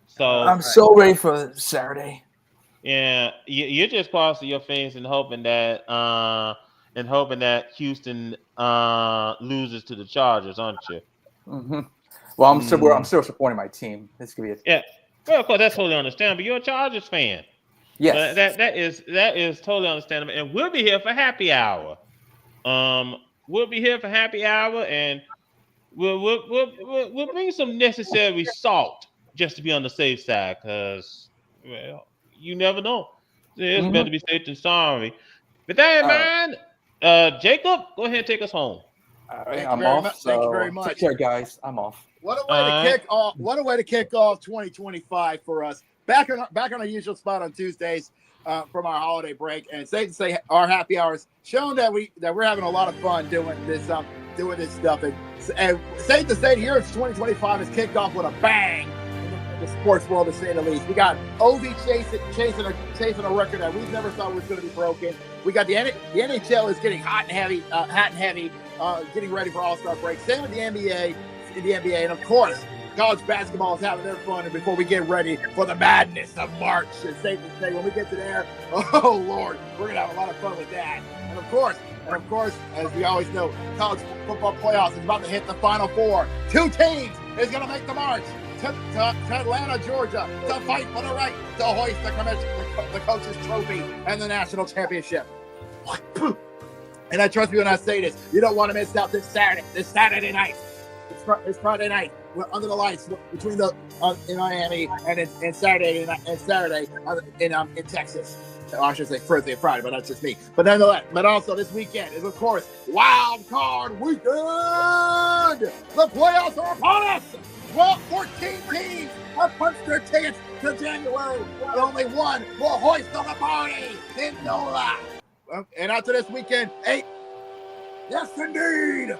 So I'm so ready for Saturday. Yeah, you're just crossing your fingers and hoping that Houston loses to the Chargers, aren't you? Mm-hmm. Well, I'm still supporting my team. This could be Yeah. Well, of course, that's totally understandable. You're a Chargers fan. Yes. That is totally understandable, and we'll be here for happy hour. We'll be here for happy hour, and we'll bring some necessary salt just to be on the safe side, because you never know. It's better to be safe than sorry. With that in mind, Jacob, go ahead and take us home. I'm off. Thank you very much. Take care, guys. I'm off. What a way to kick off! What a way to kick off 2025 for us. Back on our usual spot on Tuesdays from our holiday break, and safe to say our happy hours showing that we're having a lot of fun doing this stuff, and safe to say here it's 2025 is kicked off with a bang in the sports world, to say the least. We got Ovi chasing a record that we never thought was going to be broken. We got the NHL is getting hot and heavy, getting ready for All-Star break. Same with the NBA, and of course, college basketball is having their fun. And before we get ready for the madness of March, it's safe to say when we get to there, oh Lord, we're gonna have a lot of fun with that. And of course, as we always know, college football playoffs is about to hit the Final Four. 2 teams is gonna make the march to Atlanta, Georgia, to fight for the right to hoist the coach's trophy and the national championship. And I trust me when I say this, you don't want to miss out this Saturday night. It's Friday night. We're under the lights between in Miami and Saturday in Texas. I should say Thursday and Friday, but that's just me. But nonetheless, also this weekend is of course wild card weekend. The playoffs are upon us. 14 teams have punched their tickets to January, but only one will hoist on the party in NOLA. And after this weekend, 8. Yes, indeed.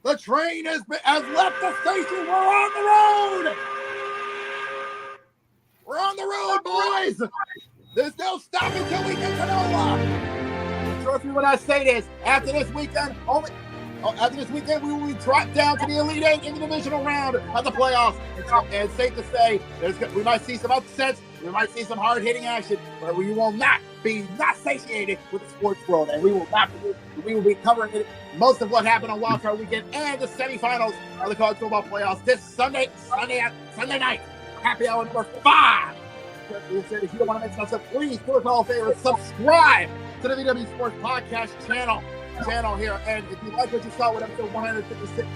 The train has left the station. We're on the road. We're on the road, boys. There's no stopping until we get to NOLA. Trust me when I say this. After this weekend, we will be dropped down to the Elite Eight in the divisional round of the playoffs. And it's safe to say we might see some upsets. We might see some hard-hitting action, but we will not be satiated with the sports world, and we will be covering most of what happened on Wild Card Weekend and the semifinals of the college football playoffs this Sunday night. Happy hour number 5. If you don't want to miss us, please do us all a favor, subscribe to the VW Sports Podcast channel here. And if you like what you saw with episode 156,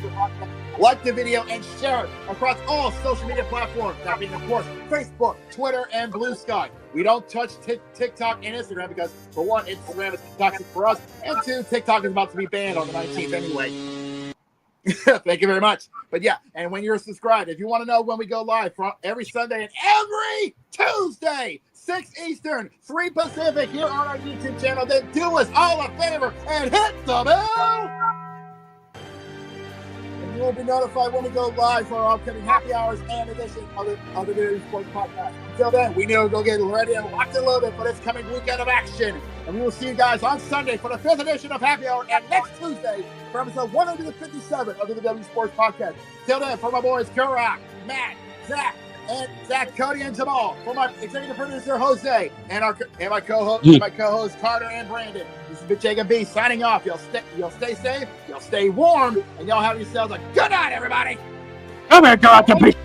like the video and share it across all social media platforms. That being, of course, Facebook, Twitter, and Blue Sky. We don't touch TikTok and Instagram because, for one, Instagram is toxic for us, and 2, TikTok is about to be banned on the 19th anyway. Thank you very much. But yeah, and when you're subscribed, if you want to know when we go live from every Sunday and every Tuesday, 6 Eastern, 3 Pacific, here on our YouTube channel, then do us all a favor and hit the bell. And You will be notified when we go live for our upcoming happy hours and edition of the VWU Sports Podcast. Until then, we know go get ready and locked and loaded for this coming weekend of action. And we will see you guys on Sunday for the 5th edition of Happy Hour and next Tuesday for episode 157 of the VWU Sports Podcast. Till then, for my boys, Kurak, Matt, Zach, Cody, and Jamal, for my executive producer Jose, and my co-host Carter and Brandon. This has been Jacob B signing off. You'll stay safe, you'll stay warm, and y'all have yourselves a good night, everybody. Come here, Kurak.